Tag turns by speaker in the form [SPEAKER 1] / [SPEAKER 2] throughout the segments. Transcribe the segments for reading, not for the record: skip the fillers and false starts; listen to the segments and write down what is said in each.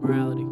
[SPEAKER 1] Morality.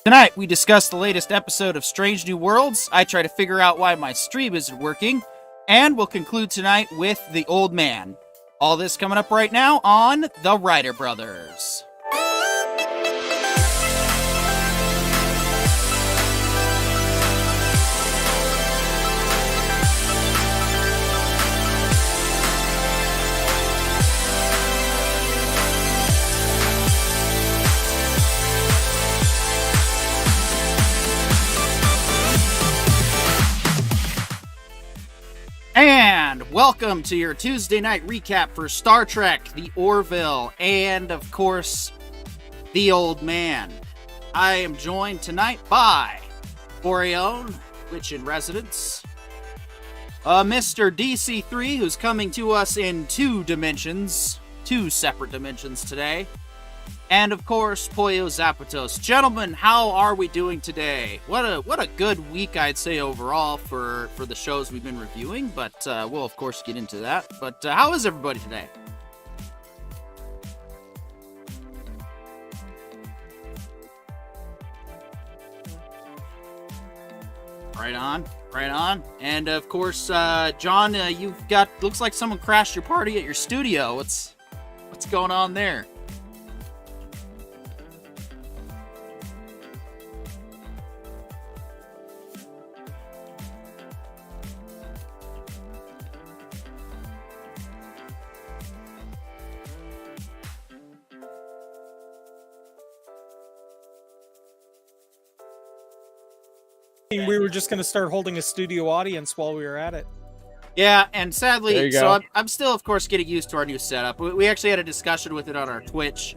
[SPEAKER 1] Tonight, we discuss the latest episode of Strange New Worlds. I try to figure out why my stream isn't working. And we'll conclude tonight with The Old Man. All this coming up right now on The Writer Brothers. And welcome to your Tuesday night recap for Star Trek, The Orville, and of course, The Old Man. I am joined tonight by Orion, Witch in Residence, Mr. DC3, who's coming to us in two separate dimensions today, and of course, Pollo Zapatos. Gentlemen, how are we doing today? What a good week, I'd say, overall for the shows we've been reviewing, but we'll of course get into that. But how is everybody today? Right on. And of course, John, you've got, looks like someone crashed your party at your studio. What's going on there?
[SPEAKER 2] We were just going to start holding a studio audience while we were at it.
[SPEAKER 1] Yeah, and sadly, so I'm still, of course, getting used to our new setup. We actually had a discussion with it on our Twitch,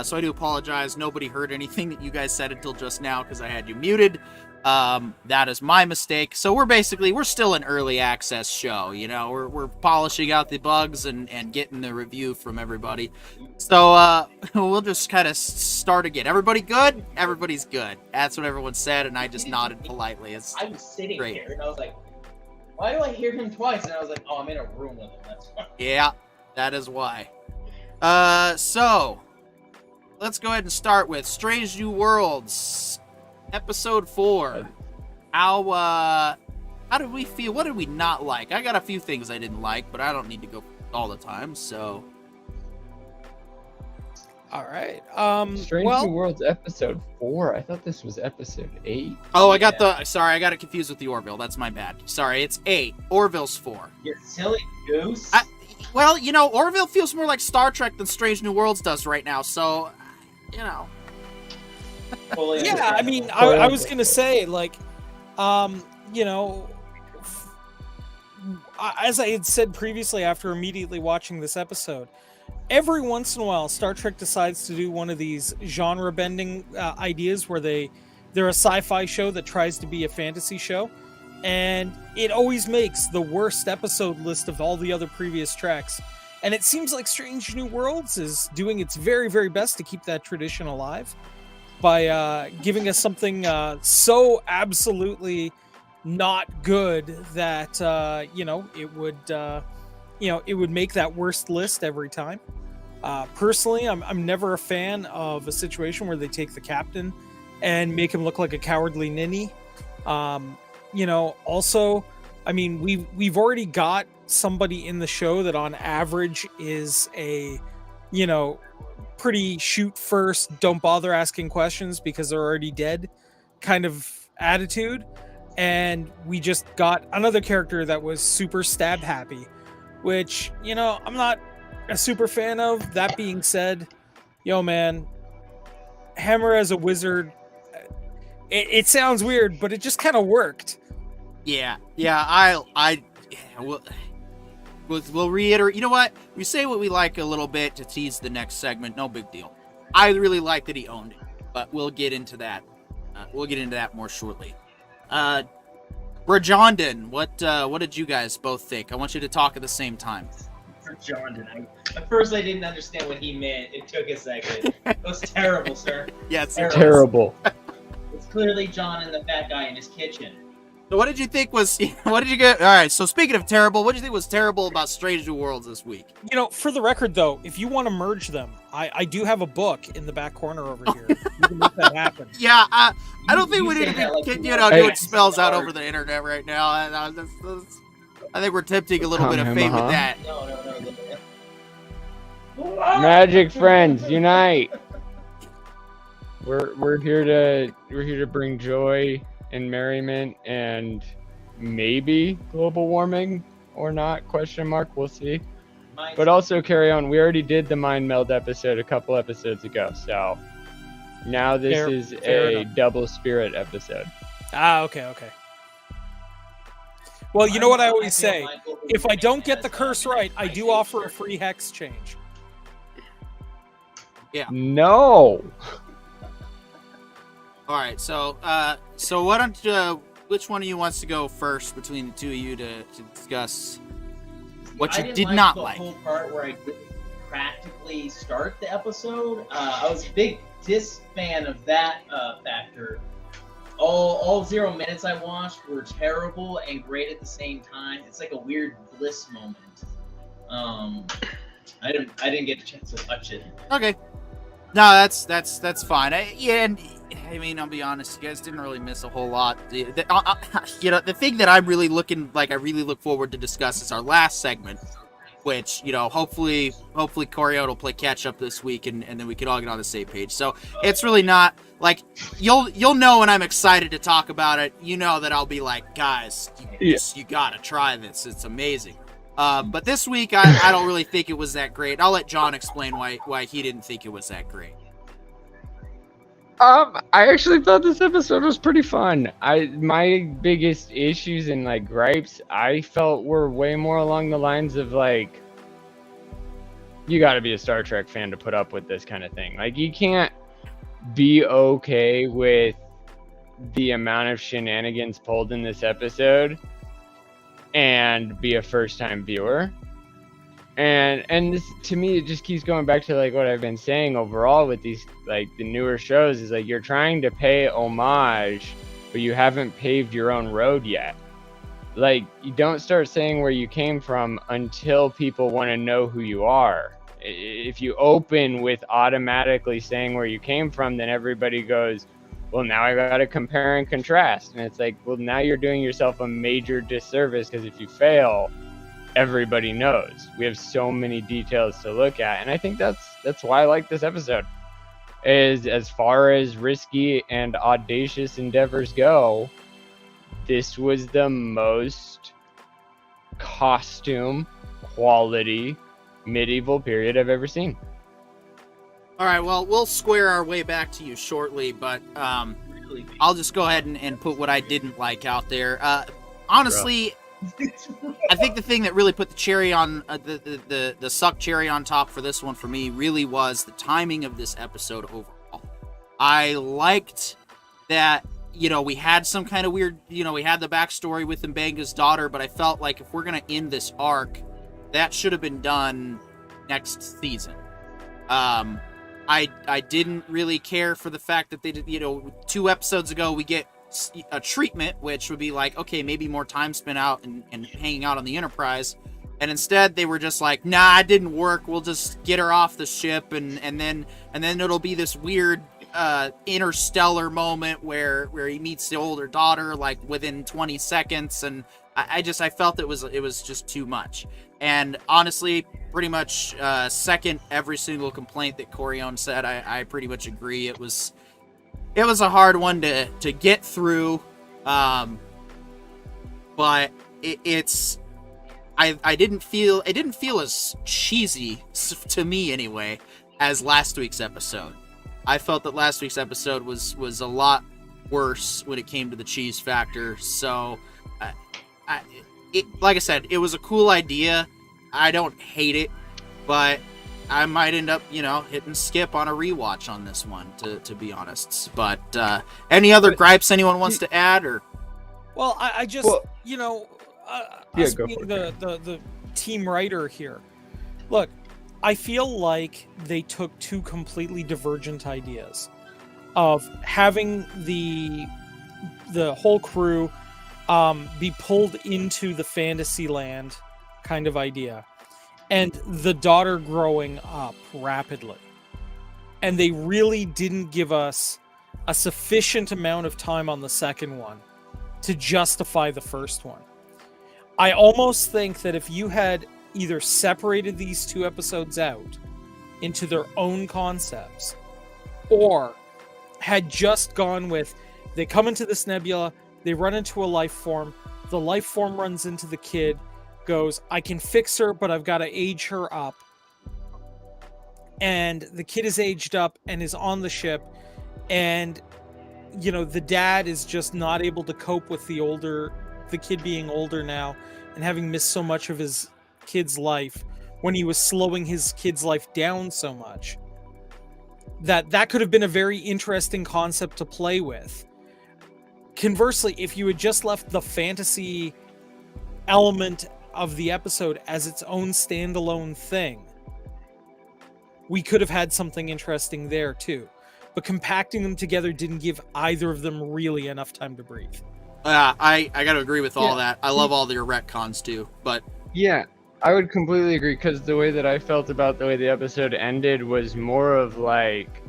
[SPEAKER 1] so I do apologize. Nobody heard anything that you guys said until just now because I had you muted. That is my mistake. So we're still an early access show, you know. We're polishing out the bugs and getting the review from everybody. So we'll just kind of start again. Everybody good? Everybody's good. That's what everyone said, and I just nodded politely.
[SPEAKER 3] I was sitting
[SPEAKER 1] great.
[SPEAKER 3] here and I was like, why do I hear him twice? And I was like, oh, I'm in a room with him. That's fine.
[SPEAKER 1] Yeah, that is why. So let's go ahead and start with Strange New Worlds, Episode 4. How did we feel? What did we not like? I got a few things I didn't like, but I don't need to go all the time, so.
[SPEAKER 2] All right.
[SPEAKER 4] Strange New Worlds episode 4. I thought this was episode 8.
[SPEAKER 1] Oh, I got it confused with the Orville. That's my bad. Sorry, it's 8. Orville's 4.
[SPEAKER 3] You silly goose.
[SPEAKER 1] Well, you know, Orville feels more like Star Trek than Strange New Worlds does right now, so, you know.
[SPEAKER 2] Yeah, I mean, I was going to say, like, you know, as I had said previously after immediately watching this episode, every once in a while, Star Trek decides to do one of these genre-bending ideas where they're a sci-fi show that tries to be a fantasy show, and it always makes the worst episode list of all the other previous tracks. And it seems like Strange New Worlds is doing its very, very best to keep that tradition alive by giving us something so absolutely not good that you know, it would make that worst list every time. Personally, I'm never a fan of a situation where they take the captain and make him look like a cowardly ninny. You know, also, I mean, we've already got somebody in the show that on average is a, you know, pretty shoot first, don't bother asking questions because they're already dead kind of attitude. And we just got another character that was super stab happy, which, you know, I'm not a super fan of. That being said, yo man, Hammer as a wizard, it sounds weird, but it just kind of worked.
[SPEAKER 1] Yeah, we'll reiterate. You know what? We say what we like a little bit to tease the next segment. No big deal. I really like that he owned it, but we'll get into that. We'll get into that more shortly. Rajondon, what did you guys both think? I want you to talk at the same time.
[SPEAKER 3] Rajondon. At first, I didn't understand what he meant. It took a second. It was terrible, sir.
[SPEAKER 1] Yeah, it's
[SPEAKER 4] Terrible.
[SPEAKER 3] It's clearly John and the fat guy in his kitchen.
[SPEAKER 1] So what did you think was, what did you get? All right, so speaking of terrible, what did you think was terrible about Strange New Worlds this week?
[SPEAKER 2] You know, for the record, though, if you want to merge them, I do have a book in the back corner over here. You can make that happen.
[SPEAKER 1] Yeah, I don't think we need to be,
[SPEAKER 3] like,
[SPEAKER 1] doing spells out over the internet right now. I think we're attempting a little bit of fame with that.
[SPEAKER 3] No.
[SPEAKER 4] Magic friends, unite! We're here to bring joy and merriment and maybe global warming or not, ? We'll see. But also carry on. We already did the mind meld episode a couple episodes ago, so now this is a double spirit episode.
[SPEAKER 2] Okay. Well, you know what I always say, if I don't get the curse right, I do offer a free hex change.
[SPEAKER 1] Yeah.
[SPEAKER 4] No.
[SPEAKER 1] All right, so why don't which one of you wants to go first between the two of you to discuss what you did not like?
[SPEAKER 3] The whole part where I didn't practically start the episode. I was a big fan of that factor. All 0 minutes I watched were terrible and great at the same time. It's like a weird bliss moment. I didn't get a chance to touch it.
[SPEAKER 1] Okay. No, that's fine. I mean, I'll be honest, you guys didn't really miss a whole lot. You know, the thing that I'm really I really look forward to discuss is our last segment, which, you know, hopefully Corio will play catch up this week, and then we can all get on the same page. So it's really not like you'll know when I'm excited to talk about it. You know that I'll be like, guys, you gotta try this. It's amazing. But this week I don't really think it was that great. I'll let John explain why he didn't think it was that great.
[SPEAKER 4] I actually thought this episode was pretty fun. My biggest issues and like gripes I felt were way more along the lines of like, you got to be a Star Trek fan to put up with this kind of thing. Like, you can't be okay with the amount of shenanigans pulled in this episode and be a first-time viewer. And this, to me, it just keeps going back to like what I've been saying overall with these, like, the newer shows, is like, you're trying to pay homage, but you haven't paved your own road yet. Like, you don't start saying where you came from until people want to know who you are. If you open with automatically saying where you came from, then everybody goes, well, now I got to compare and contrast. And it's like, well, now you're doing yourself a major disservice, because if you fail, everybody knows. We have so many details to look at. And I think that's that's why I like this episode. Is as far as risky and audacious endeavors go, this was the most costume quality medieval period I've ever seen.
[SPEAKER 1] All right, well, we'll square our way back to you shortly, but I'll just go ahead and put what I didn't like out there. Honestly, I think the thing that really put the cherry on the suck cherry on top for this one for me really was the timing of this episode overall. I liked that, we had some kind of weird, we had the backstory with Mbenga's daughter, but I felt like if we're going to end this arc, that should have been done next season. I didn't really care for the fact that they did, 2 episodes ago we get a treatment, which would be like, okay, maybe more time spent out and hanging out on the Enterprise. And instead they were just like, nah, it didn't work. We'll just get her off the ship. And then it'll be this weird, interstellar moment where he meets the older daughter, like within 20 seconds. And I felt it was just too much. And honestly, pretty much second every single complaint that Corione said. I pretty much agree. It was a hard one to get through, but it didn't feel as cheesy to me anyway as last week's episode. I felt that last week's episode was a lot worse when it came to the cheese factor. So, like I said, it was a cool idea. I don't hate it, but I might end up, hitting skip on a rewatch on this one, to be honest. But any other gripes anyone wants to add, or?
[SPEAKER 2] Well, I just, us being the team writer here, look, I feel like they took 2 completely divergent ideas of having the whole crew be pulled into the fantasy land kind of idea, and the daughter growing up rapidly. And they really didn't give us a sufficient amount of time on the second one to justify the first one. I almost think that if you had either separated these 2 episodes out into their own concepts, or had just gone with, they come into this nebula, they run into a life form, the life form runs into the kid, goes, I can fix her, but I've got to age her up. And the kid is aged up and is on the ship, and the dad is just not able to cope with the kid being older now and having missed so much of his kid's life when he was slowing his kid's life down so much. That could have been a very interesting concept to play with. Conversely, if you had just left the fantasy element of the episode as its own standalone thing, we could have had something interesting there too. But compacting them together didn't give either of them really enough time to breathe.
[SPEAKER 1] I gotta agree with all that. I love all their retcons too, but
[SPEAKER 4] yeah, I would completely agree, because the way that I felt about the way the episode ended was more of like,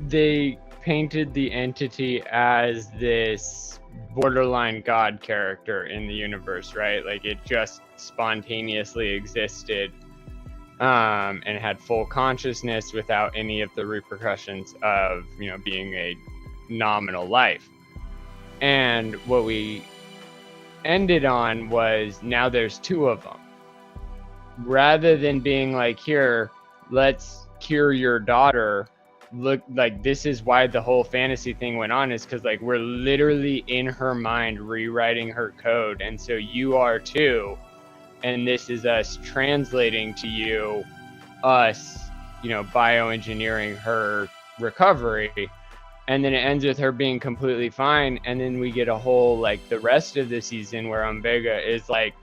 [SPEAKER 4] they painted the entity as this borderline god character in the universe, right? Like it just spontaneously existed and had full consciousness without any of the repercussions of, being a nominal life. And what we ended on was, now there's 2 of them. Rather than being like, here, let's cure your daughter, look, like, this is why the whole fantasy thing went on, is because, like, we're literally in her mind rewriting her code, and so you are too, and this is us translating to you, us, bioengineering her recovery. And then it ends with her being completely fine, and then we get a whole, like, the rest of the season where Mbega is, like,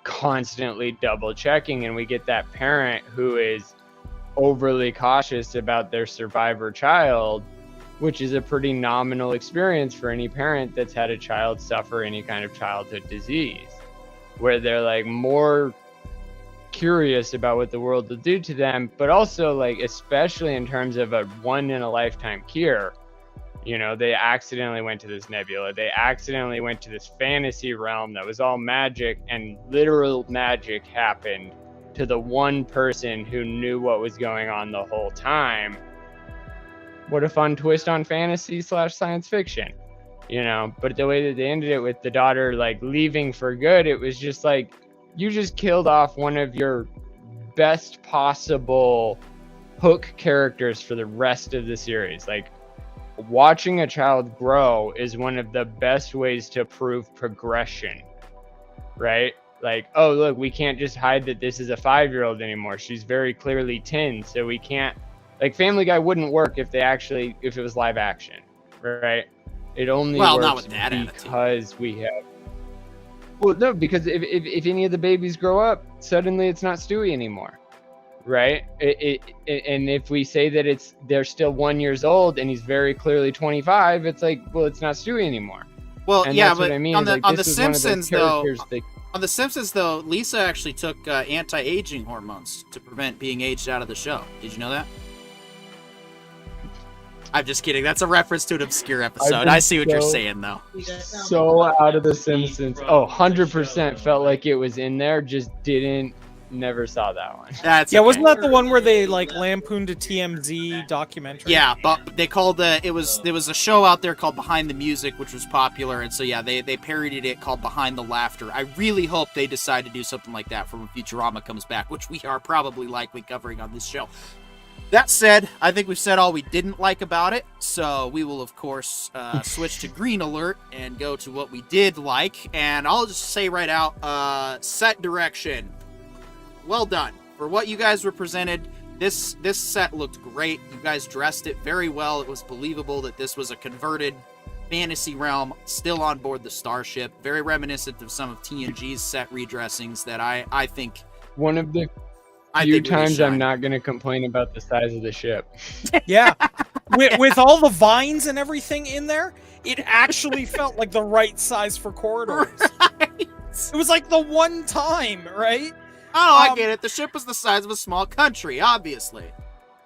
[SPEAKER 4] constantly double checking, and we get that parent who is overly cautious about their survivor child, which is a pretty nominal experience for any parent that's had a child suffer any kind of childhood disease, where they're, like, more curious about what the world will do to them, but also, like, especially in terms of a one-in-a-lifetime cure. They accidentally went to this nebula. They accidentally went to this fantasy realm that was all magic, and literal magic happened to the one person who knew what was going on the whole time. What a fun twist on fantasy / science fiction, you know? But the way that they ended it with the daughter like leaving for good, it was just like, you just killed off one of your best possible hook characters for the rest of the series. Like, watching a child grow is one of the best ways to prove progression, right? Like, oh, look, we can't just hide that this is a 5-year-old anymore. She's very clearly 10, so we can't, like, Family Guy wouldn't work if it was live action, right? It only works
[SPEAKER 1] not with that
[SPEAKER 4] because we have. Well, no, because if any of the babies grow up, suddenly it's not Stewie anymore, right? And if we say that they're still 1 year old and he's very clearly 25, it's like, well, it's not Stewie anymore.
[SPEAKER 1] Well,
[SPEAKER 4] and
[SPEAKER 1] yeah,
[SPEAKER 4] that's
[SPEAKER 1] but
[SPEAKER 4] what I mean.
[SPEAKER 1] on the
[SPEAKER 4] Like,
[SPEAKER 1] Simpsons though, Lisa actually took anti-aging hormones to prevent being aged out of the show. Did you know that? I'm just kidding. That's a reference to an obscure episode. I see what you're saying, though.
[SPEAKER 4] So out of The Simpsons. Oh, 100% felt like it was in there, just never saw that one.
[SPEAKER 1] That's
[SPEAKER 2] yeah,
[SPEAKER 1] okay.
[SPEAKER 2] wasn't that the one where they like lampooned a TMZ documentary?
[SPEAKER 1] Yeah, but they called there was a show out there called Behind the Music, which was popular, and so yeah, they parodied it called Behind the Laughter. I really hope they decide to do something like that for when Futurama comes back, which we are probably likely covering on this show. That said, I think we've said all we didn't like about it, so we will, of course, switch to green alert and go to what we did like. And I'll just say right out, set direction. Well done. For what you guys were presented, this set looked great. You guys dressed it very well. It was believable that this was a converted fantasy realm still on board the starship. Very reminiscent of some of TNG's set redressings that I think...
[SPEAKER 4] One of the few times I'm not going to complain about the size of the ship.
[SPEAKER 2] Yeah. With all the vines and everything in there, it actually felt like the right size for corridors.
[SPEAKER 1] Right.
[SPEAKER 2] It was like the one time, right?
[SPEAKER 1] Oh, I get it. The ship was the size of a small country, obviously.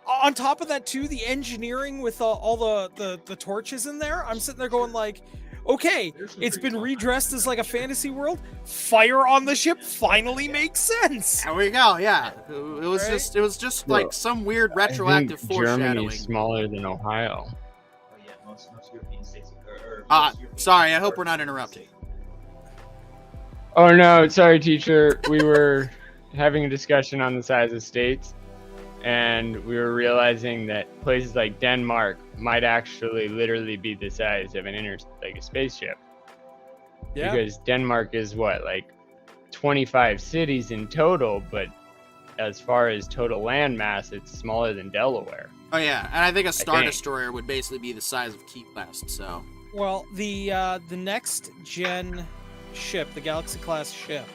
[SPEAKER 2] On top of that, too, the engineering with all the torches in there, I'm sitting there going like, okay, it's been redressed as like a fantasy world. Fire on the ship finally makes sense.
[SPEAKER 1] There we go. Yeah, it was right? It was just like some weird retroactive foreshadowing.
[SPEAKER 4] Germany's smaller than Ohio.
[SPEAKER 3] Oh yeah, most European states are.
[SPEAKER 1] Sorry, I hope we're not interrupting.
[SPEAKER 4] Oh no, sorry, teacher. We were having a discussion on the size of states, and we were realizing that places like Denmark might actually literally be the size of a spaceship. Yeah. Because Denmark is what, like 25 cities in total, but as far as total land mass, it's smaller than Delaware.
[SPEAKER 1] Oh yeah, and I think a Star Destroyer would basically be the size of Key West. So.
[SPEAKER 2] Well, the next gen ship, the Galaxy class ship,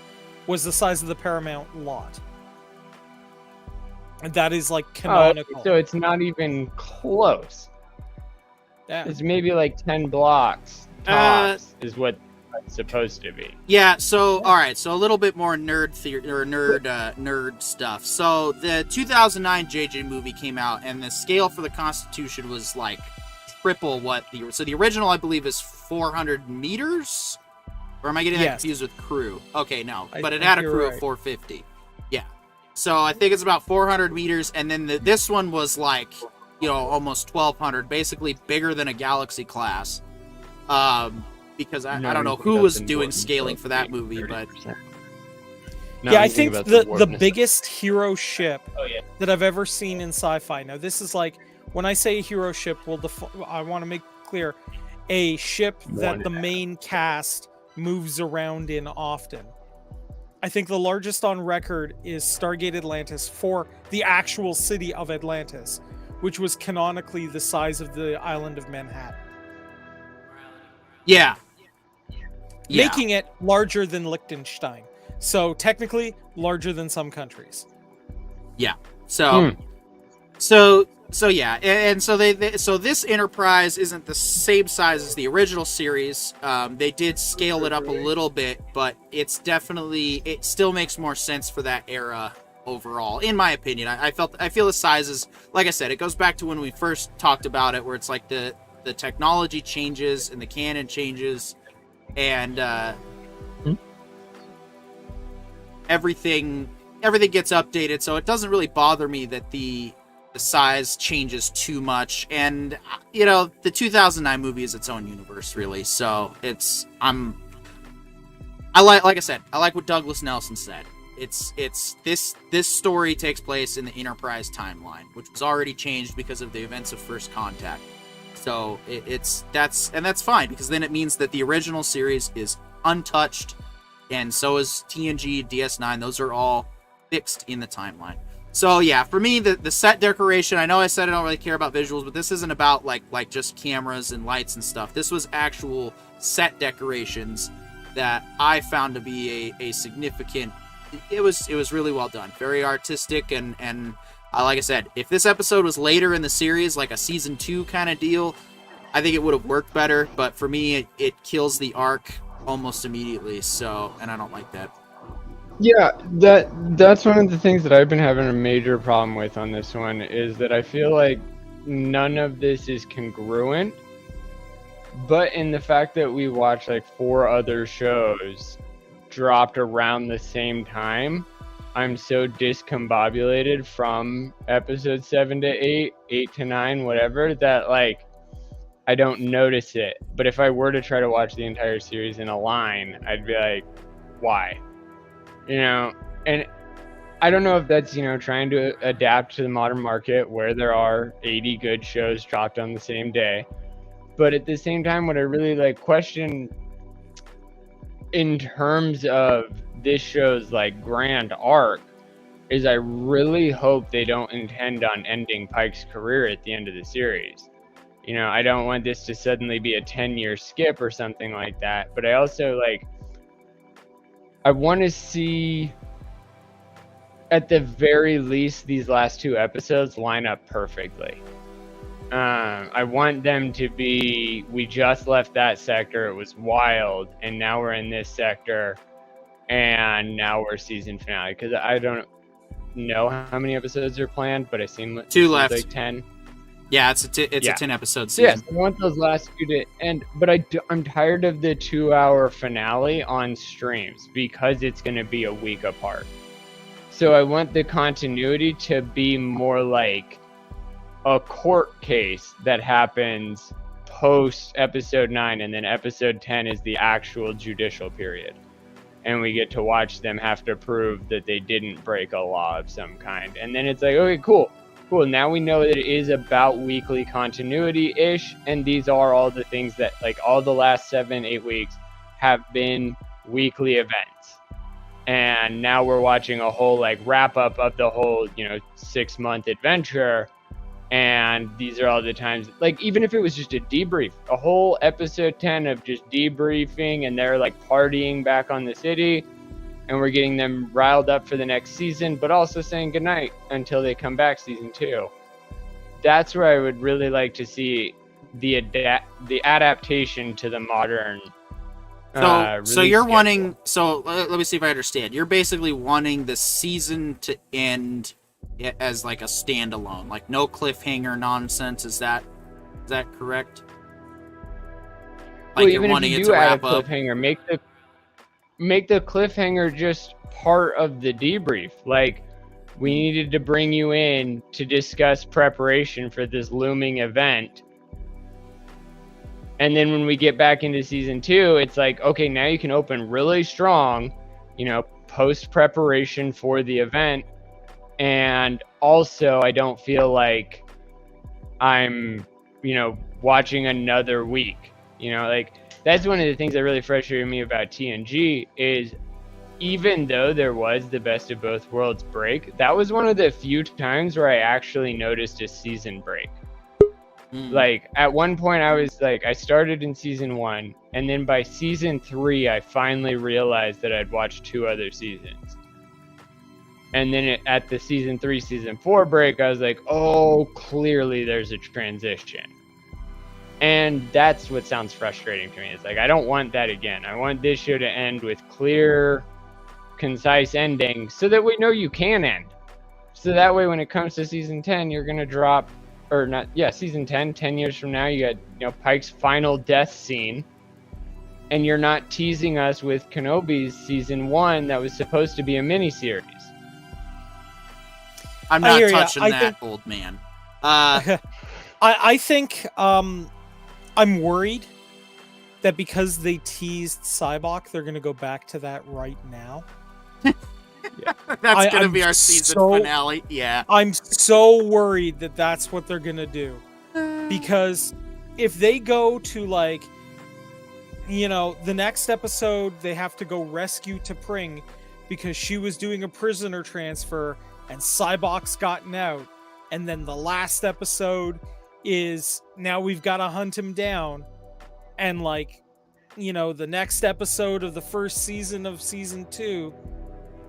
[SPEAKER 2] was the size of the Paramount lot. And that is like canonical.
[SPEAKER 4] So it's not even close.
[SPEAKER 2] Yeah.
[SPEAKER 4] It's maybe like 10 blocks tops is what it's supposed to be.
[SPEAKER 1] Yeah, so all right, so a little bit more nerd stuff. So the 2009 JJ movie came out, and the scale for the Constitution was like triple what the original, I believe, is 400 meters. Or am I getting that confused with crew? Okay, no, but it had a crew of 450. Yeah, so I think it's about 400 meters, and then this one was like, almost 1,200, basically bigger than a Galaxy class. Because I don't know who was doing scaling for that movie, but
[SPEAKER 2] yeah, I think the biggest hero ship that I've ever seen in sci-fi. Now, this is like, when I say hero ship, I want to make clear a ship that the main cast moves around in often. I think the largest on record is Stargate Atlantis for the actual city of Atlantis, which was canonically the size of the island of Manhattan.
[SPEAKER 1] Yeah.
[SPEAKER 2] Making it larger than Liechtenstein. So technically larger than some countries.
[SPEAKER 1] Yeah. So yeah, and so so this Enterprise isn't the same size as the original series. They did scale it up a little bit, but it still makes more sense for that era overall, in my opinion. I feel the sizes, like I said, it goes back to when we first talked about it, where it's like the technology changes and the canon changes, and everything everything gets updated, so it doesn't really bother me that the size changes too much. And the 2009 movie is its own universe, really. So like I said, I like what Douglas Nelson said. It's this story takes place in the Enterprise timeline, which was already changed because of the events of First Contact. So that's fine, because then it means that the original series is untouched, and so is TNG, DS9. Those are all fixed in the timeline. So yeah, for me, the set decoration, I know I said I don't really care about visuals, but this isn't about like just cameras and lights and stuff. This was actual set decorations that I found to be a significant. It was really well done, very artistic, and like I said, if this episode was later in the series, like a season 2 kind of deal, I think it would have worked better. But for me, it kills the arc almost immediately. So, and I don't like that.
[SPEAKER 4] Yeah, that's one of the things that I've been having a major problem with on this one, is that I feel like none of this is congruent. But in the fact that we watched like 4 other shows dropped around the same time, I'm so discombobulated from episode 7 to 8, 8 to 9, whatever, that like I don't notice it. But if I were to try to watch the entire series in a line, I'd be like, why? And I don't know if that's, trying to adapt to the modern market where there are 80 good shows dropped on the same day. But at the same time, what I really question in terms of this show's grand arc is I really hope they don't intend on ending Pike's career at the end of the series. I don't want this to suddenly be a 10-year skip or something like that. But I also I want to see, at the very least, these last 2 episodes line up perfectly. I want them to be, we just left that sector, it was wild, and now we're in this sector, and now we're season finale. Because I don't know how many episodes are planned, but it seems
[SPEAKER 1] 2 left.
[SPEAKER 4] Like 10.
[SPEAKER 1] Yeah, it's a 10-episode season.
[SPEAKER 4] Yes, I want those last 2 to end, but I'm tired of the 2-hour finale on streams because it's going to be a week apart. So I want the continuity to be more like a court case that happens post episode 9, and then episode 10 is the actual judicial period. And we get to watch them have to prove that they didn't break a law of some kind. And then it's like, okay, cool. Now we know that it is about weekly continuity-ish, and these are all the things that, all the last 7-8 weeks have been weekly events. And now we're watching a whole, wrap-up of the whole, 6-month adventure, and these are all the times, even if it was just a debrief, a whole episode 10 of just debriefing, and they're, partying back on the city, and we're getting them riled up for the next season, but also saying goodnight until they come back season 2. That's where I would really like to see the adaptation to the modern.
[SPEAKER 1] So you're wanting. So let me see if I understand. You're basically wanting the season to end as a standalone, no cliffhanger nonsense. Is that correct?
[SPEAKER 4] You're wanting it to wrap up. Make the cliffhanger just part of the debrief. We needed to bring you in to discuss preparation for this looming event. And then when we get back into season 2, it's okay, now you can open really strong, post preparation for the event. And also, I don't feel like I'm, watching another week, That's one of the things that really frustrated me about TNG is, even though there was the best of both worlds break, that was one of the few times where I actually noticed a season break. At one point I was I started in season 1, and then by season 3 I finally realized that I'd watched 2 other seasons. And then at the season 3, season 4 break, I was oh, clearly there's a transition. And that's what sounds frustrating to me. It's I don't want that again. I want this show to end with clear, concise ending so that we know you can end. So that way when it comes to season 10, you're going to drop, or not, season 10 years from now, you got, Pike's final death scene. And you're not teasing us with Kenobi's season 1 that was supposed to be a miniseries.
[SPEAKER 1] I'm
[SPEAKER 2] I
[SPEAKER 1] not
[SPEAKER 2] hear ya.
[SPEAKER 1] touching
[SPEAKER 2] I
[SPEAKER 1] that,
[SPEAKER 2] think-
[SPEAKER 1] old man.
[SPEAKER 2] I think I'm worried that because they teased Cybok, they're going to go back to that right now.
[SPEAKER 1] That's going to
[SPEAKER 2] I'm
[SPEAKER 1] be our season
[SPEAKER 2] so-
[SPEAKER 1] finale. Yeah.
[SPEAKER 2] I'm so worried that that's what they're going to do. Because if they go to, like, the next episode, they have to go rescue T'Pring because she was doing a prisoner transfer and Cybok's gotten out. And then the last episode is now we've got to hunt him down. And, like, the next episode of the first season of season 2,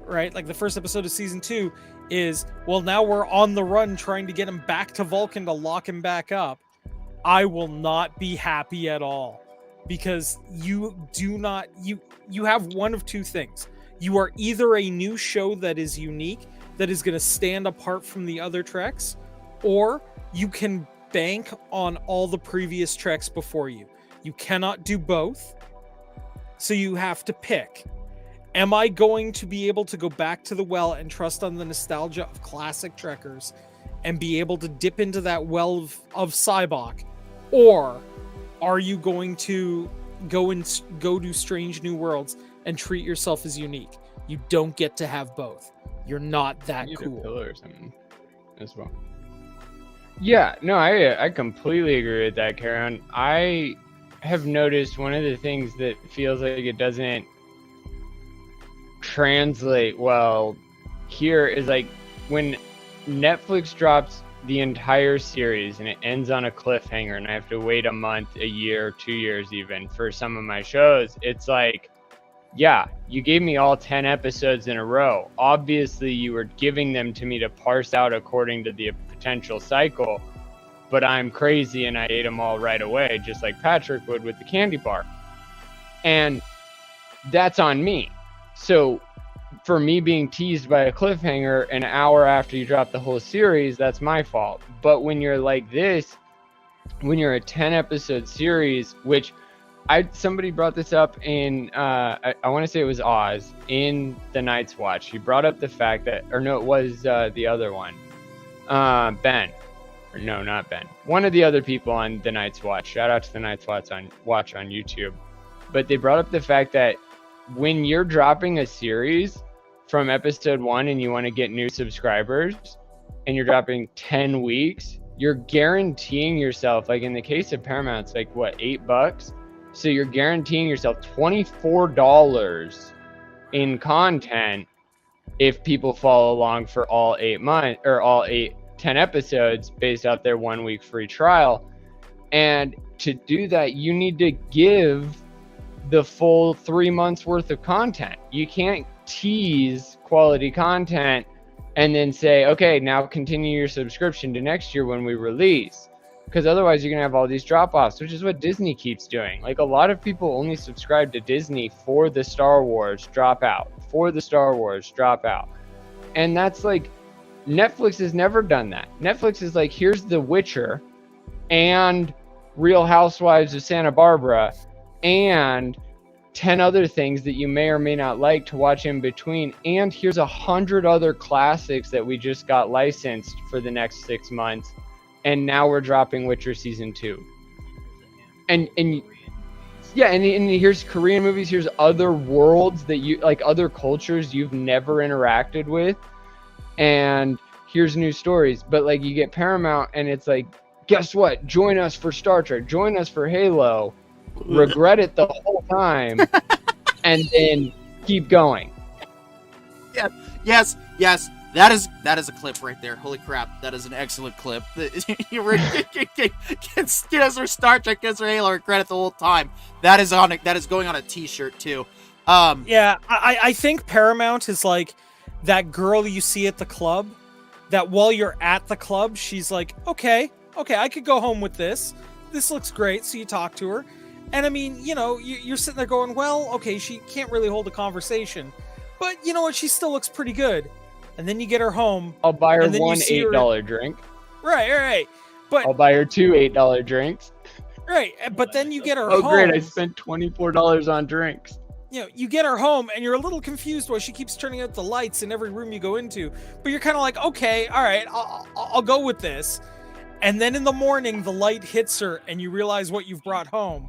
[SPEAKER 2] right? Like, the first episode of season 2 is, well, now we're on the run trying to get him back to Vulcan to lock him back up. I will not be happy at all, because you have one of two things. You are either a new show that is unique, that is going to stand apart from the other Treks, or you can bank on all the previous Treks before you. You cannot do both, so you have to pick. Am I going to be able to go back to the well and trust on the nostalgia of classic Trekkers and be able to dip into that well of Cybok? Or are you going to go to Strange New Worlds and treat yourself as unique? You don't get to have both. You're not that
[SPEAKER 4] You need a
[SPEAKER 2] cool.
[SPEAKER 4] pillow or something as well. Yeah, no, I completely agree with that, Karen. I have noticed one of the things that feels like it doesn't translate well here is, like, when Netflix drops the entire series and it ends on a cliffhanger and I have to wait a month, a year, 2 years even for some of my shows, it's like, yeah, you gave me all 10 episodes in a row. Obviously, you were giving them to me to parse out according to the potential cycle, but I'm crazy and I ate them all right away, just like Patrick would with the candy bar. And that's on me. So for me being teased by a cliffhanger an hour after you drop the whole series, that's my fault. But when you're like this, when you're a 10 episode series, which somebody brought this up in I want to say it was Oz in the Night's Watch. He brought up the fact that, or no, it was the other one, Ben, or no, not Ben, one of the other people on the Night's Watch. Shout out to the Night's Watch on YouTube. But they brought up the fact that when you're dropping a series from episode 1 and you want to get new subscribers and you're dropping 10 weeks, you're guaranteeing yourself, like in the case of Paramount, it's like what, $8? So you're guaranteeing yourself $24 in content if people follow along for all 8 months or all 10 episodes based off their 1 week free trial. And to do that, you need to give the full 3 months worth of content. You can't tease quality content and then say, okay, now continue your subscription to next year when we release. Because otherwise you're going to have all these drop-offs, which is what Disney keeps doing. Like, a lot of people only subscribe to Disney for the Star Wars drop out. And that's like, Netflix has never done that. Netflix is like, here's The Witcher and Real Housewives of Santa Barbara and 10 other things that you may or may not like to watch in between. And here's 100 other classics that we just got licensed for the next 6 months. And now we're dropping Witcher season 2. And yeah, and here's Korean movies, here's other worlds that you like, other cultures you've never interacted with, and here's new stories. But like, you get Paramount and it's like, guess what? Join us for Star Trek, join us for Halo, regret it the whole time, and then keep going.
[SPEAKER 1] Yes. That is a clip right there. Holy crap, that is an excellent clip. Get us for Star Trek, get us for Halo, regret it the whole time. That is going on a t-shirt too.
[SPEAKER 2] Yeah, I think Paramount is like that girl you see at the club, that while you're at the club, she's like, okay, I could go home with this. This looks great. So you talk to her. And I mean, you're sitting there going, well, okay, she can't really hold a conversation, but you know what? She still looks pretty good. And then you get her home.
[SPEAKER 4] I'll buy her
[SPEAKER 2] and then
[SPEAKER 4] one $8
[SPEAKER 2] her...
[SPEAKER 4] drink.
[SPEAKER 2] Right. But
[SPEAKER 4] I'll buy her 2 $8 drinks.
[SPEAKER 2] Right, but then you get her
[SPEAKER 4] Oh,
[SPEAKER 2] home.
[SPEAKER 4] great, I spent $24 on drinks.
[SPEAKER 2] you get her home and you're a little confused why she keeps turning out the lights in every room you go into, but you're kind of like, okay, all right, I'll go with this. And then in the morning, the light hits her and you realize what you've brought home.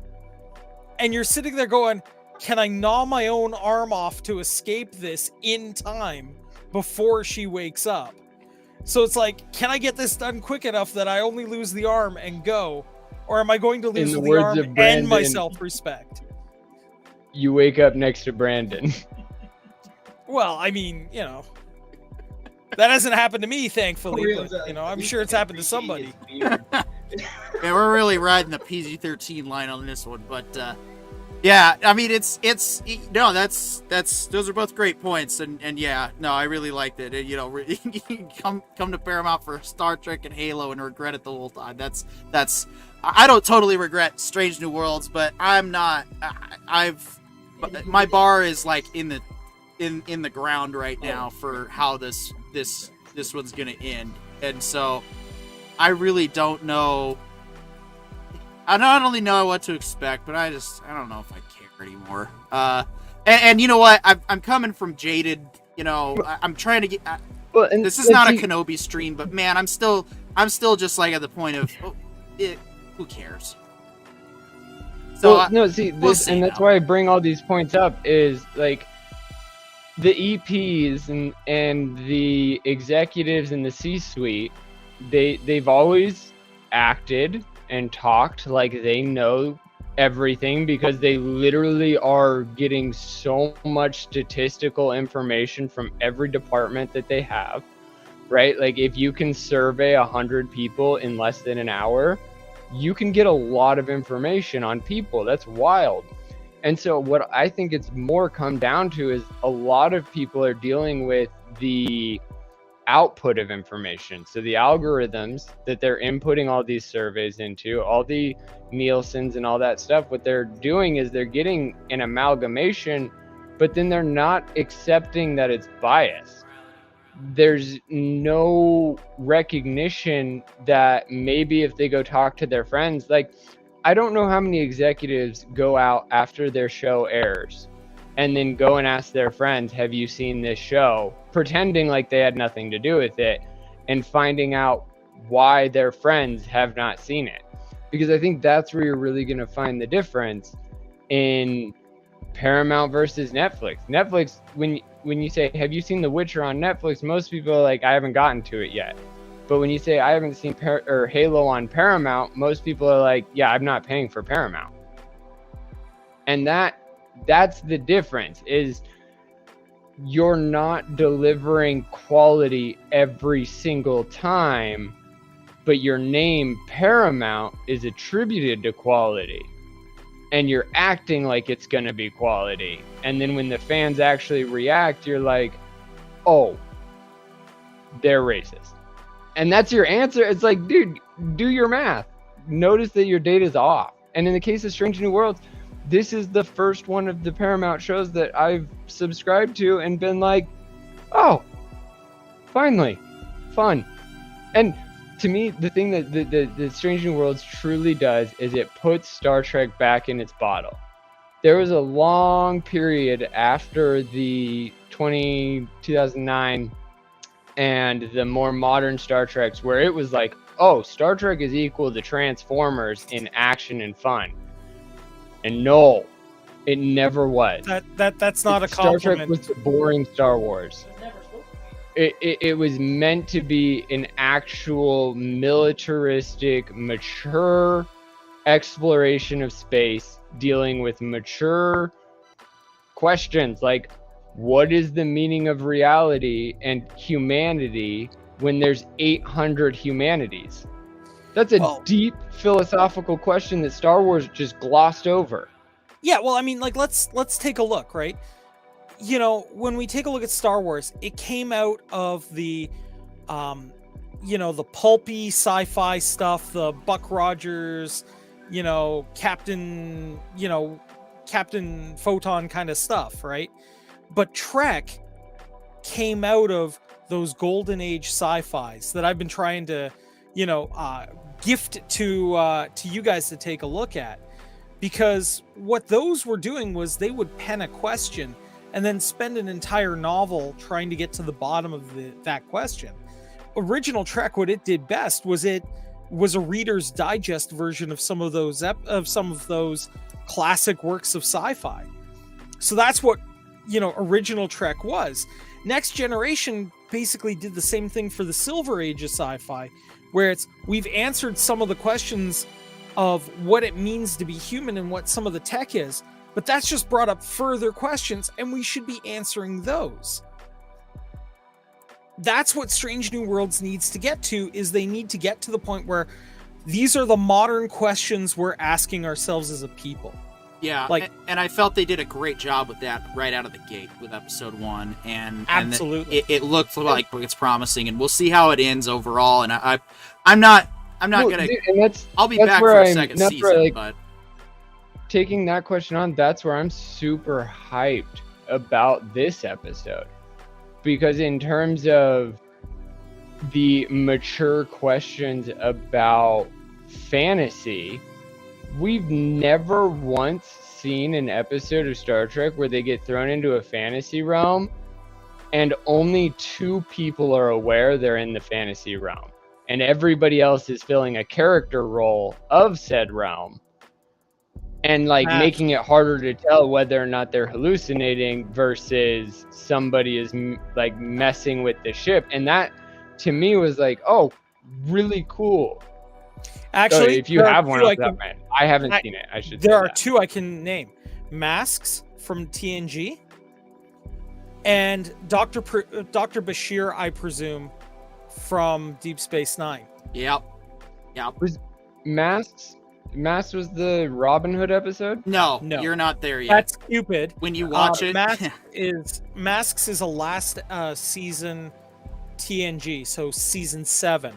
[SPEAKER 2] And you're sitting there going, can I gnaw my own arm off to escape this in time before she wakes up? So it's like, can I get this done quick enough that I only lose the arm and go? Or am I going to lose the arm and my self-respect?
[SPEAKER 4] You wake up next to Brandon.
[SPEAKER 2] Well, I mean, that hasn't happened to me, thankfully. But, I'm sure it's happened to somebody.
[SPEAKER 1] Yeah, we're really riding the PG-13 line on this one, but yeah, I mean, that's those are both great points, and yeah, no, I really liked it. And, come to Paramount for Star Trek and Halo and regret it the whole time. That's I don't totally regret Strange New Worlds, but I'm not. My bar is like in the ground right now for how this one's gonna end, and so I really don't know. I not only know what to expect, but I don't know if I care anymore. And you know what? I'm coming from jaded. I'm trying to get. This is not a Kenobi stream, but man, I'm still just like at the point of, who cares? So
[SPEAKER 4] and that's why I bring all these points up is like the EPs and the executives in the C-suite. They've always acted and talked like they know everything because they literally are getting so much statistical information from every department that they have, right? Like if you can survey 100 people in less than an hour, you can get a lot of information on people. That's wild. And so what I think it's more come down to is a lot of people are dealing with the output of information. So the algorithms that they're inputting all these surveys into, all the Nielsen's and all that stuff, what they're doing is they're getting an amalgamation, but then they're not accepting that it's biased. There's no recognition that maybe if they go talk to their friends, like I don't know how many executives go out after their show airs and then go and ask their friends, have you seen this show? Pretending like they had nothing to do with it and finding out why their friends have not seen it. Because I think that's where you're really going to find the difference in Paramount versus Netflix. Netflix, when you say, have you seen The Witcher on Netflix? Most people are like, I haven't gotten to it yet. But when you say, I haven't seen Halo on Paramount, most people are like, yeah, I'm not paying for Paramount. And that's the difference, is you're not delivering quality every single time, but your name Paramount is attributed to quality. And you're acting like it's going to be quality. And then when the fans actually react, you're like, oh, they're racist. And that's your answer. It's like, dude, do your math. Notice that your data's off. And in the case of Strange New Worlds, this is the first one of the Paramount shows that I've subscribed to and been like, oh, finally, fun. And to me, the thing that the Strange New Worlds truly does is it puts Star Trek back in its bottle. There was a long period after the 2009 and the more modern Star Treks where it was like, oh, Star Trek is equal to Transformers in action and fun. And no, it never was.
[SPEAKER 2] That's not a compliment.
[SPEAKER 4] Star Trek was the boring Star Wars. It was meant to be an actual militaristic, mature exploration of space, dealing with mature questions like, what is the meaning of reality and humanity when there's 800 humanities? That's a deep philosophical question that Star Wars just glossed over.
[SPEAKER 2] Yeah, well, I mean, like, let's take a look, right? When we take a look at Star Wars, it came out of the, the pulpy sci-fi stuff, the Buck Rogers, Captain Photon kind of stuff, right? But Trek came out of those golden age sci-fis that I've been trying to, gift to you guys to take a look at. because what those were doing was they would pen a question and then spend an entire novel trying to get to the bottom of that question. Original Trek, what it did best was it was a Reader's Digest version of some of those classic works of sci-fi. So that's what, Original Trek was. Next Generation basically did the same thing for the Silver Age of sci-fi, where we've answered some of the questions of what it means to be human and what some of the tech is, but that's just brought up further questions, and we should be answering those. That's what Strange New Worlds needs to get to, is they need to get to the point where these are the modern questions we're asking ourselves as a people.
[SPEAKER 1] Yeah, and I felt they did a great job with that right out of the gate with episode 1, and
[SPEAKER 2] absolutely,
[SPEAKER 1] it looked like it's promising, and we'll see how it ends overall. And I'm not gonna. I'll be back for a second season, but
[SPEAKER 4] taking that question on, that's where I'm super hyped about this episode, because in terms of the mature questions about fantasy, we've never once seen an episode of Star Trek where they get thrown into a fantasy realm and only 2 people are aware they're in the fantasy realm, and everybody else is filling a character role of said realm, and making it harder to tell whether or not they're hallucinating versus somebody is messing with the ship. And that to me was really cool.
[SPEAKER 2] Actually,
[SPEAKER 4] if you have one of them, I haven't seen it. I should.
[SPEAKER 2] There are 2 I can name: Masks from TNG, and Dr. Bashir, I presume, from Deep Space Nine.
[SPEAKER 1] Yep.
[SPEAKER 4] Was Masks was the Robin Hood episode?
[SPEAKER 1] No, you're not there yet.
[SPEAKER 2] That's stupid.
[SPEAKER 1] When you watch it,
[SPEAKER 2] Masks is a last season TNG, so season 7.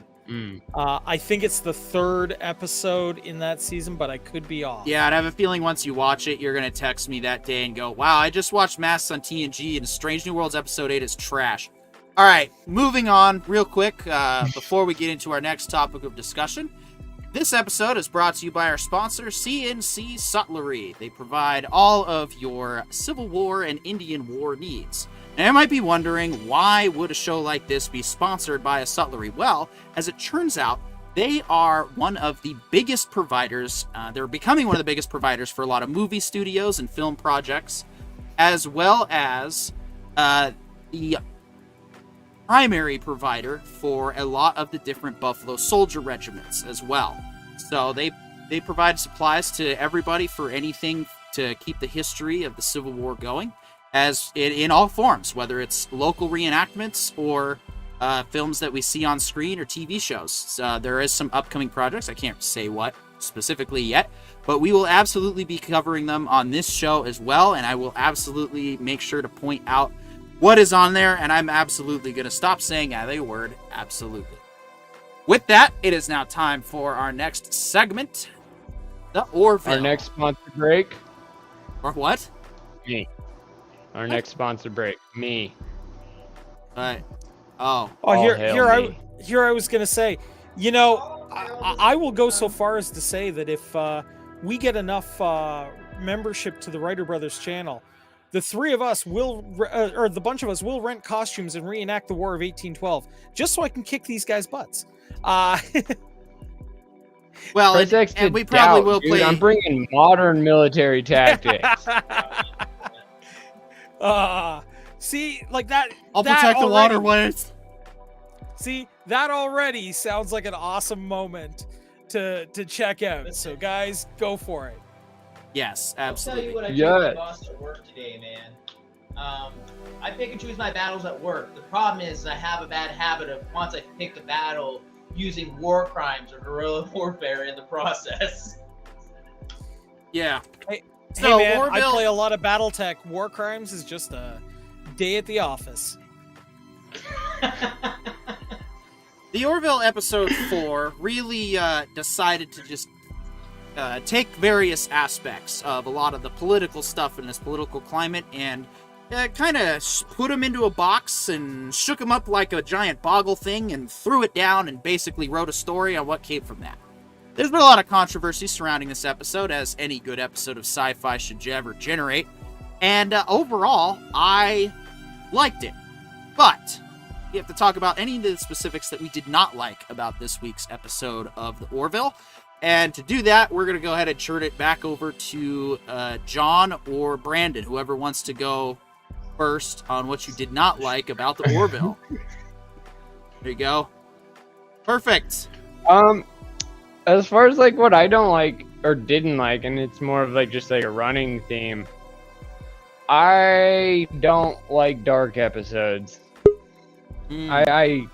[SPEAKER 2] I think it's the 3rd episode in that season, but I could be off.
[SPEAKER 1] Yeah, and I have a feeling once you watch it, you're going to text me that day and go, wow, I just watched Masks on TNG, and Strange New Worlds episode 8 is trash. All right, moving on real quick before we get into our next topic of discussion. This episode is brought to you by our sponsor, CNC Sutlery. They provide all of your Civil War and Indian War needs. Now, you might be wondering, why would a show like this be sponsored by a sutlery? Well, as it turns out, they are one of the biggest providers. They're becoming one of the biggest providers for a lot of movie studios and film projects, as well as the primary provider for a lot of the different Buffalo Soldier regiments as well. So they provide supplies to everybody for anything to keep the history of the Civil War going, as in all forms, whether it's local reenactments or films that we see on screen or TV shows. There is some upcoming projects. I can't say what specifically yet, but we will absolutely be covering them on this show as well, and I will absolutely make sure to point out what is on there, and I'm absolutely going to stop saying the word absolutely. With that, it is now time for our next segment, the Orville.
[SPEAKER 4] Our next sponsor break.
[SPEAKER 1] Or what?
[SPEAKER 4] Me. Our next sponsor break. Me.
[SPEAKER 1] Here
[SPEAKER 2] I was going to say, I will go so far as to say that if we get enough membership to the Writer Brothers channel, the 3 of us or the bunch of us will rent costumes and reenact the War of 1812, just so I can kick these guys' butts.
[SPEAKER 1] Well, and we probably will play.
[SPEAKER 4] I'm bringing modern military tactics.
[SPEAKER 2] See, like that.
[SPEAKER 1] I'll protect the waterways.
[SPEAKER 2] See, that already sounds like an awesome moment to check out. So, guys, go for it.
[SPEAKER 1] Yes, absolutely.
[SPEAKER 3] I'll tell you what I did with my boss at work today, man. I pick and choose my battles at work. The problem is I have a bad habit of, once I pick a battle, using war crimes or guerrilla warfare in the process.
[SPEAKER 1] Yeah.
[SPEAKER 2] Hey man, Orville, I play a lot of BattleTech. War crimes is just a day at the office.
[SPEAKER 1] The Orville episode 4 really decided to just take various aspects of a lot of the political stuff in this political climate and kind of put them into a box and shook them up like a giant boggle thing and threw it down and basically wrote a story on what came from that. There's been a lot of controversy surrounding this episode, as any good episode of sci-fi should ever generate. And overall, I liked it. But we have to talk about any of the specifics that we did not like about this week's episode of the Orville. And to do that, we're going to go ahead and turn it back over to John or Brandon, whoever wants to go first on what you did not like about the Orville. There you go. Perfect.
[SPEAKER 4] As far as like what I don't like or didn't like, and it's more of like just like a running theme, I don't like dark episodes. I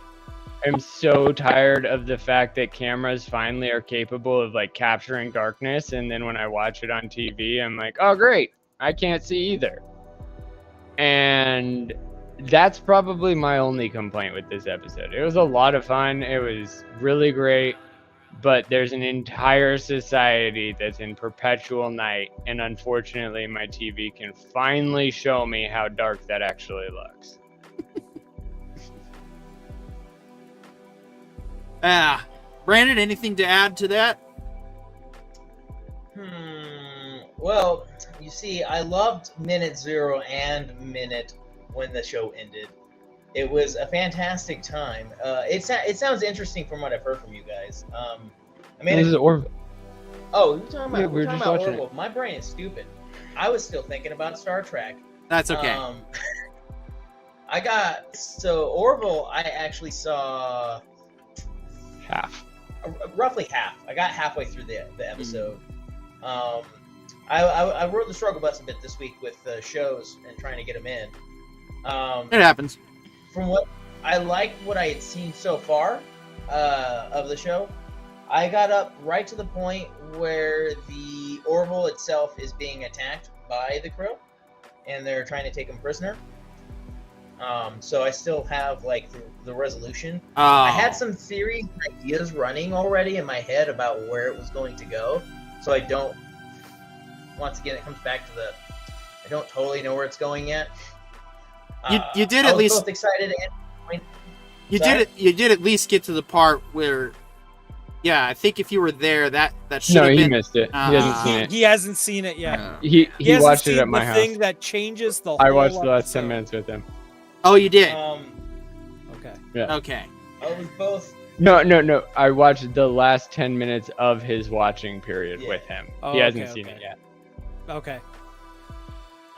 [SPEAKER 4] am so tired of the fact that cameras finally are capable of like capturing darkness, and then when I watch it on TV, I'm like, oh great, I can't see either. And that's probably my only complaint with this episode. It was a lot of fun. It was really great, but there's an entire society that's in perpetual night, and unfortunately my TV can finally show me how dark that actually looks.
[SPEAKER 1] Brandon, anything to add to that?
[SPEAKER 3] Well, you see, I loved minute 0 and minute when the show ended. It was a fantastic time. It sounds interesting from what I've heard from you guys.
[SPEAKER 4] This is Orville.
[SPEAKER 3] Oh, you're talking about,
[SPEAKER 4] Yeah, we were just watching
[SPEAKER 3] Orville. My brain is stupid. I was still thinking about Star Trek.
[SPEAKER 1] That's okay.
[SPEAKER 3] Orville, I actually saw
[SPEAKER 4] Half.
[SPEAKER 3] roughly half. I got halfway through the episode. I rode the struggle bus a bit this week with shows and trying to get them in.
[SPEAKER 1] It happens.
[SPEAKER 3] From what I liked what I had seen so far of the show, I got up right to the point where the Orville itself is being attacked by the crew, and they're trying to take him prisoner. So I still have like the resolution. I had some theories and ideas running already in my head about where it was going to go. So I don't. Once again, it comes back to I don't totally know where it's going yet.
[SPEAKER 1] You did at least.
[SPEAKER 3] I was both excited and.
[SPEAKER 1] You did at least get to the part where. Yeah, I think if you were there, that should have been.
[SPEAKER 4] No, he missed it. He hasn't seen it.
[SPEAKER 2] He hasn't seen it yet.
[SPEAKER 4] He
[SPEAKER 2] hasn't
[SPEAKER 4] watched
[SPEAKER 2] seen
[SPEAKER 4] it at my house.
[SPEAKER 2] The thing that changes the whole
[SPEAKER 4] I watched the last
[SPEAKER 2] episode.
[SPEAKER 4] 10 minutes with him.
[SPEAKER 1] Oh, you did.
[SPEAKER 2] Okay.
[SPEAKER 4] Yeah.
[SPEAKER 1] Okay.
[SPEAKER 3] I was both.
[SPEAKER 4] No. I watched the last 10 minutes of his watching period with him.
[SPEAKER 2] Oh,
[SPEAKER 4] he hasn't
[SPEAKER 2] okay,
[SPEAKER 4] seen
[SPEAKER 2] okay.
[SPEAKER 4] it yet.
[SPEAKER 2] Okay.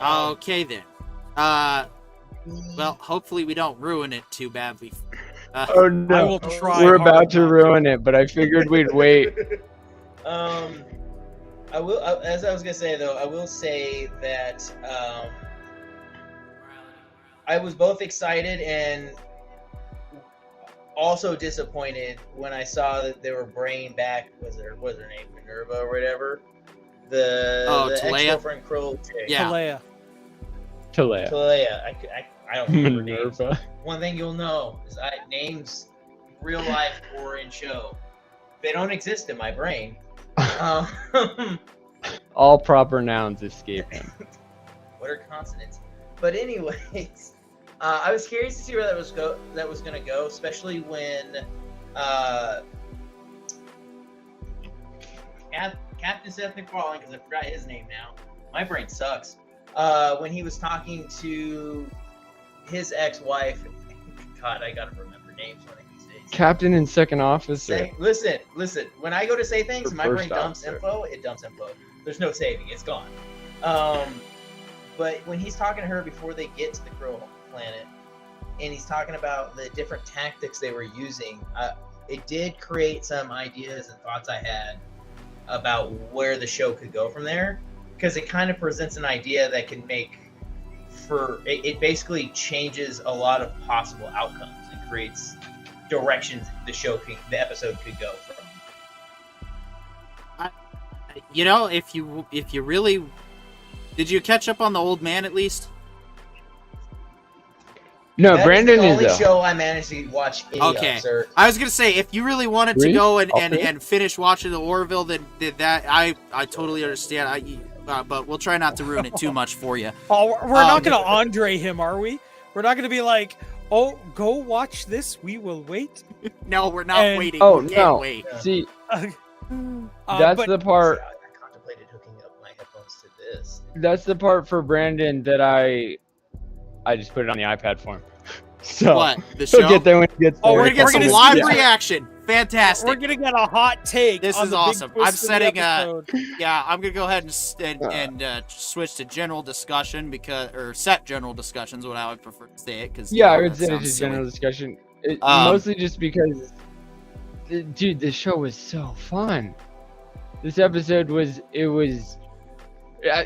[SPEAKER 1] Okay then. Well, hopefully we don't ruin it too badly.
[SPEAKER 4] Oh no.
[SPEAKER 2] I will try.
[SPEAKER 4] We're
[SPEAKER 2] hard
[SPEAKER 4] about to
[SPEAKER 2] not
[SPEAKER 4] ruin it, but I figured we'd wait.
[SPEAKER 3] I will. As I was gonna say though, I will say that I was both excited and also disappointed when I saw that they were bringing back. Was her name Minerva or whatever? The
[SPEAKER 1] Talea?
[SPEAKER 3] ex-girlfriend Krill chick.
[SPEAKER 1] Yeah.
[SPEAKER 4] Talea.
[SPEAKER 3] Talea. I don't remember names.
[SPEAKER 4] Minerva.
[SPEAKER 3] One thing you'll know is names, real life or in show, they don't exist in my brain.
[SPEAKER 4] All proper nouns escape him.
[SPEAKER 3] What are consonants? But anyways, I was curious to see where that was going to go, especially when Captain Seth MacFarlane, because I forgot his name now. My brain sucks. When he was talking to his ex-wife, God, I gotta remember names one of these days.
[SPEAKER 4] Captain and second officer.
[SPEAKER 3] Listen. When I go to say things,
[SPEAKER 4] Or
[SPEAKER 3] my brain
[SPEAKER 4] first
[SPEAKER 3] dumps
[SPEAKER 4] officer.
[SPEAKER 3] info. It dumps info. There's no saving. It's gone. But when he's talking to her before they get to the Krill planet, and he's talking about the different tactics they were using, it did create some ideas and thoughts I had about where the show could go from there, because it kind of presents an idea that can make it basically changes a lot of possible outcomes and creates directions the episode could go from.
[SPEAKER 1] If you really did, you catch up on the old man at least?
[SPEAKER 4] No,
[SPEAKER 3] That
[SPEAKER 4] Brandon
[SPEAKER 3] is the
[SPEAKER 4] is
[SPEAKER 3] only
[SPEAKER 4] though.
[SPEAKER 3] show I managed to watch.
[SPEAKER 1] Okay.
[SPEAKER 3] Sir.
[SPEAKER 1] I was gonna say, if you really wanted to
[SPEAKER 4] Three?
[SPEAKER 1] go
[SPEAKER 4] All three?
[SPEAKER 1] and finish watching the Orville, then that I totally understand. But we'll try not to ruin it too much for you.
[SPEAKER 2] Oh, we're not going to Andre him, are we? We're not going to be like, oh, go watch this. We will wait.
[SPEAKER 1] No, we're not
[SPEAKER 2] And-
[SPEAKER 1] waiting.
[SPEAKER 4] Oh
[SPEAKER 1] We can't
[SPEAKER 4] no!
[SPEAKER 1] wait.
[SPEAKER 4] See, That's the part.
[SPEAKER 3] I contemplated hooking up my headphones to this.
[SPEAKER 4] That's the part for Brandon that I just put it on the iPad for him. So
[SPEAKER 1] What? The
[SPEAKER 4] he'll
[SPEAKER 1] show?
[SPEAKER 4] get there when he gets there.
[SPEAKER 1] Oh, we're gonna get
[SPEAKER 2] We're
[SPEAKER 1] some
[SPEAKER 2] gonna
[SPEAKER 1] live
[SPEAKER 2] see-
[SPEAKER 1] reaction. Fantastic.
[SPEAKER 2] We're gonna get a hot take.
[SPEAKER 1] This
[SPEAKER 2] on
[SPEAKER 1] is
[SPEAKER 2] the big
[SPEAKER 1] awesome.
[SPEAKER 2] twist
[SPEAKER 1] I'm
[SPEAKER 2] of the
[SPEAKER 1] setting
[SPEAKER 2] episode.
[SPEAKER 1] Yeah, I'm gonna go ahead and switch to general discussion or set general discussions, what I would prefer to say it. Because
[SPEAKER 4] Yeah, I would say it's just general discussion. Mostly just because, dude, this show was so fun. This episode was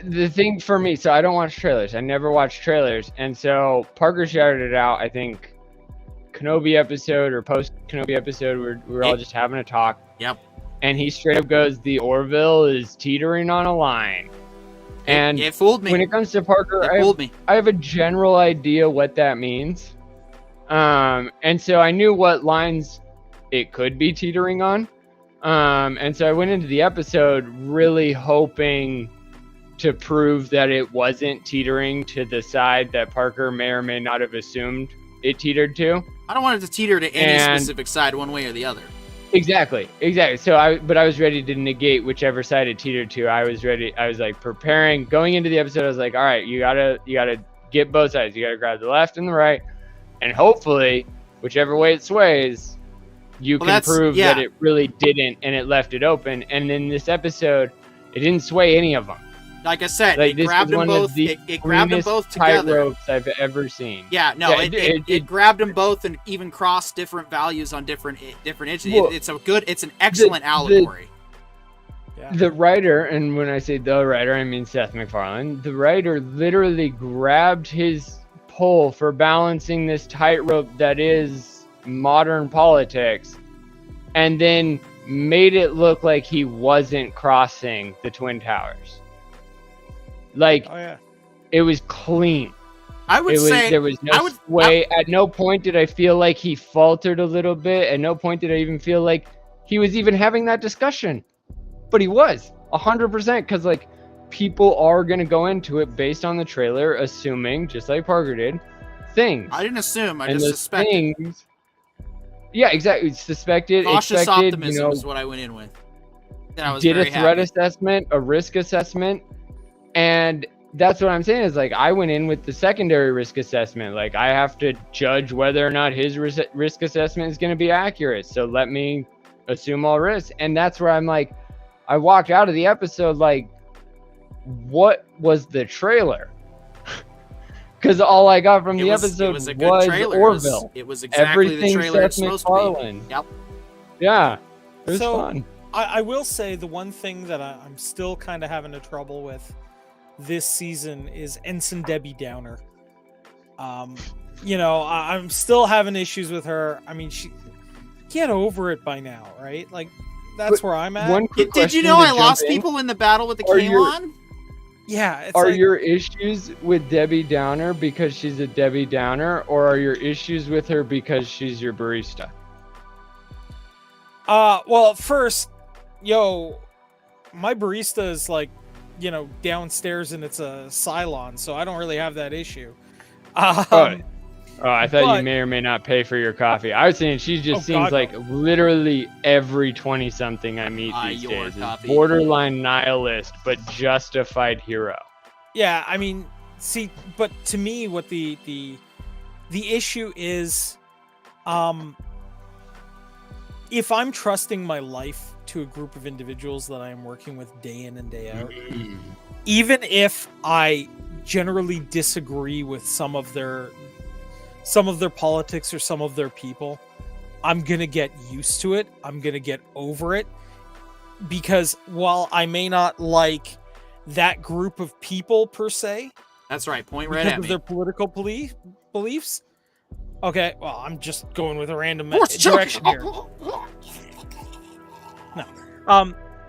[SPEAKER 4] the thing for me. So I don't watch trailers. I never watch trailers, and so Parker shouted it out. I think Kenobi episode or post Kenobi episode, we're all just having a talk.
[SPEAKER 1] Yep.
[SPEAKER 4] And he straight up goes, "The Orville is teetering on a line." And
[SPEAKER 1] it fooled me.
[SPEAKER 4] when it comes to Parker,
[SPEAKER 1] It fooled me.
[SPEAKER 4] I have a general idea what that means. And so I knew what lines it could be teetering on. And so I went into the episode really hoping to prove that it wasn't teetering to the side that Parker may or may not have assumed it teetered to.
[SPEAKER 1] I don't want it to teeter to any specific side, one way or the other.
[SPEAKER 4] Exactly. So I was ready to negate whichever side it teetered to. I was like preparing, going into the episode. I was like, all right, you gotta get both sides. You gotta grab the left and the right, and hopefully, whichever way it sways, you can prove that it really didn't, and it left it open. And in this episode, it didn't sway any of them.
[SPEAKER 1] Like I said,
[SPEAKER 4] Like,
[SPEAKER 1] it grabbed them both. It grabbed them both together.
[SPEAKER 4] Tightropes I've ever seen.
[SPEAKER 1] Yeah, no, it grabbed them both and even crossed different values on different inches.
[SPEAKER 4] Well,
[SPEAKER 1] It's an excellent allegory.
[SPEAKER 4] The writer, and when I say the writer, I mean Seth MacFarlane. The writer literally grabbed his pole for balancing this tightrope that is modern politics, and then made it look like he wasn't crossing the Twin Towers. Like, it was clean.
[SPEAKER 1] I would say
[SPEAKER 4] there was no sway. At no point did I feel like he faltered a little bit. At no point did I even feel like he was even having that discussion. But he was 100%, because like people are gonna go into it based on the trailer, assuming, just like Parker did, things.
[SPEAKER 1] I didn't assume. I
[SPEAKER 4] And
[SPEAKER 1] just
[SPEAKER 4] those
[SPEAKER 1] suspected.
[SPEAKER 4] things, yeah, exactly. Suspected.
[SPEAKER 1] Cautious
[SPEAKER 4] expected,
[SPEAKER 1] optimism is what I went in with. And I was
[SPEAKER 4] did a
[SPEAKER 1] very
[SPEAKER 4] threat
[SPEAKER 1] happy.
[SPEAKER 4] assessment, a risk assessment, and that's what I'm saying is, like, I went in with the secondary risk assessment. Like, I have to judge whether or not his risk assessment is going to be accurate. So let me assume all risks. And that's where I'm like, I walked out of the episode like, what was the trailer? Because all I got from the episode
[SPEAKER 1] was a good
[SPEAKER 4] was
[SPEAKER 1] trailer.
[SPEAKER 4] Orville.
[SPEAKER 1] It was exactly
[SPEAKER 4] Everything
[SPEAKER 1] the trailer it's
[SPEAKER 4] Seth
[SPEAKER 1] supposed to
[SPEAKER 4] MacFarlane.
[SPEAKER 1] be. Yep.
[SPEAKER 4] Yeah, it was
[SPEAKER 2] So,
[SPEAKER 4] fun.
[SPEAKER 2] I will say the one thing that I'm still kind of having a trouble with this season is Ensign Debbie Downer. I'm still having issues with her. I mean, get over it by now, right? Like, that's where I'm at.
[SPEAKER 4] One quick
[SPEAKER 1] Did you
[SPEAKER 4] question
[SPEAKER 1] know
[SPEAKER 4] to
[SPEAKER 1] I lost
[SPEAKER 4] jump in.
[SPEAKER 1] people in the battle with the
[SPEAKER 4] Are your-
[SPEAKER 1] Kalon?
[SPEAKER 2] Yeah, it's
[SPEAKER 4] Are
[SPEAKER 2] like,
[SPEAKER 4] your issues with Debbie Downer because she's a Debbie Downer, or are your issues with her because she's your barista?
[SPEAKER 2] well, first, my barista is like, downstairs and it's a Cylon, so I don't really have that issue.
[SPEAKER 4] I thought you may or may not pay for your coffee. I was saying she just seems like literally every 20-something I meet these
[SPEAKER 1] your
[SPEAKER 4] days
[SPEAKER 1] coffee.
[SPEAKER 4] is borderline nihilist, but justified hero.
[SPEAKER 2] Yeah, I mean, see, but to me, what the issue is, if I'm trusting my life to a group of individuals that I am working with day in and day out, even if I generally disagree with some of their politics or some of their people, I'm gonna get used to it. I'm gonna get over it, because while I may not like that group of people per se,
[SPEAKER 1] That's right. Point right
[SPEAKER 2] because
[SPEAKER 1] at
[SPEAKER 2] of
[SPEAKER 1] me.
[SPEAKER 2] their political beliefs. Okay, well, I'm just going with a random
[SPEAKER 1] Horse
[SPEAKER 2] direction
[SPEAKER 1] joke.
[SPEAKER 2] here.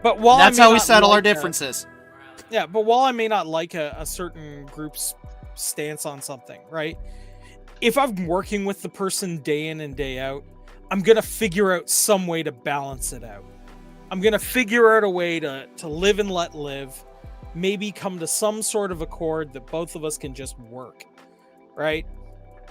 [SPEAKER 2] But while
[SPEAKER 1] That's
[SPEAKER 2] I may
[SPEAKER 1] how we
[SPEAKER 2] not
[SPEAKER 1] settle our
[SPEAKER 2] like
[SPEAKER 1] differences.
[SPEAKER 2] but while I may not like a certain group's stance on something, right? If I'm working with the person day in and day out, I'm gonna figure out some way to balance it out. I'm gonna figure out a way to live and let live, maybe come to some sort of accord that both of us can just work, right?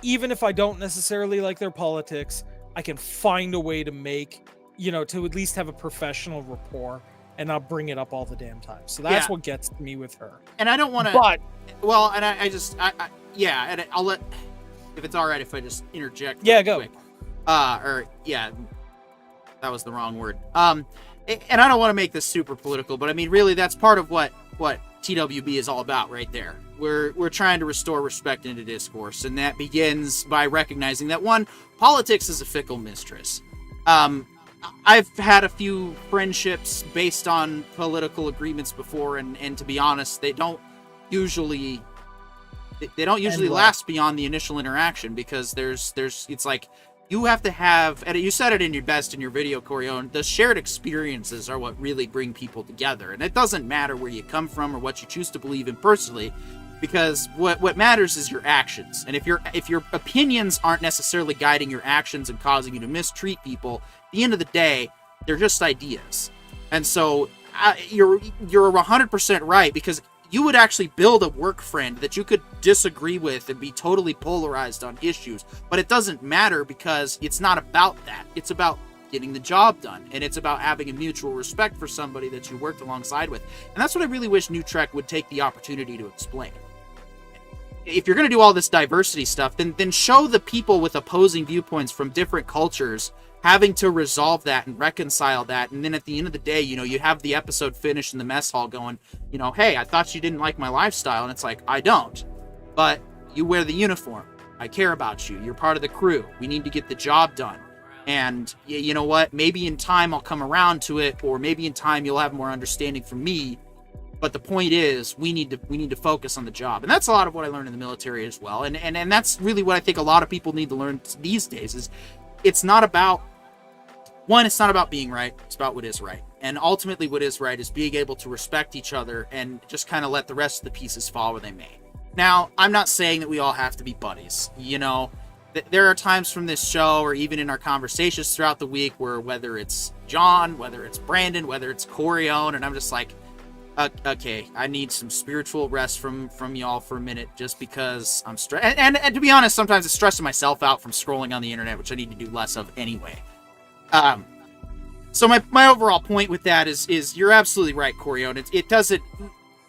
[SPEAKER 2] Even if I don't necessarily like their politics, I can find a way to make to at least have a professional rapport and not bring it up all the damn time. So that's what gets me with her.
[SPEAKER 1] And I don't want to.
[SPEAKER 2] But
[SPEAKER 1] well, and and I'll let, if it's all right if I just interject.
[SPEAKER 2] Yeah, go.
[SPEAKER 1] Quick. That was the wrong word. And I don't want to make this super political, but I mean, really, that's part of what TWB is all about, right there. We're trying to restore respect into discourse, and that begins by recognizing that, one, politics is a fickle mistress. I've had a few friendships based on political agreements before, and to be honest, they don't usually last beyond the initial interaction, because it's like, you have to have, and you said it in your video, Corione, the shared experiences are what really bring people together. And it doesn't matter where you come from or what you choose to believe in personally, because what matters is your actions. And if your opinions aren't necessarily guiding your actions and causing you to mistreat people, at the end of the day, they're just ideas. And so you're 100% right, because you would actually build a work friend that you could disagree with and be totally polarized on issues. But it doesn't matter, because it's not about that. It's about getting the job done. And it's about having a mutual respect for somebody that you worked alongside with. And that's what I really wish New Trek would take the opportunity to explain. If you're going to do all this diversity stuff, then show the people with opposing viewpoints from different cultures having to resolve that and reconcile that. And then at the end of the day, you have the episode finish in the mess hall going, hey, I thought you didn't like my lifestyle. And it's like, I don't. But you wear the uniform. I care about you. You're part of the crew. We need to get the job done. And you know what? Maybe in time I'll come around to it, or maybe in time you'll have more understanding from me. But the point is, we need to focus on the job. And that's a lot of what I learned in the military as well. And that's really what I think a lot of people need to learn these days is, it's not about being right. It's about what is right. And ultimately what is right is being able to respect each other and just kind of let the rest of the pieces fall where they may. Now, I'm not saying that we all have to be buddies. There are times from this show, or even in our conversations throughout the week, where whether it's John, whether it's Brandon, whether it's Corione, and I'm just like, okay, I need some spiritual rest from y'all for a minute, just because I'm stressed. And to be honest, sometimes it's stressing myself out from scrolling on the internet, which I need to do less of anyway. So my overall point with that is you're absolutely right, Corione. It doesn't.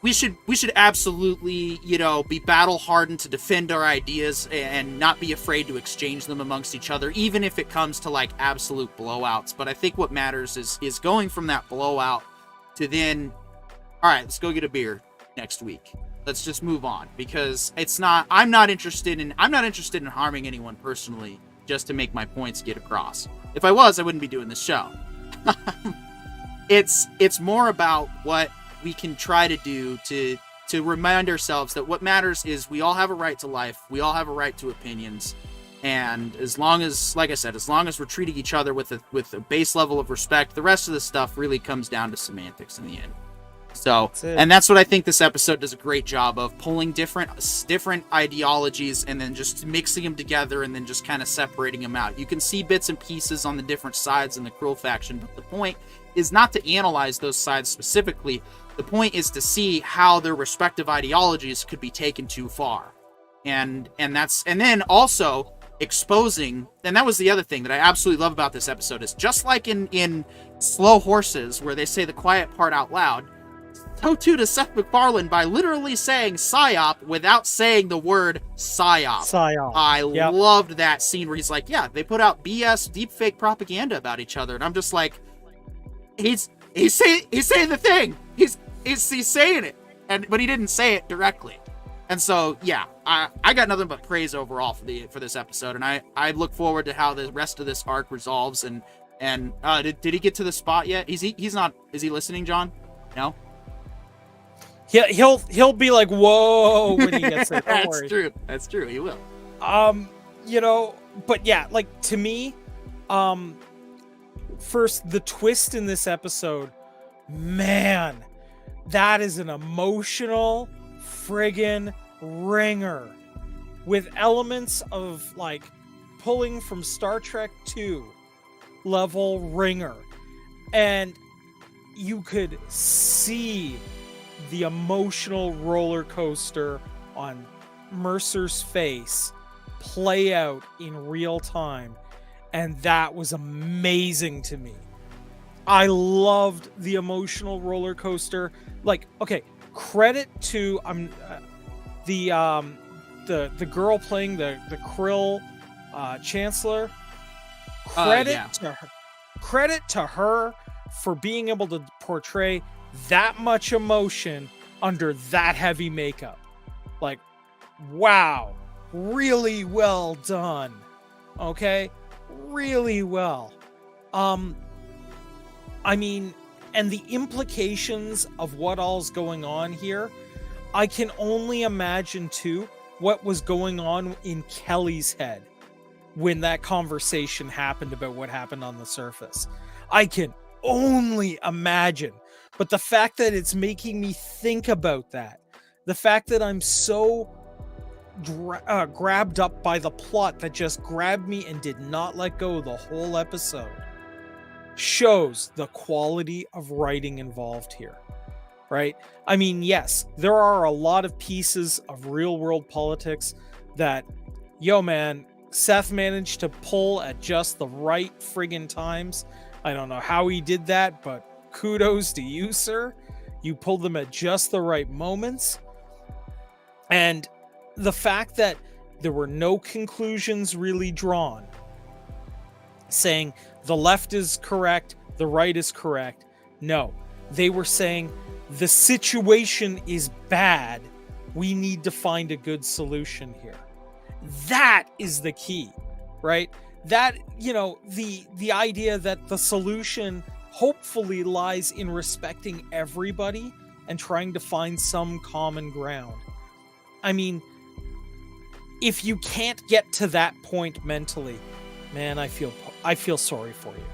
[SPEAKER 1] We should absolutely, be battle hardened to defend our ideas and not be afraid to exchange them amongst each other, even if it comes to like absolute blowouts. But I think what matters is going from that blowout to then, all right, let's go get a beer next week. Let's just move on, because I'm not interested in harming anyone personally just to make my points get across. If I was, I wouldn't be doing this show. It's more about what we can try to do to remind ourselves that what matters is we all have a right to life. We all have a right to opinions. And as long as, like I said, as long as we're treating each other with a base level of respect, the rest of the stuff really comes down to semantics in the end. So, and that's what I think this episode does a great job of, pulling different ideologies and then just mixing them together and then just kind of separating them out. You can see bits and pieces on the different sides in the Krill faction, but the point is not to analyze those sides specifically. The point is to see how their respective ideologies could be taken too far. And then also exposing, and that was the other thing that I absolutely love about this episode, is just like in Slow Horses, where they say the quiet part out loud, so too does Seth MacFarlane by literally saying psyop without saying the word psyop. I loved that scene where he's like, yeah, they put out BS deepfake propaganda about each other, and I'm just like, he's saying the thing. He's saying it, but he didn't say it directly. And so, yeah, I got nothing but praise overall for this episode, and I look forward to how the rest of this arc resolves. And did he get to the spot yet? He's not. Is he listening, John? No.
[SPEAKER 2] He'll be like, whoa, when he gets there. Don't worry.
[SPEAKER 1] True. That's true. He will.
[SPEAKER 2] But yeah, like, to me, first, the twist in this episode, man, that is an emotional friggin' ringer with elements of like pulling from Star Trek 2 level ringer. And you could see the emotional roller coaster on Mercer's face play out in real time. And that was amazing to me. I loved the emotional roller coaster. Like, okay, credit to the girl playing the Krill Chancellor. Credit to her for being able to portray that much emotion under that heavy makeup. Like, wow, really well done. Okay, really well. I mean, and the implications of what all's going on here, I can only imagine too what was going on in Kelly's head when that conversation happened about what happened on the surface. I can only imagine. But the fact that it's making me think about that, the fact that I'm so grabbed up by the plot that just grabbed me and did not let go the whole episode, shows the quality of writing involved here, right? I mean, yes, there are a lot of pieces of real world politics that, yo man, Seth managed to pull at just the right friggin' times. I don't know how he did that, but kudos to you, sir. You pulled them at just the right moments. And the fact that there were no conclusions really drawn, saying the left is correct, the right is correct. No, they were saying the situation is bad. We need to find a good solution here. That is the key, right? That, you know, the idea that the solution hopefully lies in respecting everybody and trying to find some common ground. I mean, if you can't get to that point mentally, man, I feel sorry for you.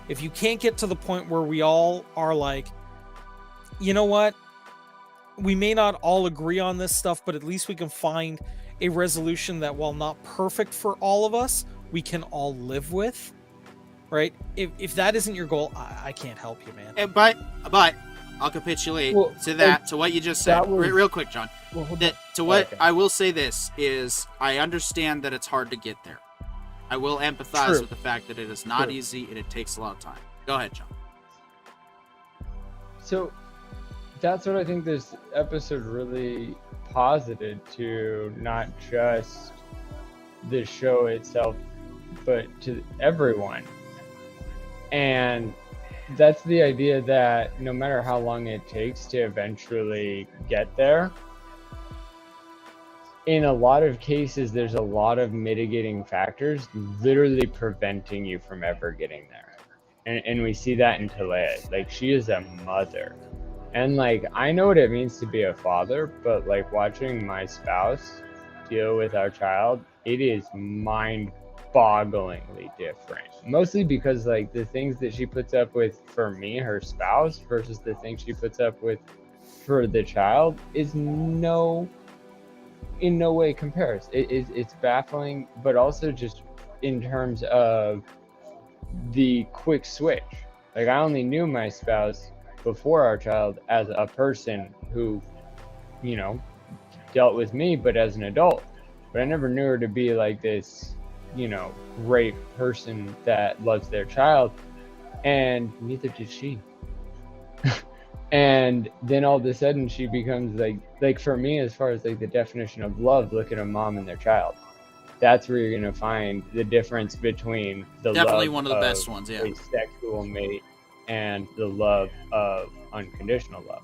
[SPEAKER 2] If you can't get to the point where we all are like, you know what? We may not all agree on this stuff, but at least we can find a resolution that, while not perfect for all of us, we can all live with, right? If that isn't your goal, I can't help you, man.
[SPEAKER 1] But I'll capitulate to what you just said. Real quick, John. I will say this is, I understand that it's hard to get there. I will empathize with the fact that it is not easy and it takes a lot of time. Go ahead, John.
[SPEAKER 4] So that's what I think this episode really posited to, not just the show itself, but to everyone. And that's the idea that no matter how long it takes to eventually get there, in a lot of cases, there's a lot of mitigating factors literally preventing you from ever getting there. And we see that in Talea. Like, she is a mother. And, like, I know what it means to be a father, but, like, watching my spouse deal with our child, it is mind-bogglingly different. Mostly because, like, the things that she puts up with for me, her spouse, versus the things she puts up with for the child is in no way compares. It's baffling, but also just in terms of the quick switch. Like, I only knew my spouse before our child as a person who, you know, dealt with me, but as an adult. But I never knew her to be like this, you know, great person that loves their child, and neither did she. And then all of a sudden she becomes like for me, as far as like the definition of love, look at a mom and their child. That's where you're gonna find the difference between the
[SPEAKER 1] definitely
[SPEAKER 4] love
[SPEAKER 1] one of the best ones, yeah,
[SPEAKER 4] a sexual mate and the love of unconditional love.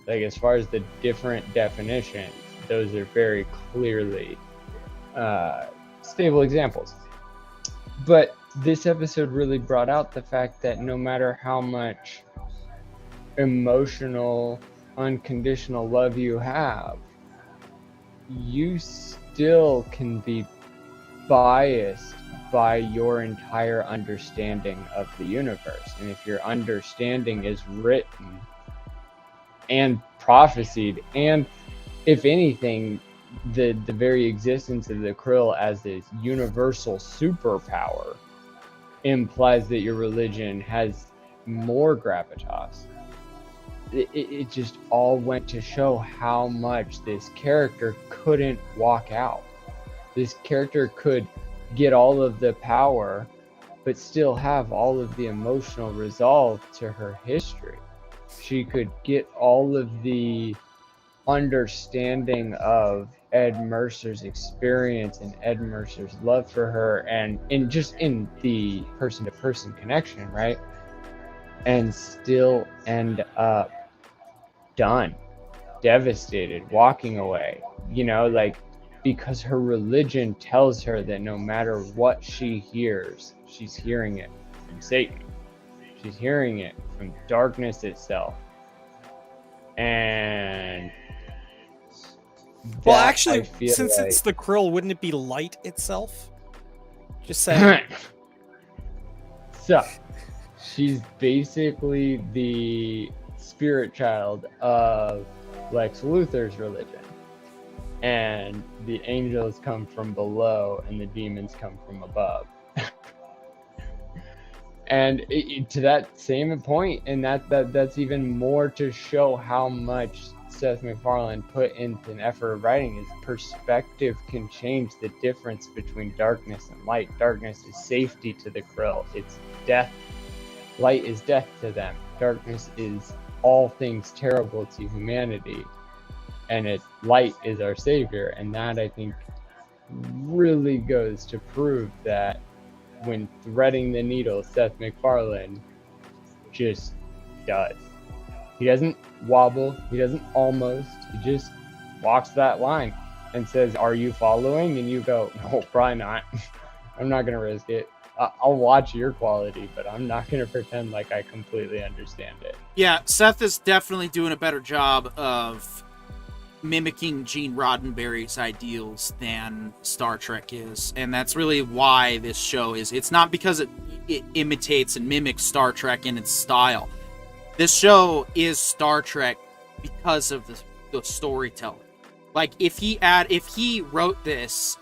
[SPEAKER 4] Like, as far as the different definitions, those are very clearly stable examples. But this episode really brought out the fact that no matter how much emotional, unconditional love you have, you still can be biased by your entire understanding of the universe. And if your understanding is written and prophesied, and if anything, the very existence of the Krill as this universal superpower implies that your religion has more gravitas. It just all went to show how much this character couldn't walk out. This character could get all of the power but still have all of the emotional resolve to her history. She could get all of the understanding of Ed Mercer's experience and Ed Mercer's love for her, and just in the person-to-person connection, right? And still end up done, devastated, walking away, like, because her religion tells her that no matter what she hears, she's hearing it from Satan. She's hearing it from darkness itself. And
[SPEAKER 2] well, actually, since
[SPEAKER 4] like...
[SPEAKER 2] it's the krill, wouldn't it be light itself? Just saying.
[SPEAKER 4] So, she's basically the spirit child of Lex Luthor's religion. And the angels come from below and the demons come from above. And to that same point, and that's even more to show how much Seth MacFarlane put into an effort of writing, is perspective can change the difference between darkness and light. Darkness is safety to the krill. It's death. Light is death to them. Darkness is all things terrible to humanity. And light is our savior. And that, I think, really goes to prove that when threading the needle, Seth MacFarlane just does. He doesn't wobble. He doesn't almost. He just walks that line and says, "Are you following?" And you go, "No, probably not. I'm not going to risk it. I'll watch your quality, but I'm not going to pretend like I completely understand it."
[SPEAKER 1] Yeah, Seth is definitely doing a better job of mimicking Gene Roddenberry's ideals than Star Trek is. And that's really why this show is. It's not because it imitates and mimics Star Trek in its style. This show is Star Trek because of the storytelling. Like, if he wrote this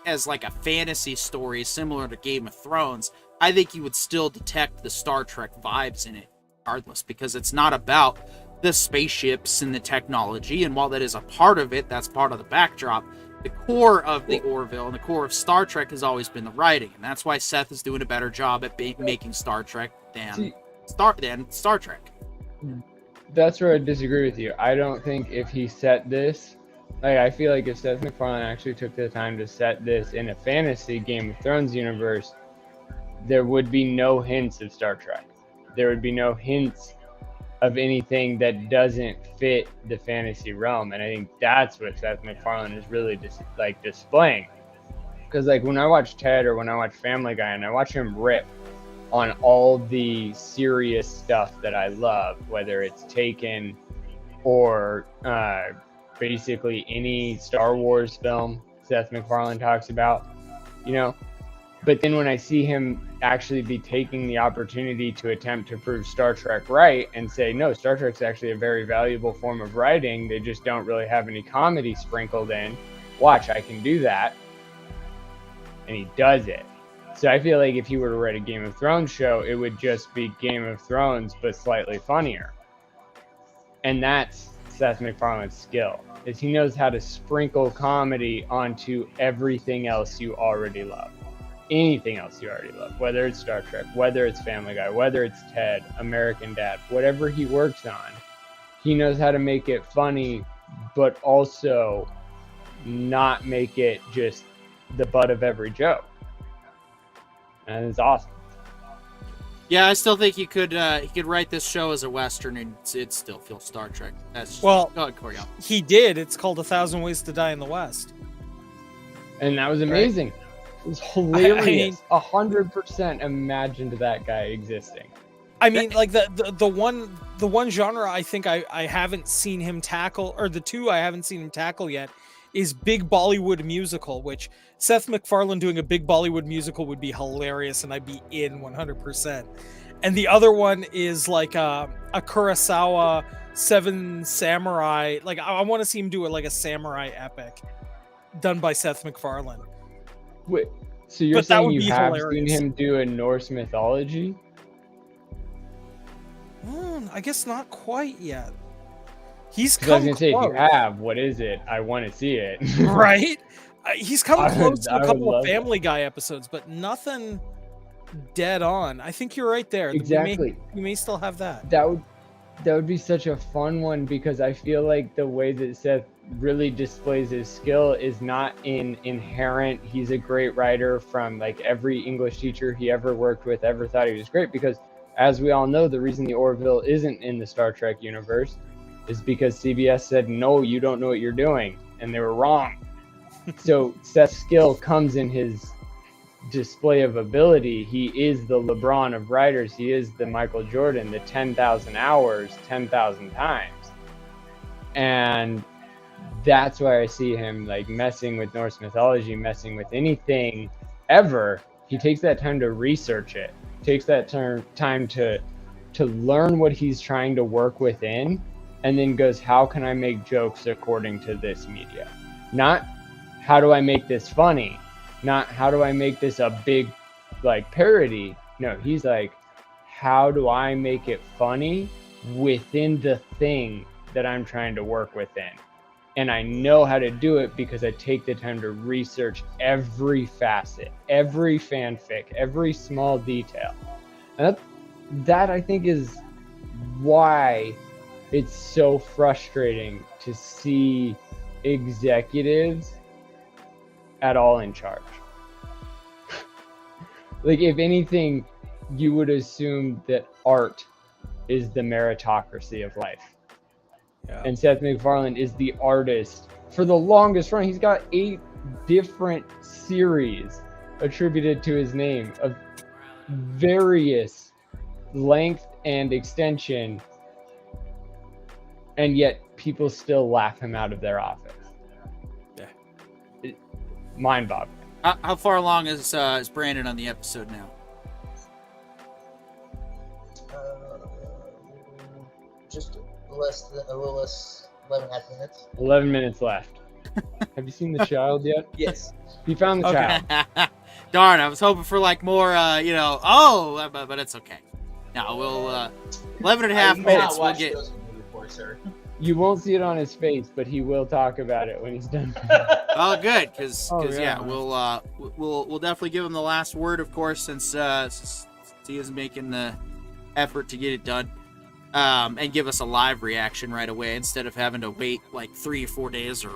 [SPEAKER 1] as like a fantasy story similar to Game of Thrones, I think you would still detect the Star Trek vibes in it regardless, because it's not about the spaceships and the technology, and while that is a part of it, that's part of the backdrop, the core of the Orville and the core of Star Trek has always been the writing, and that's why Seth is doing a better job at making Star Trek than Star Trek.
[SPEAKER 4] That's where I disagree with you. I don't think if he set this, I feel like if Seth MacFarlane actually took the time to set this in a fantasy Game of Thrones universe, there would be no hints of Star Trek. There would be no hints of anything that doesn't fit the fantasy realm, and I think that's what Seth MacFarlane is really displaying. Because like when I watch Ted or when I watch Family Guy and I watch him rip on all the serious stuff that I love, whether it's Taken or basically any Star Wars film Seth MacFarlane talks about, but then when I see him actually be taking the opportunity to attempt to prove Star Trek right and say, no, Star Trek's actually a very valuable form of writing, they just don't really have any comedy sprinkled in. Watch, I can do that. And he does it. So I feel like if he were to write a Game of Thrones show, it would just be Game of Thrones, but slightly funnier. And that's Seth MacFarlane's skill, is he knows how to sprinkle comedy onto everything else you already love. Anything else you already love, whether it's Star Trek, whether it's Family Guy, whether it's Ted, American Dad, whatever he works on, he knows how to make it funny, but also not make it just the butt of every joke. And it's awesome.
[SPEAKER 1] Yeah, I still think he could write this show as a Western and it'd still feel Star Trek.
[SPEAKER 2] Well,
[SPEAKER 1] go ahead, Corey.
[SPEAKER 2] He did. It's called 1,000 Ways to Die in the West.
[SPEAKER 4] And that was amazing. Right. It was hilarious. 100% imagined that guy existing.
[SPEAKER 2] I mean, like the one genre I think I haven't seen him tackle, or the two I haven't seen him tackle yet, is big Bollywood musical, which Seth MacFarlane doing a big Bollywood musical would be hilarious, and I'd be in 100%. And the other one is like a Kurosawa Seven Samurai. Like I want to see him do it like a samurai epic done by Seth MacFarlane.
[SPEAKER 4] Wait, so you're saying you have seen him do a Norse mythology?
[SPEAKER 2] I guess not quite yet. He's come
[SPEAKER 4] I was gonna say, if
[SPEAKER 2] close.
[SPEAKER 4] you have, what is it? I want to see it.
[SPEAKER 2] Right? He's come close to a couple of Family Guy episodes, but nothing dead on. I think you're right there.
[SPEAKER 4] Exactly.
[SPEAKER 2] We may still have that.
[SPEAKER 4] That would be such a fun one, because I feel like the way that Seth really displays his skill is not in inherent, he's a great writer from like every English teacher he ever worked with ever thought he was great, because as we all know, the reason the Orville isn't in the Star Trek universe is because CBS said, no, you don't know what you're doing, and they were wrong. So Seth's skill comes in his display of ability. He is the LeBron of writers. He is the Michael Jordan, the 10,000 hours, 10,000 times. And that's why I see him like messing with Norse mythology, messing with anything ever. He takes that time to research it, takes that time to learn what he's trying to work within, and then goes, how can I make jokes according to this media? Not how do I make this funny? Not how do I make this a big like parody? No, he's like, how do I make it funny within the thing that I'm trying to work within? And I know how to do it because I take the time to research every facet, every fanfic, every small detail. And that I think is why it's so frustrating to see executives at all in charge. Like, if anything, you would assume that art is the meritocracy of life. Yeah. And Seth MacFarlane is the artist for the longest run. He's got 8 different series attributed to his name of various length and extension, and yet people still laugh him out of their office. Yeah, mind-boggling.
[SPEAKER 1] How far along is Brandon on the episode now?
[SPEAKER 5] Just a little less 11.5 minutes.
[SPEAKER 4] 11 minutes left. Have you seen the child yet?
[SPEAKER 5] Yes.
[SPEAKER 4] You found the child.
[SPEAKER 1] Darn, I was hoping for like more, but it's okay. No, we'll 11.5 minutes. We'll get.
[SPEAKER 5] Before, sir.
[SPEAKER 4] You won't see it on his face, but he will talk about it when he's done.
[SPEAKER 1] Oh, good, because we'll definitely give him the last word, of course, since he is making the effort to get it done, and give us a live reaction right away instead of having to wait like 3 or 4 days or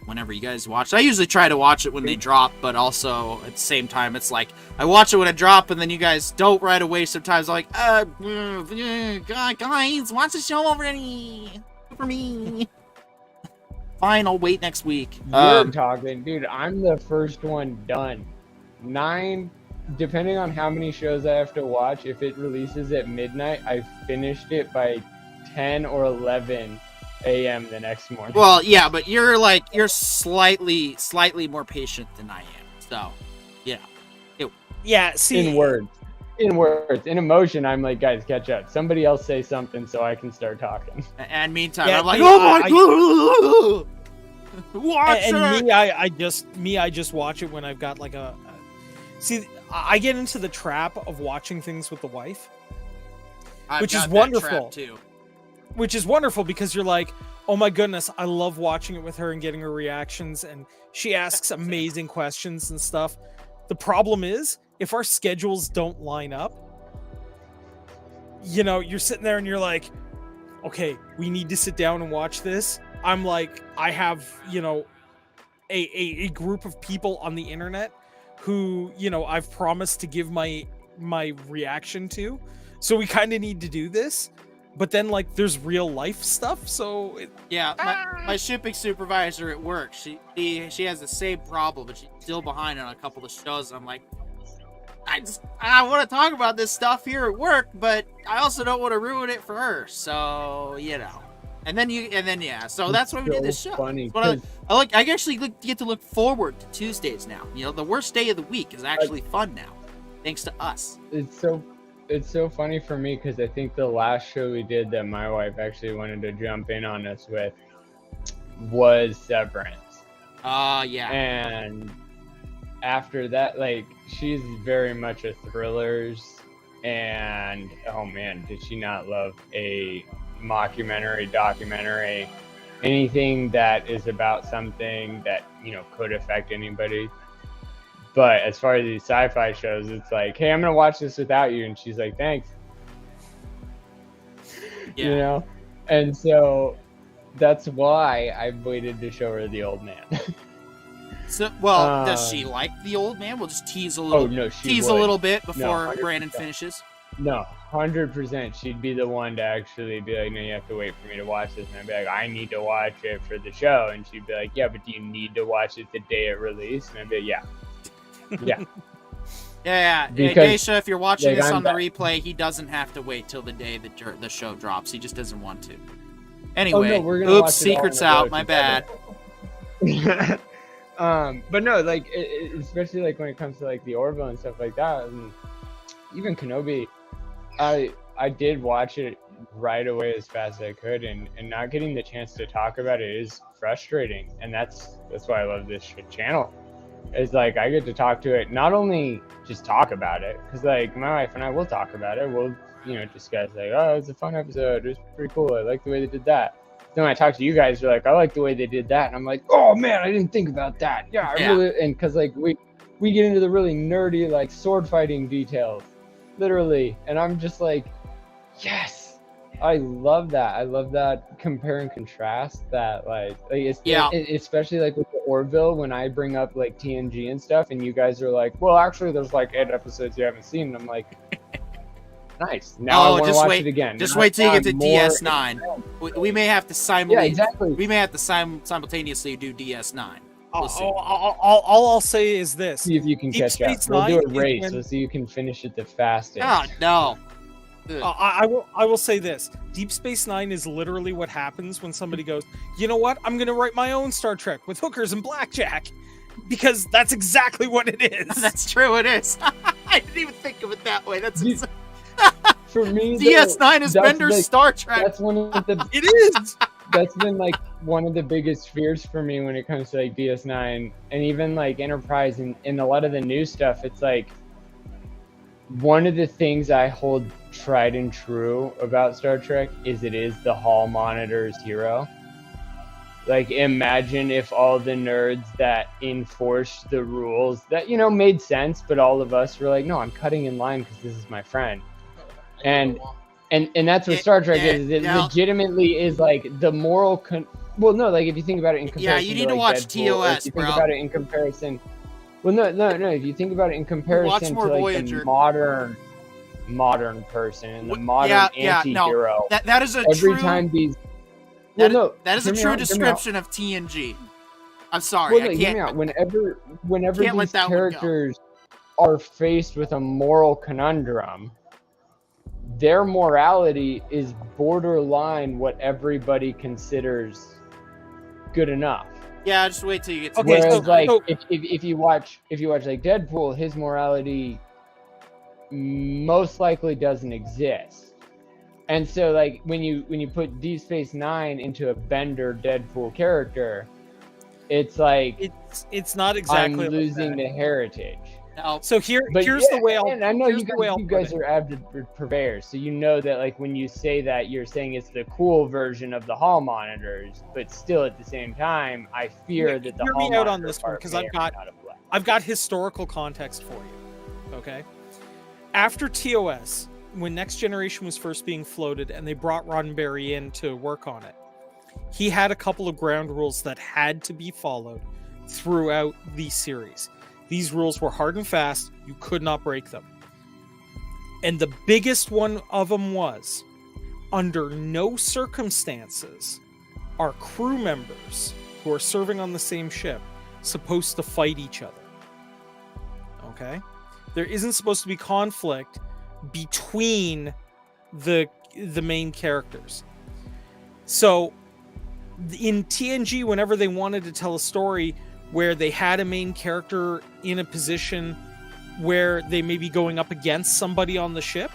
[SPEAKER 1] whenever you guys watch. I usually try to watch it when they drop, but also at the same time, it's like I watch it when it drop, and then you guys don't right away. Sometimes I'm like, guys, watch the show already. For me. Fine, I'll wait next week.
[SPEAKER 4] You're talking, dude. I'm the first one done. 9, depending on how many shows I have to watch. If it releases at midnight, I finished it by 10 or 11 a.m. the next morning.
[SPEAKER 1] Well, yeah, but you're slightly more patient than I am. So, yeah.
[SPEAKER 2] Yeah. See,
[SPEAKER 4] in words. In emotion, I'm like, guys, catch up. Somebody else say something so I can start talking.
[SPEAKER 1] And meantime, I'm like, oh my god, watch it.
[SPEAKER 2] And I just watch it when I've got like a. See, I get into the trap of watching things with the wife, which is wonderful.
[SPEAKER 1] Too.
[SPEAKER 2] Which is wonderful because you're like, oh my goodness, I love watching it with her and getting her reactions, and she asks amazing questions and stuff. The problem is, if our schedules don't line up, you're sitting there and you're like, okay, we need to sit down and watch this. I'm like, I have, a group of people on the internet who, I've promised to give my reaction to. So we kind of need to do this. But then, like, there's real life stuff, so...
[SPEAKER 1] my shipping supervisor at work, she has the same problem, but she's still behind on a couple of shows. I'm like, I want to talk about this stuff here at work, but I also don't want to ruin it for her. So, and then so that's why we did this show.
[SPEAKER 4] Funny,
[SPEAKER 1] I actually get to look forward to Tuesdays now. The worst day of the week is actually fun now, thanks to us.
[SPEAKER 4] It's so funny for me because I think the last show we did that my wife actually wanted to jump in on us with was Severance.
[SPEAKER 1] Yeah.
[SPEAKER 4] And after that, like, she's very much a thrillers, and oh man, did she not love a mockumentary, documentary, anything that is about something that could affect anybody. But as far as these sci-fi shows, it's like, hey, I'm gonna watch this without you, and she's like, thanks.
[SPEAKER 1] Yeah.
[SPEAKER 4] You know, and so that's why I waited to show her The Old Man.
[SPEAKER 1] So, well, does she like The Old Man? We'll just tease a little.
[SPEAKER 4] Oh no,
[SPEAKER 1] tease
[SPEAKER 4] would.
[SPEAKER 1] a little bit before
[SPEAKER 4] 100%.
[SPEAKER 1] Brandon finishes.
[SPEAKER 4] No, 100%. She'd be the one to actually be like, no, you have to wait for me to watch this. And I'd be like, I need to watch it for the show. And she'd be like, yeah, but do you need to watch it the day it released? And I'd be like, yeah. Yeah.
[SPEAKER 1] Yeah.
[SPEAKER 4] Because,
[SPEAKER 1] Geisha, if you're watching
[SPEAKER 4] like,
[SPEAKER 1] this
[SPEAKER 4] I'm
[SPEAKER 1] on the
[SPEAKER 4] back.
[SPEAKER 1] replay, he doesn't have to wait till the day the show drops. He just doesn't want to.
[SPEAKER 4] Oh,
[SPEAKER 1] Anyway,
[SPEAKER 4] no, we're gonna watch
[SPEAKER 1] oops,
[SPEAKER 4] it all
[SPEAKER 1] secret's
[SPEAKER 4] in a row
[SPEAKER 1] out. My bad.
[SPEAKER 4] together. But no, like, especially like when it comes to like the Orville and stuff like that, and even Kenobi, I did watch it right away as fast as I could, and not getting the chance to talk about it is frustrating, and that's why I love this channel. It's like I get to talk to it, not only just talk about it, because like my wife and I will talk about it. We'll discuss like, oh, it's a fun episode. It's pretty cool. I like the way they did that. Then when I talk to you guys, you're like, I like the way they did that, and I'm like, oh man, I didn't think about that. Yeah, I really, and because like we get into the really nerdy like sword fighting details, literally, and I'm just like, yes, I love that. I love that compare and contrast. That especially like with the Orville, when I bring up like TNG and stuff, and you guys are like, well, actually, there's like 8 episodes you haven't seen, and I'm like, nice. Now I want to watch it again.
[SPEAKER 1] Just
[SPEAKER 4] now
[SPEAKER 1] wait till you get to
[SPEAKER 4] more
[SPEAKER 1] DS9. We may have to
[SPEAKER 4] Yeah, exactly.
[SPEAKER 1] We may have to simultaneously do DS9. We'll see.
[SPEAKER 2] All I'll say is this:
[SPEAKER 4] See if you can
[SPEAKER 2] Deep
[SPEAKER 4] catch up.
[SPEAKER 2] Space
[SPEAKER 4] We'll do a
[SPEAKER 2] Nine is
[SPEAKER 4] race.
[SPEAKER 2] when-
[SPEAKER 4] We'll see who can finish it the fastest.
[SPEAKER 1] Oh no.
[SPEAKER 2] I will say this: Deep Space Nine is literally what happens when somebody goes, you know what? I'm going to write my own Star Trek with hookers and blackjack, because that's exactly what it is.
[SPEAKER 1] That's true. It is. I didn't even think of it that way. That's
[SPEAKER 4] You- For me,
[SPEAKER 1] DS9 is
[SPEAKER 4] that's
[SPEAKER 1] Bender's
[SPEAKER 4] like-
[SPEAKER 1] Star Trek.
[SPEAKER 4] That's one of the.
[SPEAKER 2] It is.
[SPEAKER 4] That's been like one of the biggest fears for me when it comes to like DS9 and even like Enterprise and a lot of the new stuff. It's like one of the things I hold tried and true about Star Trek is it is the hall monitor's hero. Like, imagine if all the nerds that enforced the rules that, made sense, but all of us were like, no, I'm cutting in line because this is my friend. And that's what Star Trek is. It legitimately is like the moral. Well, no, like if you think about it in comparison.
[SPEAKER 1] Yeah, you need to watch TOS,
[SPEAKER 4] if you
[SPEAKER 1] bro.
[SPEAKER 4] think about it in comparison. Well, no. If you think about it in comparison to like
[SPEAKER 1] Voyager.
[SPEAKER 4] the modern person and the modern anti-hero.
[SPEAKER 1] That is a
[SPEAKER 4] every
[SPEAKER 1] true.
[SPEAKER 4] time these.
[SPEAKER 1] That,
[SPEAKER 4] Well, no,
[SPEAKER 1] that is a
[SPEAKER 4] hear me
[SPEAKER 1] true
[SPEAKER 4] out, hear me out.
[SPEAKER 1] description of TNG. I'm sorry,
[SPEAKER 4] Well,
[SPEAKER 1] I
[SPEAKER 4] no, hear
[SPEAKER 1] can't.
[SPEAKER 4] me out. Whenever
[SPEAKER 1] can't let
[SPEAKER 4] these
[SPEAKER 1] that one go.
[SPEAKER 4] characters are faced with a moral conundrum, their morality is borderline what everybody considers good enough.
[SPEAKER 1] Yeah, just wait till you get to.
[SPEAKER 2] Okay,
[SPEAKER 4] Whereas,
[SPEAKER 2] so-
[SPEAKER 4] like,
[SPEAKER 2] so-
[SPEAKER 4] if you watch like Deadpool, his morality most likely doesn't exist. And so, like, when you put Deep Space Nine into a Bender Deadpool character, it's like
[SPEAKER 2] It's not exactly.
[SPEAKER 4] I'm
[SPEAKER 2] like
[SPEAKER 4] losing
[SPEAKER 2] that.
[SPEAKER 4] the heritage.
[SPEAKER 1] No,
[SPEAKER 2] So
[SPEAKER 4] But
[SPEAKER 2] here's
[SPEAKER 4] yeah,
[SPEAKER 2] the way I'll.
[SPEAKER 4] and I know
[SPEAKER 2] here's
[SPEAKER 4] you
[SPEAKER 2] the way I'll
[SPEAKER 4] guys
[SPEAKER 2] put it.
[SPEAKER 4] are avid purveyors, so you know that like when you say that, you're saying it's the cool version of the hall monitors, but still at the same time, I fear that the
[SPEAKER 2] Hear
[SPEAKER 4] hall
[SPEAKER 2] me out on
[SPEAKER 4] monitor
[SPEAKER 2] this one,
[SPEAKER 4] part
[SPEAKER 2] 'cause
[SPEAKER 4] may
[SPEAKER 2] I've
[SPEAKER 4] or may
[SPEAKER 2] got-
[SPEAKER 4] not apply.
[SPEAKER 2] I've got historical context for you. Okay. After TOS, when Next Generation was first being floated and they brought Roddenberry in to work on it, he had a couple of ground rules that had to be followed throughout the series. These rules were hard and fast. You could not break them. And the biggest one of them was, under no circumstances are crew members who are serving on the same ship supposed to fight each other. Okay? There isn't supposed to be conflict between the main characters. So in TNG, whenever they wanted to tell a story where they had a main character in a position where they may be going up against somebody on the ship,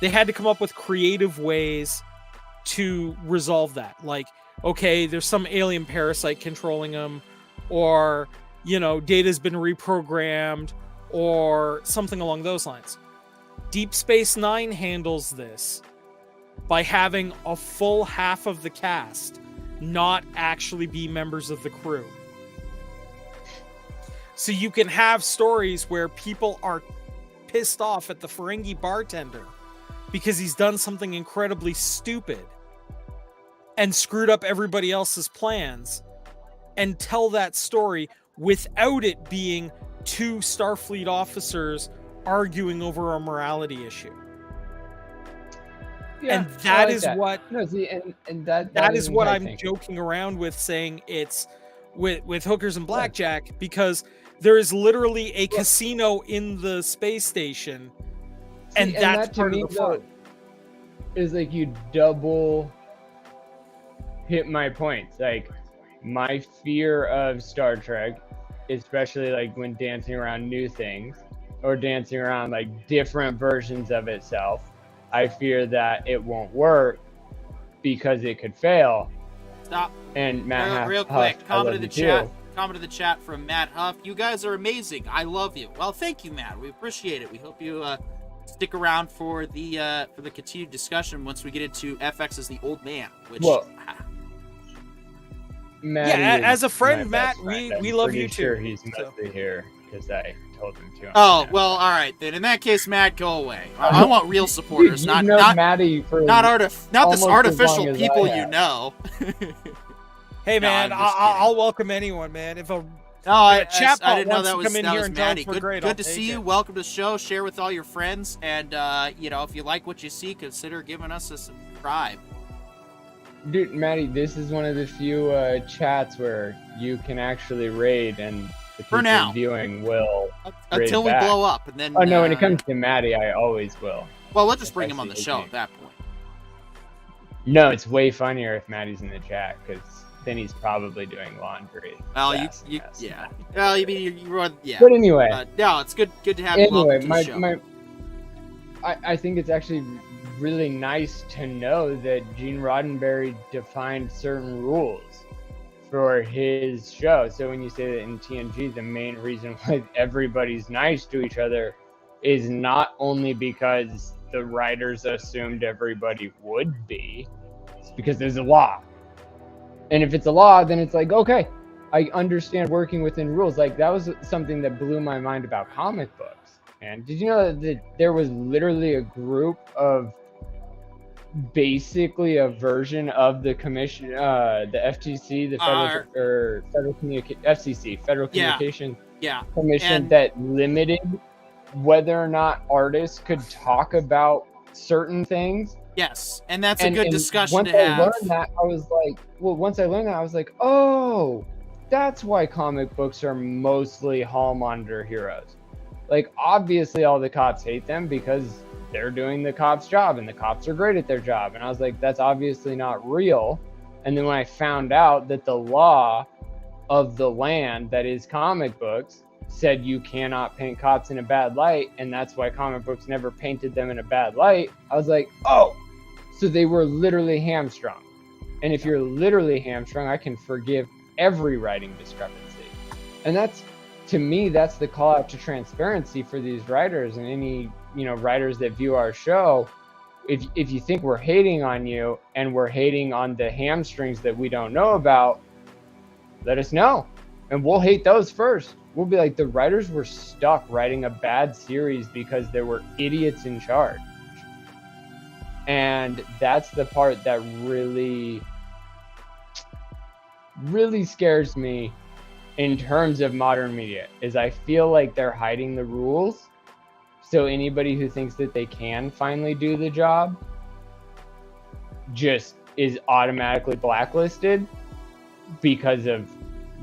[SPEAKER 2] they had to come up with creative ways to resolve that. Like, okay, there's some alien parasite controlling them, or, Data's been reprogrammed, or something along those lines. Deep Space Nine handles this by having a full half of the cast not actually be members of the crew. So you can have stories where people are pissed off at the Ferengi bartender because he's done something incredibly stupid and screwed up everybody else's plans, and tell that story without it being two Starfleet officers arguing over a morality issue.
[SPEAKER 4] Yeah,
[SPEAKER 2] And that
[SPEAKER 4] I like
[SPEAKER 2] is
[SPEAKER 4] that.
[SPEAKER 2] what
[SPEAKER 4] No, see, and that
[SPEAKER 2] that is what I'm
[SPEAKER 4] enticing.
[SPEAKER 2] joking around with, saying it's with hookers and blackjack, because there is literally a casino in the space station, and
[SPEAKER 4] See,
[SPEAKER 2] that's
[SPEAKER 4] that to
[SPEAKER 2] part
[SPEAKER 4] me
[SPEAKER 2] of the fun.
[SPEAKER 4] is like you double hit my points. Like, my fear of Star Trek, especially like when dancing around new things or dancing around like different versions of itself, I fear that it won't work because it could fail.
[SPEAKER 1] Stop.
[SPEAKER 4] And Matt
[SPEAKER 1] Real
[SPEAKER 4] Huff,
[SPEAKER 1] quick,
[SPEAKER 4] I love
[SPEAKER 1] comment in the
[SPEAKER 4] you
[SPEAKER 1] chat.
[SPEAKER 4] too.
[SPEAKER 1] Comment in the chat from Matt Huff. You guys are amazing. I love you. Well, thank you, Matt. We appreciate it. We hope you stick around for the continued discussion once we get into FX as the old man. Which,
[SPEAKER 4] Well, Matty
[SPEAKER 2] Yeah,
[SPEAKER 4] is
[SPEAKER 2] as a friend,
[SPEAKER 4] my
[SPEAKER 2] Matt,
[SPEAKER 4] best friend.
[SPEAKER 2] we
[SPEAKER 4] I'm
[SPEAKER 2] love
[SPEAKER 4] pretty
[SPEAKER 2] you too.
[SPEAKER 4] sure he's
[SPEAKER 2] So-
[SPEAKER 4] mostly here because I told him to.
[SPEAKER 1] oh well, all right then. In that case, Matt, go away. I want real supporters,
[SPEAKER 4] Dude,
[SPEAKER 1] not
[SPEAKER 4] you've known
[SPEAKER 1] not
[SPEAKER 4] Matty for
[SPEAKER 1] not
[SPEAKER 4] almost
[SPEAKER 1] this
[SPEAKER 4] as
[SPEAKER 1] artificial
[SPEAKER 4] long as
[SPEAKER 1] people
[SPEAKER 4] I
[SPEAKER 1] you
[SPEAKER 4] have.
[SPEAKER 1] know.
[SPEAKER 2] Hey
[SPEAKER 1] No,
[SPEAKER 2] man,
[SPEAKER 1] I'm just
[SPEAKER 2] I'll welcome anyone, man. If a
[SPEAKER 1] No, I
[SPEAKER 2] chatbot
[SPEAKER 1] didn't know
[SPEAKER 2] wants
[SPEAKER 1] that
[SPEAKER 2] to
[SPEAKER 1] was
[SPEAKER 2] come in
[SPEAKER 1] that
[SPEAKER 2] here
[SPEAKER 1] was
[SPEAKER 2] and tell us
[SPEAKER 1] Maddie.
[SPEAKER 2] we're great,
[SPEAKER 1] Good
[SPEAKER 2] I'll
[SPEAKER 1] to
[SPEAKER 2] take
[SPEAKER 1] see you.
[SPEAKER 2] it.
[SPEAKER 1] Welcome to the show. Share with all your friends, and if you like what you see, consider giving us a subscribe.
[SPEAKER 4] Dude, Matty, this is one of the few chats where you can actually raid, and the
[SPEAKER 1] For
[SPEAKER 4] people
[SPEAKER 1] now.
[SPEAKER 4] viewing will.
[SPEAKER 1] Until we
[SPEAKER 4] back.
[SPEAKER 1] blow up, and then.
[SPEAKER 4] Oh no, when it comes to Matty, I always will.
[SPEAKER 1] well, we'll just
[SPEAKER 4] if
[SPEAKER 1] bring
[SPEAKER 4] I
[SPEAKER 1] him on the
[SPEAKER 4] see his
[SPEAKER 1] show
[SPEAKER 4] name.
[SPEAKER 1] at that point.
[SPEAKER 4] No, it's way funnier if Matty's in the chat because then he's probably doing laundry.
[SPEAKER 1] Well,
[SPEAKER 4] Yes,
[SPEAKER 1] you
[SPEAKER 4] yes.
[SPEAKER 1] yeah. Well, you mean you run yeah.
[SPEAKER 4] But anyway,
[SPEAKER 1] No, it's good to have you.
[SPEAKER 4] anyway,
[SPEAKER 1] Welcome to the show.
[SPEAKER 4] I think it's actually really nice to know that Gene Roddenberry defined certain rules for his show. So when you say that in TNG, the main reason why everybody's nice to each other is not only because the writers assumed everybody would be, it's because there's a law. And if it's a law, then it's like, okay, I understand working within rules. Like, that was something that blew my mind about comic books. And did you know that there was literally a group of basically a version of the commission, the FTC, the Federal Communication
[SPEAKER 1] Yeah.
[SPEAKER 4] Commission,
[SPEAKER 1] and-
[SPEAKER 4] that limited whether or not artists could talk about certain things.
[SPEAKER 1] Yes, and that's a good discussion
[SPEAKER 4] once
[SPEAKER 1] to have.
[SPEAKER 4] Once I learned that, I was like, oh, that's why comic books are mostly Hallmonder heroes. Like, obviously all the cops hate them because they're doing the cops' job and the cops are great at their job. And I was like, that's obviously not real. And then when I found out that the law of the land that is comic books said you cannot paint cops in a bad light, and that's why comic books never painted them in a bad light, I was like, oh, so they were literally hamstrung. And if you're literally hamstrung, I can forgive every writing discrepancy. And that's, to me, that's the call out to transparency for these writers and any, writers that view our show. If you think we're hating on you and we're hating on the hamstrings that we don't know about, let us know. And we'll hate those first. We'll be like, the writers were stuck writing a bad series because there were idiots in charge. And that's the part that really scares me in terms of modern media, is I feel like they're hiding the rules. So anybody who thinks that they can finally do the job just is automatically blacklisted because of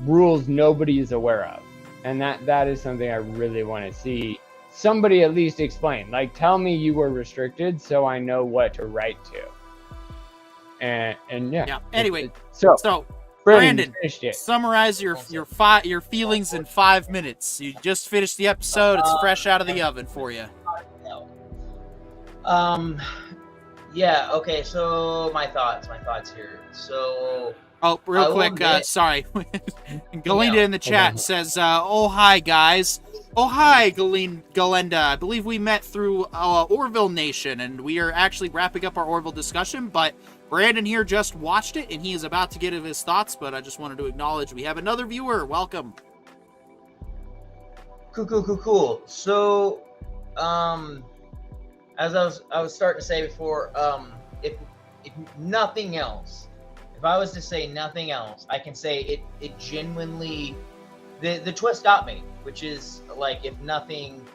[SPEAKER 4] rules nobody is aware of. And that is something I really want to see somebody at least explain. Like, tell me you were restricted so I know what to write to. And yeah.
[SPEAKER 1] Yeah. Anyway,
[SPEAKER 4] so
[SPEAKER 1] Brandon,
[SPEAKER 4] finished it.
[SPEAKER 1] summarize your feelings in 5 minutes. You just finished the episode. It's fresh out of the oven for you.
[SPEAKER 5] Yeah, okay, so my thoughts here. So
[SPEAKER 1] Oh, real
[SPEAKER 5] I will
[SPEAKER 1] quick,
[SPEAKER 5] admit-
[SPEAKER 1] sorry. Galinda in the chat says, oh, hi, guys. Oh, hi, Galinda. I believe we met through Orville Nation, and we are actually wrapping up our Orville discussion, but Brandon here just watched it, and he is about to give his thoughts, but I just wanted to acknowledge we have another viewer. Welcome.
[SPEAKER 5] Cool. So, as I was starting to say before, if nothing else, if I was to say nothing else, I can say it genuinely, the twist got me, which is like, if nothing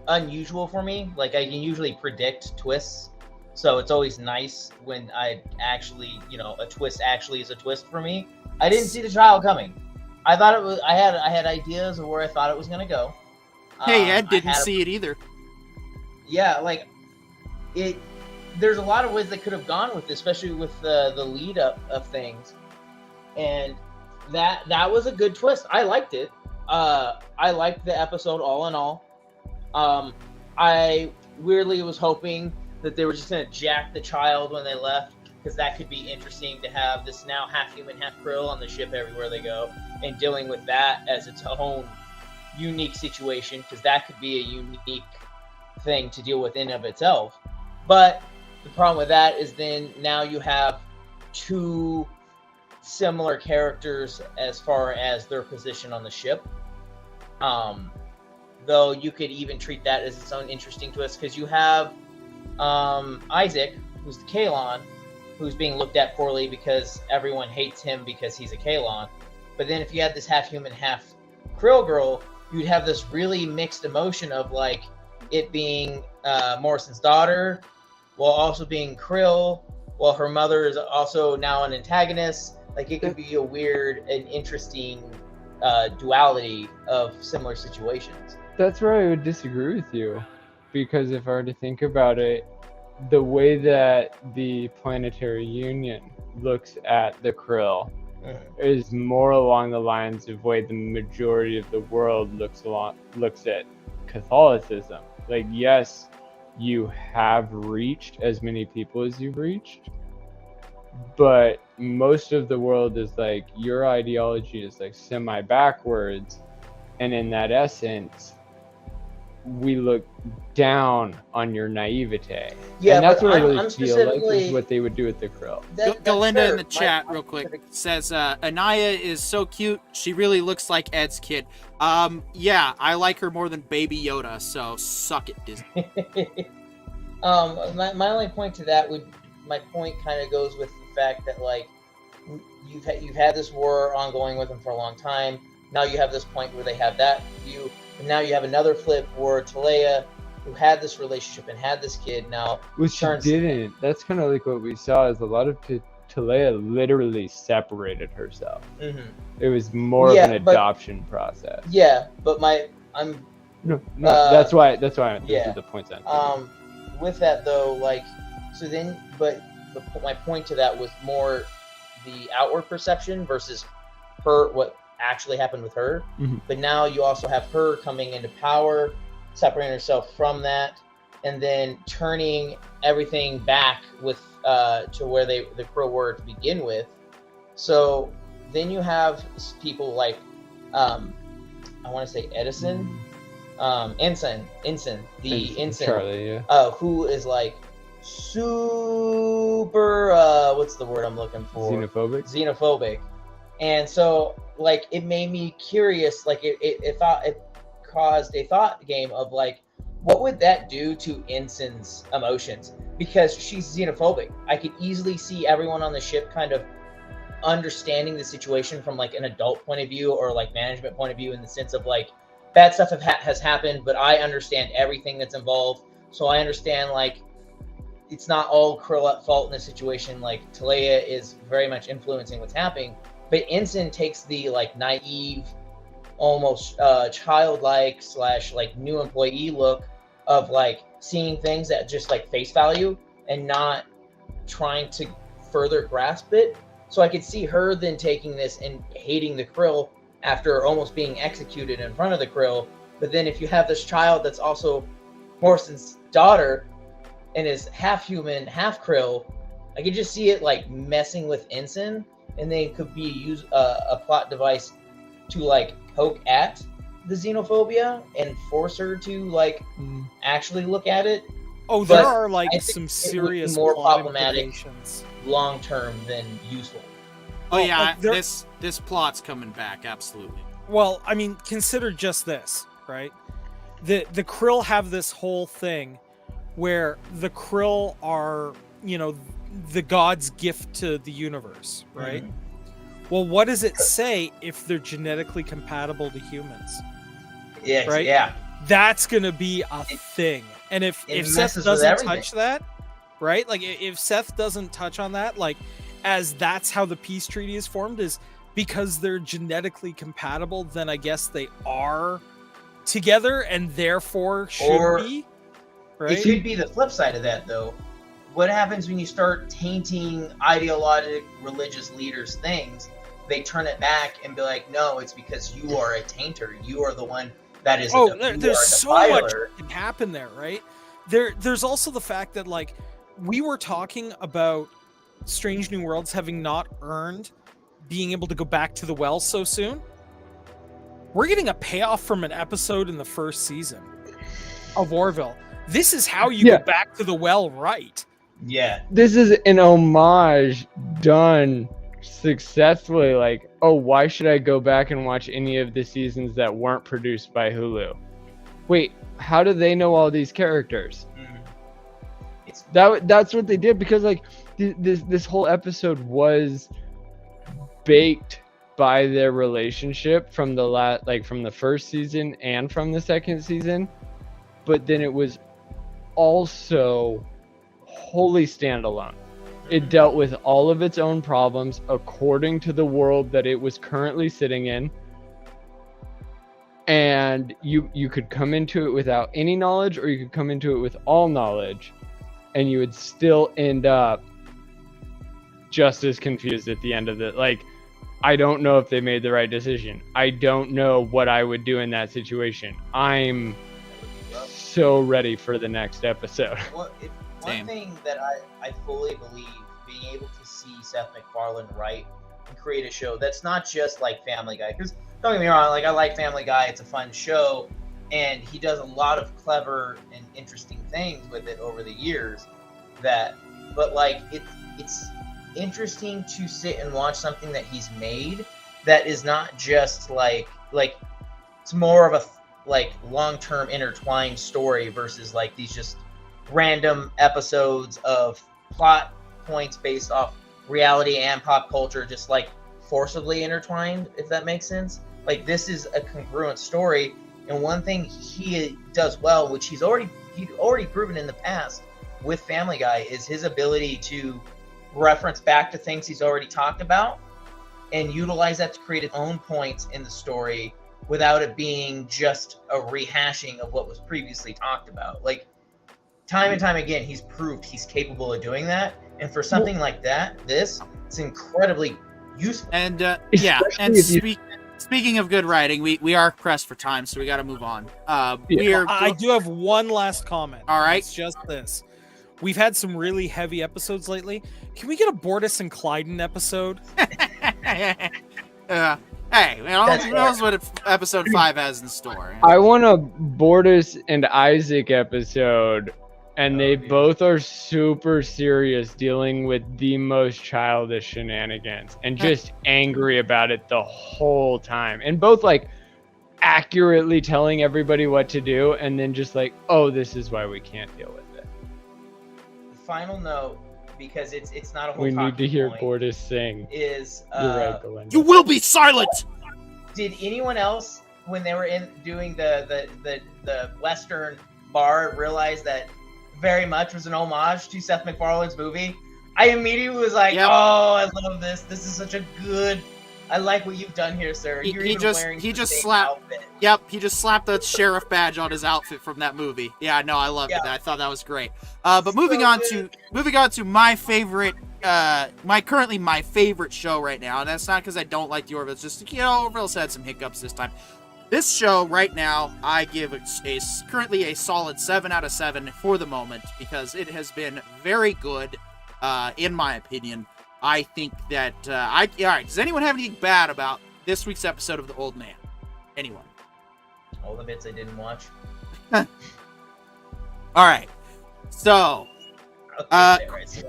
[SPEAKER 5] unusual for me, like I can usually predict twists, so it's always nice when I actually, a twist actually is a twist for me. I didn't see the child coming. I thought it was. I had ideas of where I thought it was gonna go.
[SPEAKER 1] Hey, Ed didn't see it either.
[SPEAKER 5] Yeah, like it. There's a lot of ways they could have gone with this, especially with the lead up of things, and that was a good twist. I liked it. I liked the episode all in all. I weirdly was hoping that they were just gonna jack the child when they left, because that could be interesting to have this now half human, half krill on the ship everywhere they go, and dealing with that as its own unique situation, because that could be a unique thing to deal with in of itself. But the problem with that is then now you have two similar characters as far as their position on the ship. Though you could even treat that as its own interesting twist, because you have Isaac, who's the Kalon, who's being looked at poorly because everyone hates him because he's a Kalon. But then if you had this half human, half krill girl, you'd have this really mixed emotion of like it being Morrison's daughter, while also being krill, while her mother is also now an antagonist. Like it could be a weird and interesting duality of similar situations.
[SPEAKER 4] That's where I would disagree with you, because if I were to think about it, the way that the Planetary Union looks at the krill is more along the lines of way the majority of the world looks at Catholicism. Like, yes, you have reached as many people as you've reached, but most of the world is like, your ideology is like semi-backwards, and in that essence, we look down on your naivete.
[SPEAKER 5] Yeah,
[SPEAKER 4] and that's
[SPEAKER 5] but
[SPEAKER 4] what I really
[SPEAKER 5] I'm
[SPEAKER 4] feel like is what they would do with the krill.
[SPEAKER 1] Galinda in the chat real quick says Anaya is so cute, she really looks like Ed's kid. Yeah, I like her more than Baby Yoda, so suck it, Disney.
[SPEAKER 5] My only point to that my point kind of goes with the fact that like you've had this war ongoing with them for a long time. Now you have this point where they have that view, and now you have another flip where Talea, who had this relationship and had this kid, now
[SPEAKER 4] she didn't. That's kind of like what we saw, is a lot of Talea literally separated herself. Mm-hmm. It was more of an adoption process.
[SPEAKER 5] Yeah, but
[SPEAKER 4] that's why those are the points I'm
[SPEAKER 5] with that though, like, so then, but my point to that was more the outward perception versus what actually happened with her. Mm-hmm. But now you also have her coming into power, separating herself from that, and then turning everything back with to where the krill were to begin with. So then you have people like I want to say Edison, Ensign,
[SPEAKER 4] Charlie, yeah.
[SPEAKER 5] Who is like super what's the word I'm looking for? Xenophobic. And so like it made me curious, like it caused a thought game of like, what would that do to Ensign's emotions? Because she's xenophobic. I could easily see everyone on the ship kind of understanding the situation from like an adult point of view or like management point of view, in the sense of like, bad stuff has happened, but I understand everything that's involved. So I understand like it's not all krill at fault in this situation. Like Talea is very much influencing what's happening, but Ensign takes the like naive, almost childlike / like new employee look of like seeing things at just like face value and not trying to further grasp it. So I could see her then taking this and hating the krill after almost being executed in front of the krill. But then if you have this child that's also Morrison's daughter and is half human, half krill, I could just see it like messing with Ensign, and then it could be a plot device to like poke at the xenophobia and force her to like actually look at it.
[SPEAKER 2] Oh, there are like some serious
[SPEAKER 5] more
[SPEAKER 2] plot
[SPEAKER 5] problematic
[SPEAKER 2] implications
[SPEAKER 5] long term than useful.
[SPEAKER 1] Oh yeah, like this plot's coming back, absolutely.
[SPEAKER 2] Well, I mean, consider just this, right? The Krill have this whole thing where the Krill are, the god's gift to the universe, right?
[SPEAKER 5] Mhm.
[SPEAKER 2] Well, what does it say if they're genetically compatible to humans?
[SPEAKER 5] Yeah,
[SPEAKER 2] Right?
[SPEAKER 5] yeah.
[SPEAKER 2] That's gonna be a thing. And if Seth
[SPEAKER 5] messes with
[SPEAKER 2] doesn't
[SPEAKER 5] everything.
[SPEAKER 2] touch that, right? Like if Seth doesn't touch on that, like as that's how the peace treaty is formed, is because they're genetically compatible, then I guess they are together and therefore should
[SPEAKER 5] Or
[SPEAKER 2] be.
[SPEAKER 5] It
[SPEAKER 2] Right?
[SPEAKER 5] could be the flip side of that, though. What happens when you start tainting ideologic religious leaders' things? They turn it back and be like, no, it's because you are a tainter. You are the one that is
[SPEAKER 2] Oh,
[SPEAKER 5] you are
[SPEAKER 2] there's
[SPEAKER 5] a
[SPEAKER 2] so much
[SPEAKER 5] defiler.
[SPEAKER 2] that can happen there, right? There's also the fact that, like, we were talking about Strange New Worlds having not earned being able to go back to the well so soon. We're getting a payoff from an episode in the first season of Orville. This is how you
[SPEAKER 4] Yeah.
[SPEAKER 2] go back to the well, right?
[SPEAKER 5] Yeah.
[SPEAKER 4] This is an homage done successfully. Like, oh, why should I go back and watch any of the seasons that weren't produced by Hulu? Wait, how do they know all these characters?
[SPEAKER 5] Mhm.
[SPEAKER 4] That's what they did, because like this whole episode was baked by their relationship from the first season and from the second season, but then it was also wholly standalone. It dealt with all of its own problems according to the world that it was currently sitting in, and you could come into it without any knowledge, or you could come into it with all knowledge, and you would still end up just as confused at the end of it. Like, I don't know if they made the right decision. I don't know what I would do in that situation. I'm so ready for the next episode.
[SPEAKER 5] One
[SPEAKER 1] Same.
[SPEAKER 5] thing that I fully believe, being able to see Seth MacFarlane write and create a show that's not just like Family Guy, because don't get me wrong, like I like Family Guy, it's a fun show, and he does a lot of clever and interesting things with it over the years. But like it's interesting to sit and watch something that he's made that is not just like it's more of a like long-term intertwined story versus like these just random episodes of plot points based off reality and pop culture, just like forcibly intertwined, if that makes sense. Like, this is a congruent story, and one thing he does well, which he'd already proven in the past with Family Guy, is his ability to reference back to things he's already talked about and utilize that to create its own points in the story without it being just a rehashing of what was previously talked about. Like, time and time again, he's proved he's capable of doing that. And for something like that, it's incredibly useful.
[SPEAKER 1] And
[SPEAKER 4] Especially
[SPEAKER 1] and
[SPEAKER 4] if you-
[SPEAKER 1] speaking of good writing, we are pressed for time, so we got to move on.
[SPEAKER 4] Yeah.
[SPEAKER 2] I do have one last comment.
[SPEAKER 1] All right.
[SPEAKER 2] It's just this. We've had some really heavy episodes lately. Can we get a Bortus and Clyden episode?
[SPEAKER 1] Hey,
[SPEAKER 5] That's
[SPEAKER 1] who knows what episode 5 has in store?
[SPEAKER 4] I want a Bortus and Isaac episode, and they
[SPEAKER 5] yeah.
[SPEAKER 4] both are super serious, dealing with the most childish shenanigans and just angry about it the whole time, and both like accurately telling everybody what to do, and then just like, oh, this is why we can't deal with it.
[SPEAKER 5] Final note, because it's not a whole
[SPEAKER 4] We need to
[SPEAKER 5] talking
[SPEAKER 4] hear
[SPEAKER 5] point,
[SPEAKER 4] Bortus sing.
[SPEAKER 5] is
[SPEAKER 4] You're right, Belinda.
[SPEAKER 1] You will be silent.
[SPEAKER 5] did anyone else, when they were in doing the Western bar, realize that very much was an homage to Seth MacFarlane's movie? I immediately was like,
[SPEAKER 1] Yep.
[SPEAKER 5] oh, I love this. This is such a good. I like what you've done here, sir.
[SPEAKER 1] He
[SPEAKER 5] You're
[SPEAKER 1] just
[SPEAKER 5] wearing
[SPEAKER 1] he
[SPEAKER 5] the
[SPEAKER 1] just
[SPEAKER 5] same
[SPEAKER 1] slapped.
[SPEAKER 5] outfit.
[SPEAKER 1] Yep, he just slapped the sheriff badge on his outfit from that movie. Yeah, no, I loved it. I thought that was great. But moving on to my favorite, my favorite show right now, and that's not because I don't like the Orville. It's just, Orville's had some hiccups this time. This show right now, I give currently a solid 7 out of 7 for the moment, because it has been very good, in my opinion. I think that all right. Does anyone have anything bad about this week's episode of The Old Man? Anyone?
[SPEAKER 5] All the bits I didn't watch.
[SPEAKER 1] All right. So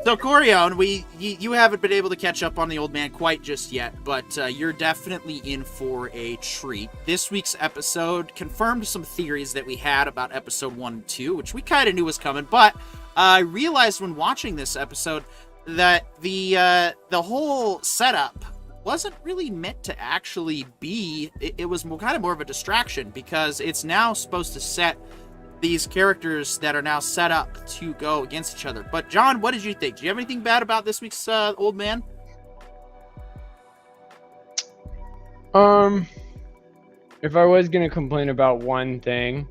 [SPEAKER 1] So Corion, you haven't been able to catch up on the old man quite just yet, but you're definitely in for a treat. This week's episode confirmed some theories that we had about episode 1 and 2, which we kind of knew was coming, but I realized when watching this episode that the whole setup wasn't really meant to actually be. It was kind of more of a distraction, because it's now supposed to set these characters that are now set up to go against each other. But John, what did you think? Do you have anything bad about this week's old man?
[SPEAKER 4] If I was gonna complain about one thing,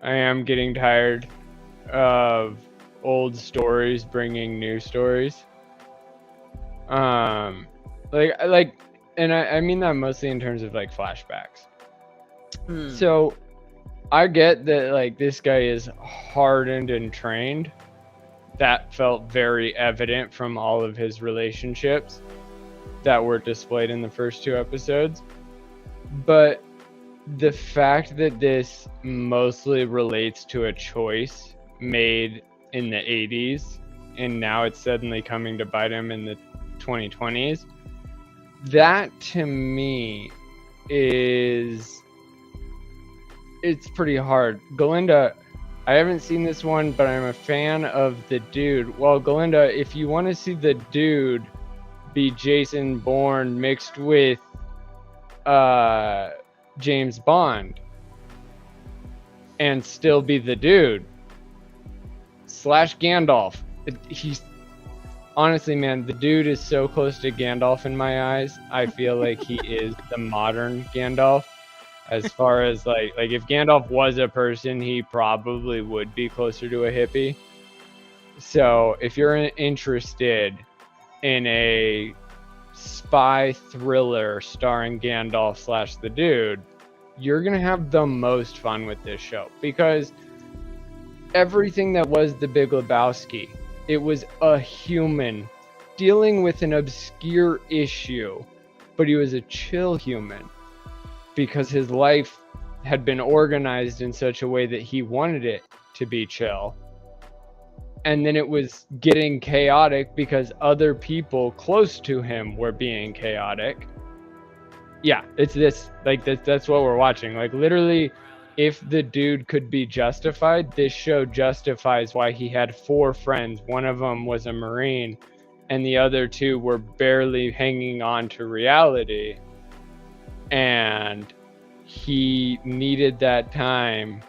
[SPEAKER 4] I am getting tired of old stories bringing new stories. And I mean that mostly in terms of like flashbacks. So I get that like this guy is hardened and trained. That felt very evident from all of his relationships that were displayed in the first 2 episodes. But the fact that this mostly relates to a choice made in the 80s and now it's suddenly coming to bite him in the 2020s, that to me is, it's pretty hard. Galinda, I haven't seen this one, but I'm a fan of the dude. Well, Galinda, if you want to see the dude be Jason Bourne mixed with James Bond and still be the dude / Gandalf, he's honestly, man, the dude is so close to Gandalf in my eyes. I feel like he is the modern Gandalf. As far as like if Gandalf was a person, he probably would be closer to a hippie. So if you're interested in a spy thriller starring Gandalf / the dude, you're gonna have the most fun with this show, because everything that was The Big Lebowski, it was a human dealing with an obscure issue, but he was a chill human because his life had been organized in such a way that he wanted it to be chill. And then it was getting chaotic because other people close to him were being chaotic. Yeah, it's this, like that's what we're watching. Like literally, if the dude could be justified, this show justifies why he had 4 friends. One of them was a Marine, and the other 2 were barely hanging on to reality. And he needed that time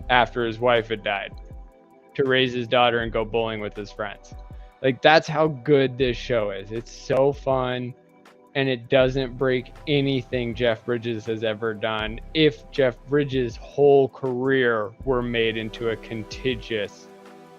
[SPEAKER 4] after his wife had died to raise his daughter and go bowling with his friends. Like, that's how good this show is. It's so fun. And it doesn't break anything Jeff Bridges has ever done. If Jeff Bridges' whole career were made into a contiguous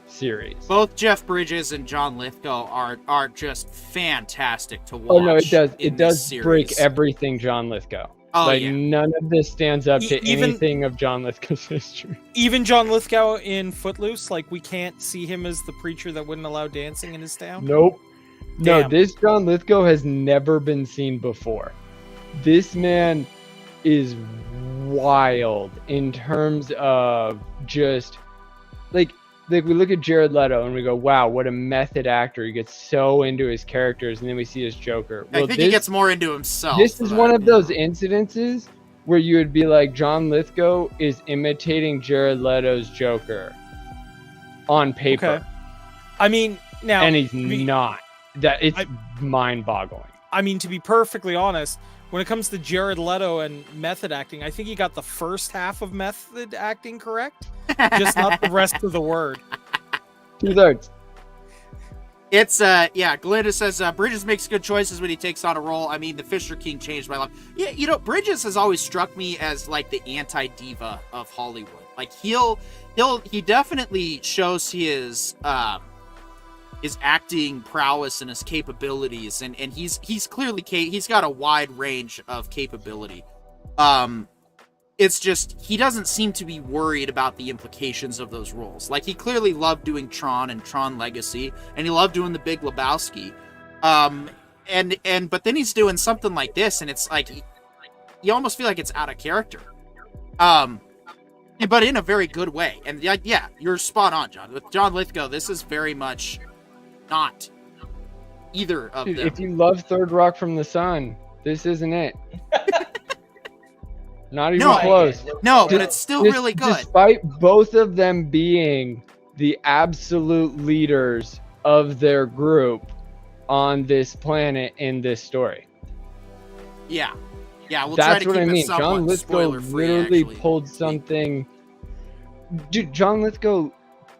[SPEAKER 4] series.
[SPEAKER 1] Both Jeff Bridges and John Lithgow are just fantastic to watch.
[SPEAKER 4] Oh no, it does. It does break everything John Lithgow.
[SPEAKER 1] Oh,
[SPEAKER 4] like
[SPEAKER 1] yeah.
[SPEAKER 4] None of this stands up to anything of John Lithgow's history.
[SPEAKER 2] Even John Lithgow in Footloose, like we can't see him as the preacher that wouldn't allow dancing in his town.
[SPEAKER 4] Nope.
[SPEAKER 2] Damn.
[SPEAKER 4] No, this John Lithgow has never been seen before. This man is wild in terms of just like we look at Jared Leto and we go, wow, what a method actor. He gets so into his characters, and then we see his Joker.
[SPEAKER 1] Well, I think he gets more into himself.
[SPEAKER 4] This is one of those incidences where you would be like, John Lithgow is imitating Jared Leto's Joker on paper.
[SPEAKER 2] Okay. I mean, now,
[SPEAKER 4] and he's not. That it's mind-boggling.
[SPEAKER 2] I mean, to be perfectly honest, when it comes to Jared Leto and method acting, I think he got the first half of method acting correct, just not the rest of the word.
[SPEAKER 4] 2/3.
[SPEAKER 1] It's yeah, Galinda says Bridges makes good choices when he takes on a role. I mean, the Fisher King changed my life. Yeah, you know, Bridges has always struck me as like the anti-diva of Hollywood. Like he definitely shows his acting prowess and his capabilities, and he's clearly he's got a wide range of capability. It's just he doesn't seem to be worried about the implications of those roles. Like, he clearly loved doing Tron and Tron Legacy, and he loved doing The Big Lebowski. But then he's doing something like this, and it's like you almost feel like it's out of character. but in a very good way. And yeah, you're spot on, John. With John Lithgow, this is very much not either of them.
[SPEAKER 4] If you love Third Rock from the Sun, this isn't it. Not even close.
[SPEAKER 1] No, but it's still really good.
[SPEAKER 4] Despite both of them being the absolute leaders of their group on this planet in this story.
[SPEAKER 1] Yeah, we'll
[SPEAKER 4] That's
[SPEAKER 1] try to
[SPEAKER 4] what I
[SPEAKER 1] keep
[SPEAKER 4] mean.
[SPEAKER 1] it somewhat
[SPEAKER 4] John Lithgow
[SPEAKER 1] spoiler-free,
[SPEAKER 4] literally
[SPEAKER 1] actually.
[SPEAKER 4] pulled something. Dude, John Lithgow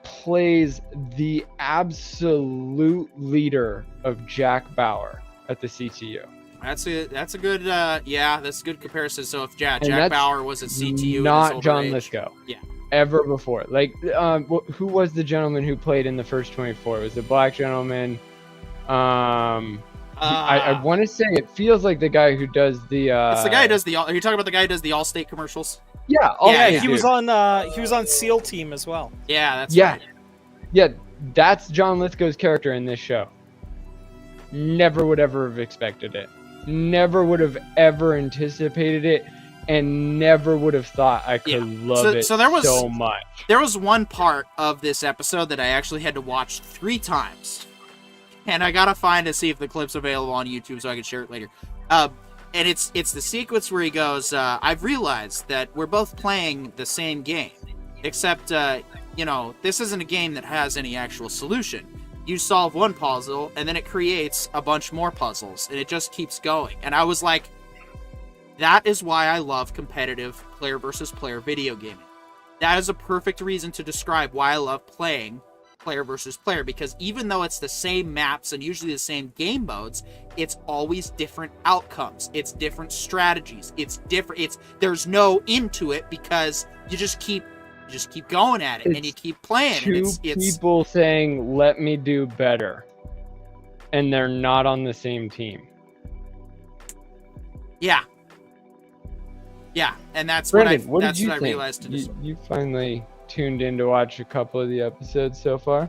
[SPEAKER 4] plays the absolute leader of Jack Bauer at the CTU.
[SPEAKER 1] That's a good that's a good comparison. So if Jack
[SPEAKER 4] that's
[SPEAKER 1] Bauer was at CTU,
[SPEAKER 4] not John Lithgow.
[SPEAKER 1] Yeah.
[SPEAKER 4] Ever before. Like, who was the gentleman who played in the first 24? It was a black gentleman. I want to say it feels like the guy who does the.
[SPEAKER 1] It's the guy who does the. Are you talking about the guy who does the Allstate commercials?
[SPEAKER 4] Yeah,
[SPEAKER 2] he was on SEAL Team as well.
[SPEAKER 1] Yeah, that's
[SPEAKER 4] yeah,
[SPEAKER 1] right.
[SPEAKER 4] yeah. That's John Lithgow's character in this show. Never would ever have expected it. Never would have ever anticipated it, and never would have thought I could love it so much.
[SPEAKER 1] There was one part of this episode that I actually had to watch 3 times. And I gotta find to see if the clip's available on YouTube so I can share it later. And it's the sequence where he goes, I've realized that we're both playing the same game. Except, this isn't a game that has any actual solution. You solve one puzzle, and then it creates a bunch more puzzles, and it just keeps going. And I was like, that is why I love competitive player versus player video gaming. That is a perfect reason to describe why I love playing player versus player, because even though it's the same maps and usually the same game modes, it's always different outcomes. It's different strategies. It's different. There's no into it because you just keep going at it and you keep playing.
[SPEAKER 4] Two people saying, "Let me do better," and they're not on the same team.
[SPEAKER 1] Yeah, and that's
[SPEAKER 4] Brandon,
[SPEAKER 1] what
[SPEAKER 4] did you
[SPEAKER 1] I
[SPEAKER 4] think?
[SPEAKER 1] realized.
[SPEAKER 4] You finally tuned in to watch a couple of the episodes so far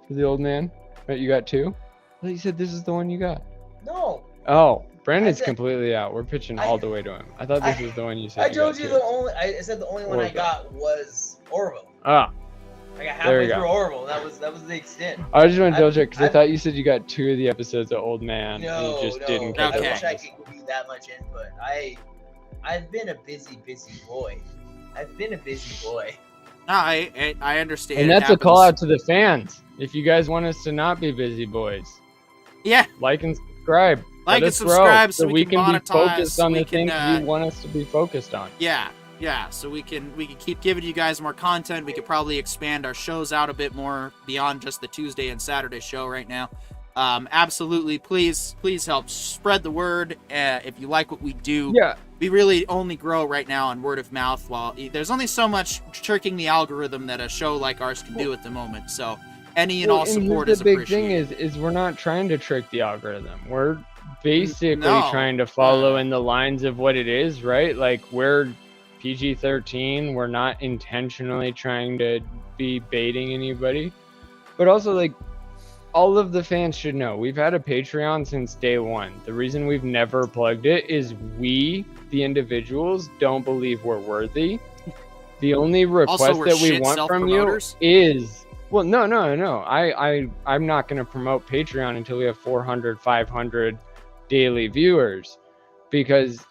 [SPEAKER 4] for the old man. Right, you got 2? I thought you said this is the one you got.
[SPEAKER 5] No.
[SPEAKER 4] Oh, Brandon's completely out. We're pitching all the way to him. I thought this was the one you said.
[SPEAKER 5] I told you I said the only one I got was Orville.
[SPEAKER 4] Ah.
[SPEAKER 5] I got halfway through Orville. That was the extent.
[SPEAKER 4] I just want to double check because I thought you said you got 2 of the episodes of Old Man.
[SPEAKER 5] No,
[SPEAKER 4] and you just didn't catch
[SPEAKER 5] I
[SPEAKER 1] Okay.
[SPEAKER 5] wish I could give you that much input. I've been a busy boy.
[SPEAKER 1] No, I understand.
[SPEAKER 4] And that's a call out to the fans. If you guys want us to not be busy boys,
[SPEAKER 1] Yeah,
[SPEAKER 4] like and subscribe.
[SPEAKER 1] like
[SPEAKER 4] Let
[SPEAKER 1] and
[SPEAKER 4] us
[SPEAKER 1] subscribe
[SPEAKER 4] grow,
[SPEAKER 1] so we can
[SPEAKER 4] be
[SPEAKER 1] monetize,
[SPEAKER 4] focused on
[SPEAKER 1] we
[SPEAKER 4] the
[SPEAKER 1] can,
[SPEAKER 4] things you want us to be focused on.
[SPEAKER 1] Yeah, so we can keep giving you guys more content. We could probably expand our shows out a bit more beyond just the Tuesday and Saturday show right now. Absolutely, please help spread the word. If you like what we do, we really only grow right now on word of mouth. While there's only so much tricking the algorithm that a show like ours can do at the moment. So any and all support is appreciated.
[SPEAKER 4] The big thing is we're not trying to trick the algorithm. We're basically trying to follow in the lines of what it is, right? Like, we're PG-13. We're not intentionally trying to be baiting anybody, but also, like, all of the fans should know we've had a Patreon since day one. The reason we've never plugged it is we, the individuals, don't believe we're worthy. The only request that we want from you is, well, no. I'm not going to promote Patreon until we have 400, 500 daily viewers, because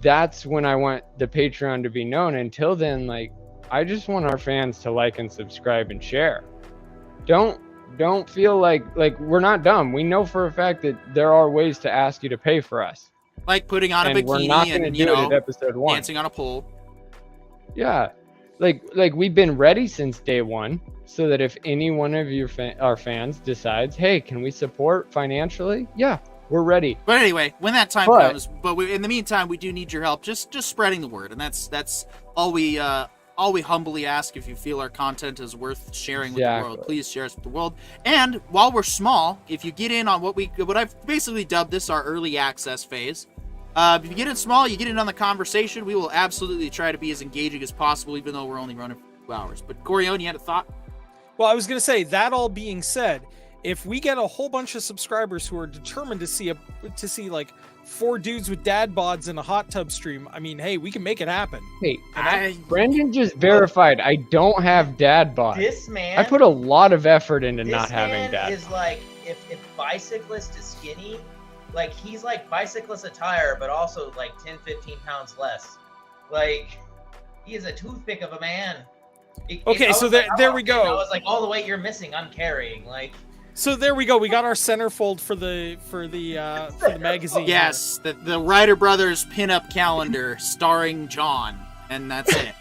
[SPEAKER 4] that's when I want the Patreon to be known. Until then, like, I just want our fans to like and subscribe and share. Don't feel like we're not dumb. We know for a fact that there are ways to ask you to pay for us.
[SPEAKER 1] Like putting on a bikini
[SPEAKER 4] we're not gonna do it at episode 1.
[SPEAKER 1] Dancing on a pole.
[SPEAKER 4] Yeah. Like we've been ready since day one, so that if any one of our fans decides, hey, can we support financially? Yeah, we're ready.
[SPEAKER 1] But anyway, when that time comes, in the meantime, we do need your help. Just spreading the word, and that's all we humbly ask. If you feel our content is worth sharing with the world, please share us with the world. And while we're small, if you get in on what I've basically dubbed this our early access phase, if you get in small, you get in on the conversation. We will absolutely try to be as engaging as possible, even though we're only running for 2 hours. But Corione, you had a thought?
[SPEAKER 2] Well, I was going to say, that all being said, if we get a whole bunch of subscribers who are determined to see like 4 dudes with dad bods in a hot tub stream, I mean, hey, we can make it happen.
[SPEAKER 4] Hey, Brendan just verified I don't have dad bod.
[SPEAKER 5] This man,
[SPEAKER 4] I put a lot of effort into not having dad.
[SPEAKER 5] This man is like, if bicyclist is skinny, like he's like bicyclist attire, but also like 10-15 pounds less. Like, he is a toothpick of a man.
[SPEAKER 2] Okay, so there we go.
[SPEAKER 5] I was like, all the weight you're missing, I'm carrying. Like,
[SPEAKER 2] so there we go. We got our centerfold for the magazine.
[SPEAKER 1] Yes, the Ryder Brothers pinup calendar starring John, and that's it.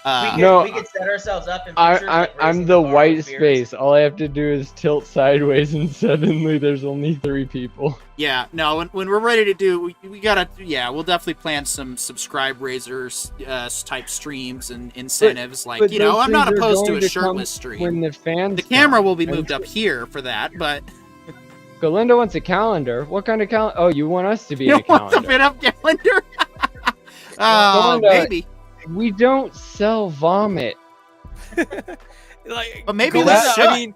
[SPEAKER 5] We could set ourselves up in pictures.
[SPEAKER 4] I'm the white space. All I have to do is tilt sideways, and suddenly there's only 3 people.
[SPEAKER 1] Yeah, no. When we're ready to do, we gotta. Yeah, we'll definitely plan some subscribe raisers type streams and incentives.
[SPEAKER 4] But
[SPEAKER 1] I'm not opposed to a shirtless stream.
[SPEAKER 4] When the
[SPEAKER 1] camera will be moved up here for that, but.
[SPEAKER 4] Galinda wants a calendar. What kind of calendar? Oh, you want us to be a calendar?
[SPEAKER 1] You want a pinup calendar? Maybe.
[SPEAKER 4] We don't sell vomit.
[SPEAKER 1] But maybe we should.
[SPEAKER 2] I mean,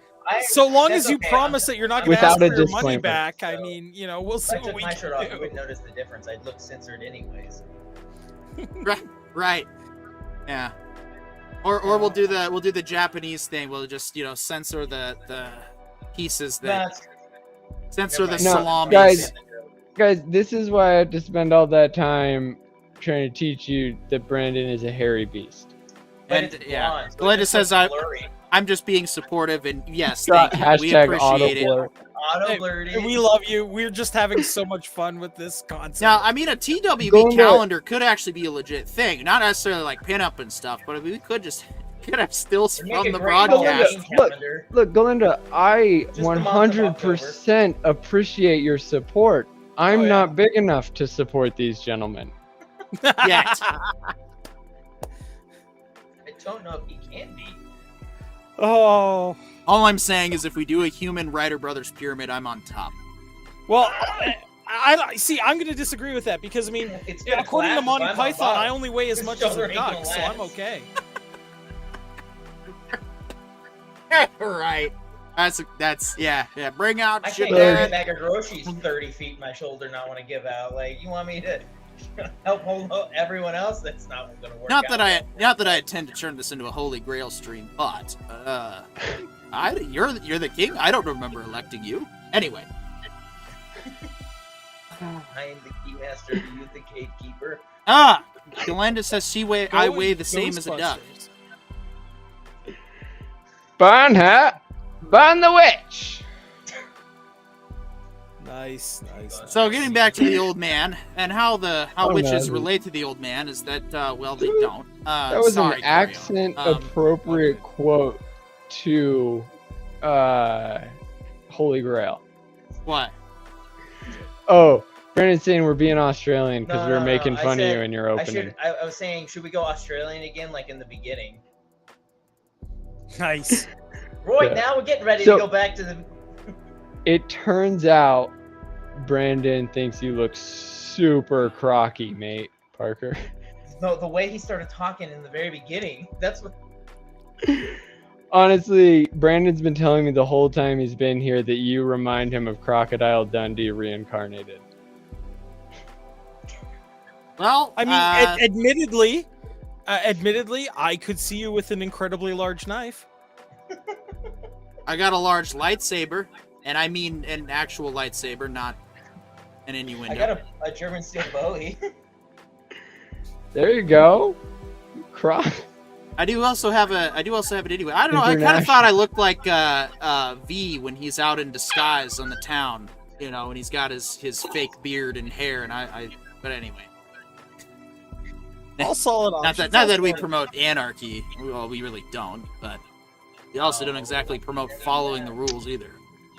[SPEAKER 2] so long as you promise that you're not going to ask for your money back,
[SPEAKER 5] So,
[SPEAKER 2] I mean, we'll see what we
[SPEAKER 5] my
[SPEAKER 2] can
[SPEAKER 5] shirt off,
[SPEAKER 2] do.
[SPEAKER 5] you wouldn't notice the difference. I'd look censored anyways.
[SPEAKER 1] Right. Yeah. Or we'll do the Japanese thing. We'll just censor the pieces that censor the salamis.
[SPEAKER 4] Guys, this is why I have to spend all that time trying to teach you that Brandon is a hairy beast.
[SPEAKER 1] And yeah, Glenda says I'm just being supportive, and yes,
[SPEAKER 4] thank
[SPEAKER 1] you. We
[SPEAKER 4] Hashtag
[SPEAKER 1] appreciate it.
[SPEAKER 5] Auto-blurting.
[SPEAKER 2] We love you. We're just having so much fun with this concept.
[SPEAKER 1] Now, I mean, a TWB calendar could actually be a legit thing, not necessarily like pinup and stuff, but we could have stills from the broadcast.
[SPEAKER 4] Look, Galinda, I 100% appreciate your support. I'm not big enough to support these gentlemen.
[SPEAKER 1] Yet.
[SPEAKER 5] I don't know if he can be.
[SPEAKER 2] Oh.
[SPEAKER 1] All I'm saying is if we do a human Ryder Brothers pyramid, I'm on top.
[SPEAKER 2] Well, I see. I'm going to disagree with that because, I mean, according to Monty Python, I only weigh as much as a duck, so I'm okay.
[SPEAKER 1] Right. That's yeah. Bring out
[SPEAKER 5] I
[SPEAKER 1] shit.
[SPEAKER 5] can't carry a bag of groceries 30 feet my shoulder, not want to give out. Like, you want me to help hold everyone else? That's not going to work.
[SPEAKER 1] Not that I intend to turn this into a Holy Grail stream, but you're the king. I don't remember electing you. Anyway.
[SPEAKER 5] I am the keymaster. You the gatekeeper.
[SPEAKER 1] Yolanda says I weigh the same as a duck.
[SPEAKER 4] Burn her! Burn the witch!
[SPEAKER 2] Nice.
[SPEAKER 1] So getting back to the old man and how witches relate to the old man is that they don't.
[SPEAKER 4] That was an accent appropriate quote to Holy Grail.
[SPEAKER 1] What?
[SPEAKER 4] Oh, Brandon's saying we're being Australian because we're making fun of you in your opening.
[SPEAKER 5] I was saying, should we go Australian again, like in the beginning?
[SPEAKER 2] Nice.
[SPEAKER 5] Right, now we're getting ready to go back to the...
[SPEAKER 4] It turns out Brandon thinks you look super crocky, mate, Parker.
[SPEAKER 5] No, the way he started talking in the very beginning, that's what...
[SPEAKER 4] Honestly, Brandon's been telling me the whole time he's been here that you remind him of Crocodile Dundee reincarnated.
[SPEAKER 1] Well,
[SPEAKER 2] I mean, admittedly, I could see you with an incredibly large knife.
[SPEAKER 1] I got a large lightsaber, and I mean an actual lightsaber, not an innuendo.
[SPEAKER 5] I got a German steel Bowie.
[SPEAKER 4] There you go.
[SPEAKER 1] I do also have it anyway. I don't know. I kind of thought I looked like V when he's out in disguise on the town, and he's got his fake beard and hair, and but anyway.
[SPEAKER 2] All solid options.
[SPEAKER 1] Not that we promote anarchy. Well, we really don't, but we also don't exactly promote following the rules either.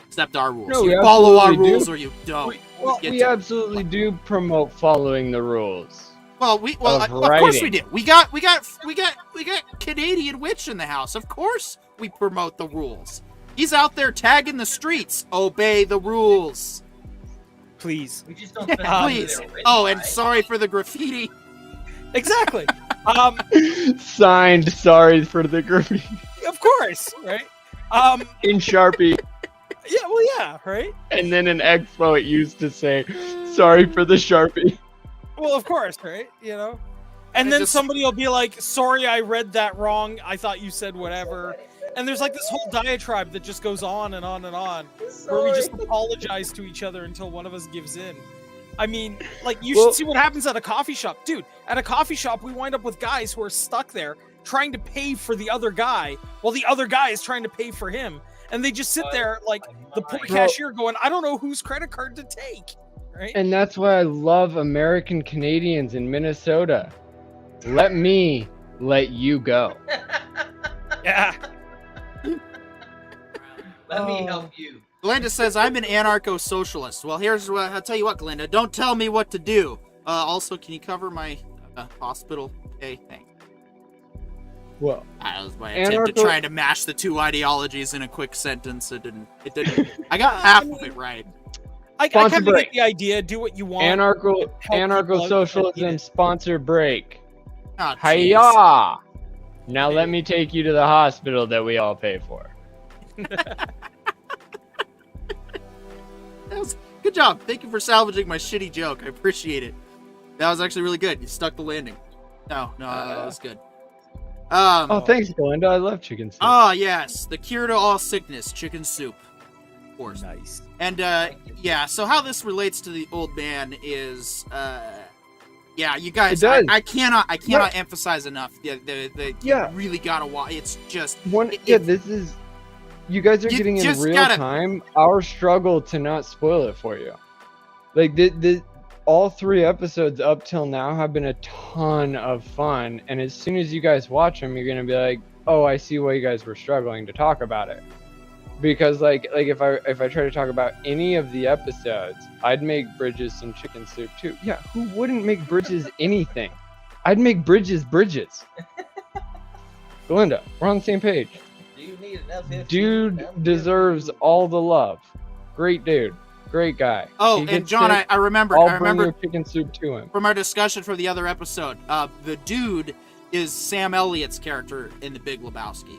[SPEAKER 1] Except our rules.
[SPEAKER 4] No,
[SPEAKER 1] you follow our rules or you don't.
[SPEAKER 4] We absolutely do promote following the rules.
[SPEAKER 1] Well, of course we do. We got Canadian Witch in the house. Of course we promote the rules. He's out there tagging the streets. Obey the rules.
[SPEAKER 2] Please.
[SPEAKER 5] We just don't
[SPEAKER 1] please. Oh, and sorry for the graffiti.
[SPEAKER 2] Exactly.
[SPEAKER 4] Signed, sorry for the graffiti.
[SPEAKER 2] Of course, right?
[SPEAKER 4] In Sharpie.
[SPEAKER 2] Yeah, well, yeah, right?
[SPEAKER 4] And then an expo it used to say, sorry for the Sharpie.
[SPEAKER 2] Well, of course, right? You know? And then somebody will be like, sorry, I read that wrong. I thought you said whatever. And there's like this whole diatribe that just goes on and on and on, where we just apologize to each other until one of us gives in. I mean, like, you should see what happens at a coffee shop. Dude, at a coffee shop, we wind up with guys who are stuck there trying to pay for the other guy while the other guy is trying to pay for him. And they just sit there like the poor cashier going, I don't know whose credit card to take. Right?
[SPEAKER 4] And that's why I love American Canadians in Minnesota. Let me let you go.
[SPEAKER 2] Yeah.
[SPEAKER 3] Let me help you.
[SPEAKER 1] Glenda says, I'm an anarcho-socialist. Well, here's what I'll tell you what, Glenda. Don't tell me what to do. Also, can you cover my hospital? Okay, thanks.
[SPEAKER 4] Well,
[SPEAKER 1] that was my attempt to try to mash the two ideologies in a quick sentence. It didn't. I got half of it right.
[SPEAKER 2] I kind of get the idea. Do what you want.
[SPEAKER 4] Anarcho-socialism sponsor break.
[SPEAKER 1] Oh,
[SPEAKER 4] Hiya! Now let me take you to the hospital that we all pay for.
[SPEAKER 1] Good job. Thank you for salvaging my shitty joke. I appreciate it. That was actually really good. You stuck the landing. No, that was good.
[SPEAKER 4] Thanks, Glenda. I love chicken soup.
[SPEAKER 1] Oh, yes. The cure to all sickness, chicken soup. Of course.
[SPEAKER 2] Nice.
[SPEAKER 1] And, yeah, so how this relates to the old man is, yeah, you guys, I cannot emphasize enough. You really gotta watch. It's just...
[SPEAKER 4] this is... You guys are getting in real time our struggle to not spoil it for you. Like, all 3 episodes up till now have been a ton of fun, and as soon as you guys watch them, you're gonna be like, oh, I see why you guys were struggling to talk about it. Because like if I try to talk about any of the episodes, I'd make Bridges some chicken soup too. Yeah, who wouldn't make Bridges anything? I'd make Bridges. Glenda, we're on the same page. Dude deserves all the love. Great dude. Great guy.
[SPEAKER 1] Oh, and John, I remember
[SPEAKER 4] chicken soup to him.
[SPEAKER 1] From our discussion for the other episode, the dude is Sam Elliott's character in The Big Lebowski.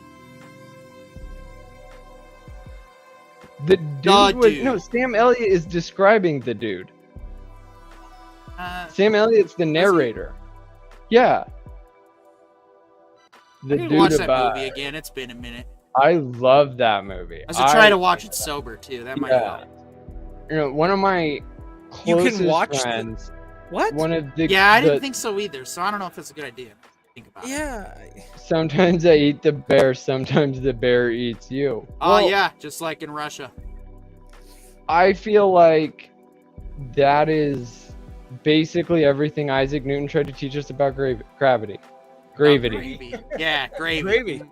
[SPEAKER 4] The dude no, Sam Elliott is describing the dude. Sam Elliott's the narrator. Yeah.
[SPEAKER 1] I need to watch that movie again. It's been a minute.
[SPEAKER 4] I love that movie.
[SPEAKER 1] I should try to watch it sober too. That might help.
[SPEAKER 4] You know, one of my closest friends.
[SPEAKER 2] What?
[SPEAKER 4] One of the
[SPEAKER 1] I didn't think so either. So I don't know if it's a good idea. Think about it.
[SPEAKER 4] Sometimes I eat the bear. Sometimes the bear eats you.
[SPEAKER 1] Oh yeah, just like in Russia.
[SPEAKER 4] I feel like that is basically everything Isaac Newton tried to teach us about gravity. Gravity.
[SPEAKER 1] Yeah, gravy.
[SPEAKER 2] Gravy.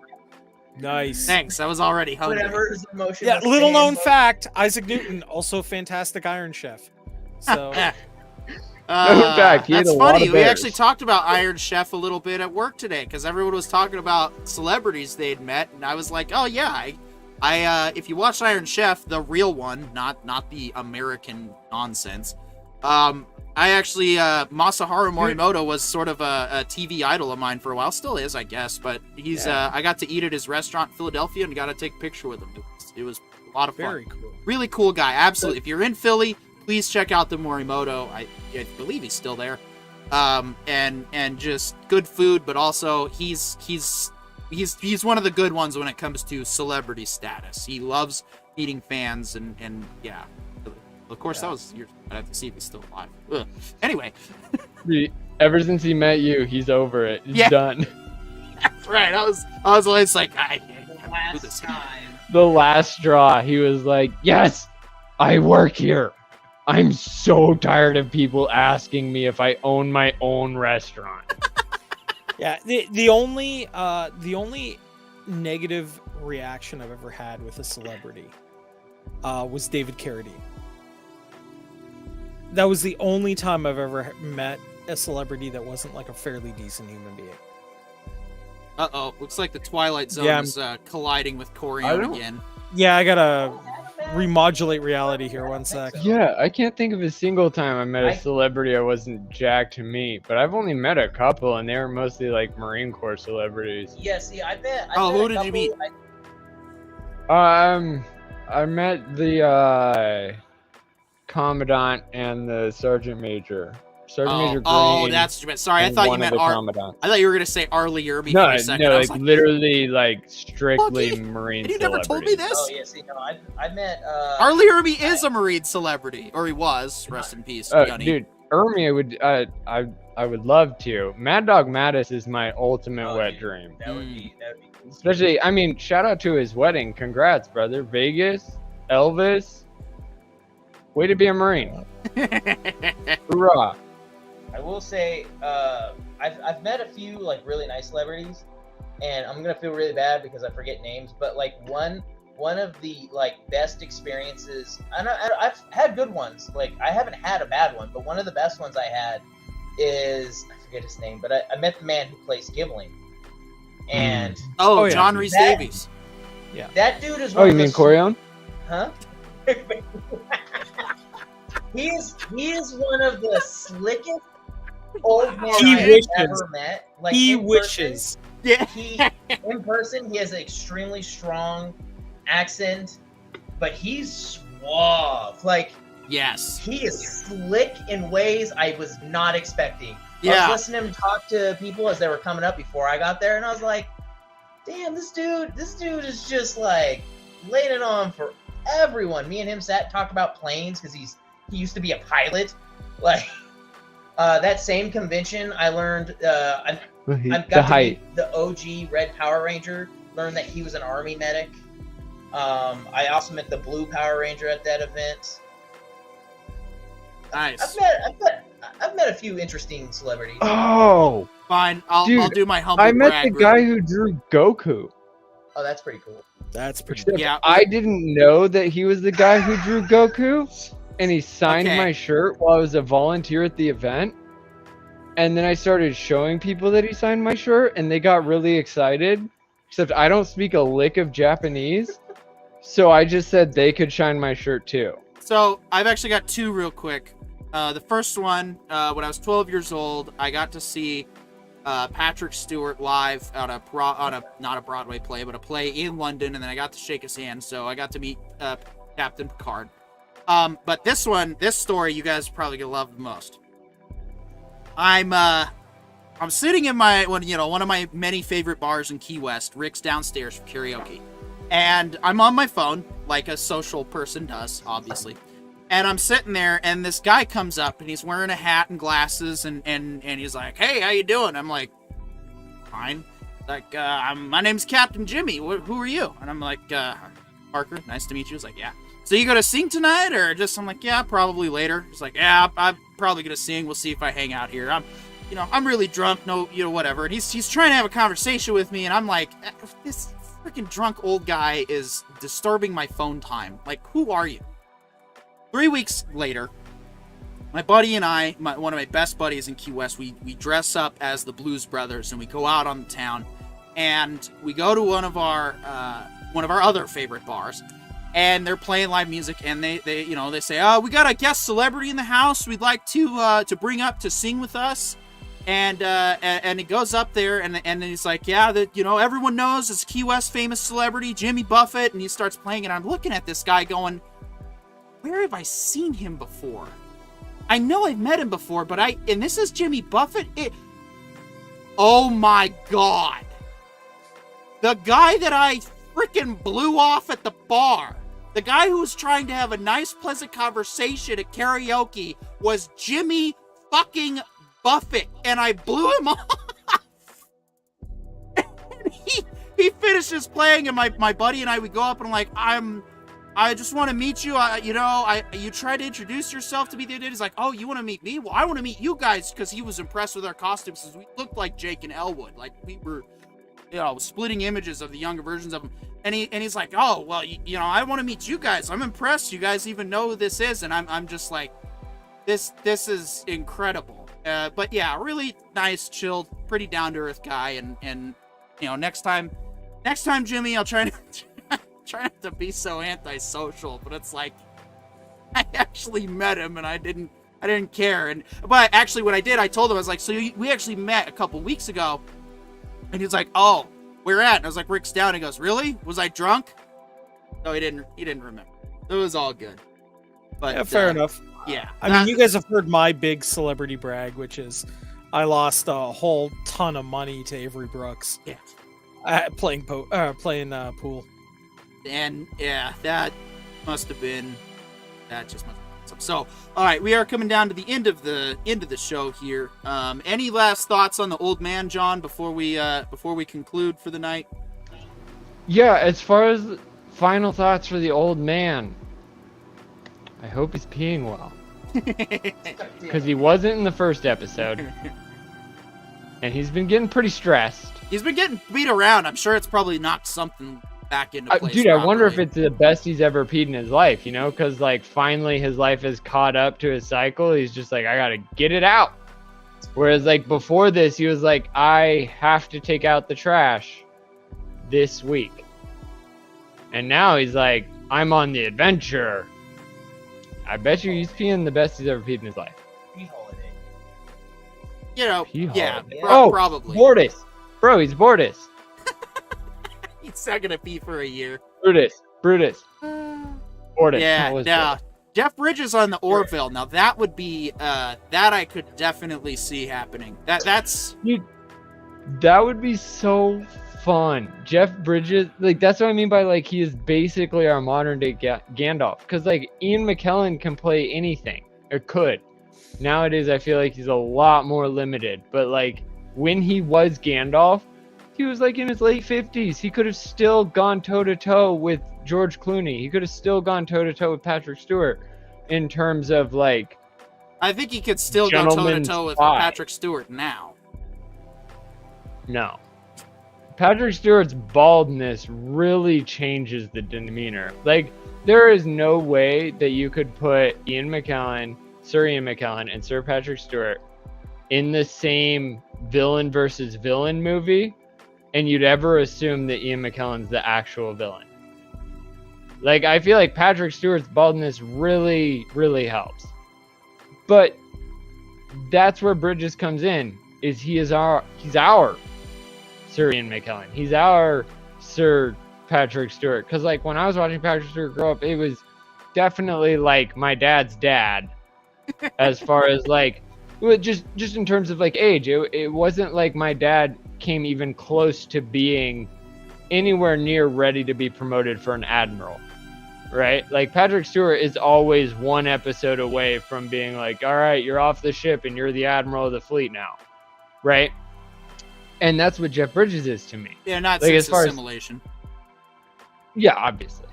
[SPEAKER 2] Nice.
[SPEAKER 1] Thanks. I was already hungry.
[SPEAKER 3] Whatever is emotion.
[SPEAKER 2] Yeah, little known fact, Isaac Newton, also fantastic Iron Chef. So
[SPEAKER 4] fact,
[SPEAKER 1] that's funny. We actually talked about Iron Chef a little bit at work today because everyone was talking about celebrities they'd met, and I was like, oh yeah, I if you watch Iron Chef, the real one, not the American nonsense, I actually, Masaharu Morimoto was sort of a TV idol of mine for a while. Still is, I guess. But he's, I got to eat at his restaurant in Philadelphia and got to take a picture with him. It was a lot of fun.
[SPEAKER 2] Very cool.
[SPEAKER 1] Really cool guy. Absolutely. If you're in Philly, please check out the Morimoto. I believe he's still there. And just good food, but also he's one of the good ones when it comes to celebrity status. He loves meeting fans and yeah. Of course, that was your. I'd have to see if he's still alive. Ugh. Anyway,
[SPEAKER 4] ever since he met you, he's over it. He's done.
[SPEAKER 1] That's right. I was always like, I
[SPEAKER 3] last this time.
[SPEAKER 4] The last straw. He was like, "Yes, I work here. I'm so tired of people asking me if I own my own restaurant."
[SPEAKER 2] Yeah, the only negative reaction I've ever had with a celebrity was David Carradine. That was the only time I've ever met a celebrity that wasn't like a fairly decent human being.
[SPEAKER 1] Uh-oh. Looks like the Twilight Zone is colliding with Corian again.
[SPEAKER 2] Yeah, I gotta remodulate reality here 1 sec.
[SPEAKER 4] Yeah, I can't think of a single time I met a celebrity I wasn't jacked to meet, but I've only met a couple, and they were mostly like Marine Corps celebrities.
[SPEAKER 3] Yeah, see, I bet.
[SPEAKER 1] Who did you meet?
[SPEAKER 4] I met the commandant and the sergeant major. Sergeant Major Green.
[SPEAKER 1] Oh, that's what you meant. Sorry, I thought you meant I thought you were gonna say Arlie Irby for a second.
[SPEAKER 4] No, like literally, like strictly Marine.
[SPEAKER 1] You never told me this.
[SPEAKER 5] Oh yeah, see, no, I met.
[SPEAKER 1] Arlie Irby is a Marine celebrity, or he was. Rest in peace,
[SPEAKER 4] dude. Irby, I would love to. Mad Dog Mattis is my ultimate wet dream.
[SPEAKER 5] That would be cool.
[SPEAKER 4] Especially, I mean, shout out to his wedding. Congrats, brother. Vegas, Elvis. Way to be a Marine. Hoorah.
[SPEAKER 5] I will say, I've met a few like really nice celebrities, and I'm gonna feel really bad because I forget names. But like one of the like best experiences, and I've had good ones. Like I haven't had a bad one, but one of the best ones I had is I forget his name, but I met the man who plays Gimli, and
[SPEAKER 1] John Rhys Davies.
[SPEAKER 2] Yeah,
[SPEAKER 5] that dude is.
[SPEAKER 4] Oh, you mean Corion?
[SPEAKER 5] Huh? He is one of the slickest old men I've ever met. Like
[SPEAKER 2] he wishes.
[SPEAKER 5] In person, he has an extremely strong accent, but he's suave. Like,
[SPEAKER 1] yes,
[SPEAKER 5] he is slick in ways I was not expecting.
[SPEAKER 1] Yeah.
[SPEAKER 5] I was listening to him talk to people as they were coming up before I got there, and I was like, damn, this dude is just like laying it on for everyone. Me and him talked about planes because he used to be a pilot. Like, that same convention, I learned I've got to meet the OG Red Power Ranger. Learned that he was an Army medic. I also met the Blue Power Ranger at that event.
[SPEAKER 1] Nice.
[SPEAKER 5] I've met a few interesting celebrities.
[SPEAKER 4] Oh,
[SPEAKER 1] fine. I'll do my humble
[SPEAKER 4] I met
[SPEAKER 1] brag
[SPEAKER 4] the guy who drew Goku.
[SPEAKER 5] Oh, that's pretty cool.
[SPEAKER 2] That's pretty.
[SPEAKER 1] Yeah.
[SPEAKER 4] I didn't know that he was the guy who drew Goku. And he signed my shirt while I was a volunteer at the event. And then I started showing people that he signed my shirt, and they got really excited. Except I don't speak a lick of Japanese. So I just said they could shine my shirt too.
[SPEAKER 1] So I've actually got two real quick. The first one, when I was 12 years old, I got to see Patrick Stewart live on not a Broadway play, but a play in London, and then I got to shake his hand. So I got to meet Captain Picard. But this story, you guys are probably gonna love the most. I'm sitting in one of my many favorite bars in Key West, Rick's Downstairs for karaoke, and I'm on my phone like a social person does, obviously. And I'm sitting there, and this guy comes up, and he's wearing a hat and glasses, and he's like, "Hey, how you doing?" I'm like, "Fine." Like, my name's Captain Jimmy. Who are you? And I'm like, "Parker, nice to meet you." He's like, "Yeah. So you gonna sing tonight, or just?" I'm like, "Yeah, probably later." He's like, "Yeah, I'm probably gonna sing. We'll see if I hang out here. I'm really drunk. No, whatever." And he's trying to have a conversation with me, and I'm like, this freaking drunk old guy is disturbing my phone time. Like, who are you? 3 weeks later, my buddy and I, one of my best buddies in Key West, we dress up as the Blues Brothers, and we go out on the town, and we go to one of our other favorite bars. And they're playing live music, and they say, "Oh, we got a guest celebrity in the house. We'd like to bring up to sing with us." And he goes up there, and then he's like, "Yeah, everyone knows this Key West famous celebrity, Jimmy Buffett." And he starts playing, and I'm looking at this guy going, "Where have I seen him before? I know I've met him before, and this is Jimmy Buffett. Oh my God, the guy that I freaking blew off at the bar." The guy who was trying to have a nice, pleasant conversation at karaoke was Jimmy fucking Buffett, and I blew him off. And he finishes playing, and my buddy and I, we go up, and I'm like, I just want to meet you. You tried to introduce yourself to me the other day. He's like, "Oh, you want to meet me? Well, I want to meet you guys," because he was impressed with our costumes, because we looked like Jake and Elwood, like we were, splitting images of the younger versions of him. And he's like, "Oh, well, I want to meet you guys. I'm impressed. You guys even know who this is." And I'm just like, this is incredible. But yeah, really nice, chilled, pretty down to earth guy. And next time, Jimmy, I'll try not to be so antisocial. But it's like, I actually met him, and I didn't care. But actually, what I did, I told him, I was like, "So we actually met a couple weeks ago." And he's like, "Oh, where at?" And I was like, "Rick's Down." He goes, "Really? Was I drunk?" No, he didn't remember. It was all good. But
[SPEAKER 2] Yeah, fair enough.
[SPEAKER 1] Yeah.
[SPEAKER 2] I mean, you guys have heard my big celebrity brag, which is I lost a whole ton of money to Avery Brooks.
[SPEAKER 1] Yeah.
[SPEAKER 2] Playing pool.
[SPEAKER 1] And yeah, that just must have been awesome. So, all right, we are coming down to the end of the show here. Any last thoughts on the old man, John, before we conclude for the night?
[SPEAKER 4] Yeah, as far as final thoughts for the old man, I hope he's peeing well. Because he wasn't in the first episode. And he's been getting pretty stressed.
[SPEAKER 1] He's been getting beat around. I'm sure it's probably knocked something back into place.
[SPEAKER 4] Dude, I wonder if it's the best he's ever peed in his life, you know? Because, like, finally his life has caught up to his cycle. He's just like, I gotta get it out. Whereas, like, before this, he was like, I have to take out the trash this week. And now he's like, I'm on the adventure. I bet you he's peeing the best he's ever peed in his life.
[SPEAKER 5] Pee holiday.
[SPEAKER 1] You know, yeah,
[SPEAKER 4] Oh,
[SPEAKER 1] probably.
[SPEAKER 4] Bortus. Bro, he's Bortus.
[SPEAKER 1] He's not gonna pee for a year.
[SPEAKER 4] Brutus. Bortus.
[SPEAKER 1] Yeah, now Jeff Bridges on the Orville. Now that would be that I could definitely see happening. That
[SPEAKER 4] would be so fun. Jeff Bridges, like, that's what I mean by, like, he is basically our modern day Gandalf. Because, like, Ian McKellen can play anything, or could. Nowadays, I feel like he's a lot more limited. But, like, when he was Gandalf, he was, like, in his late 50s. He could have still gone toe-to-toe with George Clooney. He could have still gone toe-to-toe with Patrick Stewart in terms of, like,
[SPEAKER 1] I think he could still go toe-to-toe with Patrick Stewart now.
[SPEAKER 4] No. Patrick Stewart's baldness really changes the demeanor. Like, there is no way that you could put Sir Ian McKellen, and Sir Patrick Stewart in the same villain versus villain movie, and you'd ever assume that Ian McKellen's the actual villain. Like, I feel like Patrick Stewart's baldness really, really helps. But that's where Bridges comes in, is he's our Sir Ian McKellen. He's our Sir Patrick Stewart. Because, like, when I was watching Patrick Stewart grow up, it was definitely like my dad's dad. As far as, like, just in terms of, like, age. It wasn't like my dad came even close to being anywhere near ready to be promoted for an admiral. Right? Like, Patrick Stewart is always one episode away from being like, all right, you're off the ship and you're the admiral of the fleet now. Right? And that's what Jeff Bridges is to me.
[SPEAKER 1] Yeah, not
[SPEAKER 4] like,
[SPEAKER 1] since assimilation.
[SPEAKER 4] Yeah, obviously.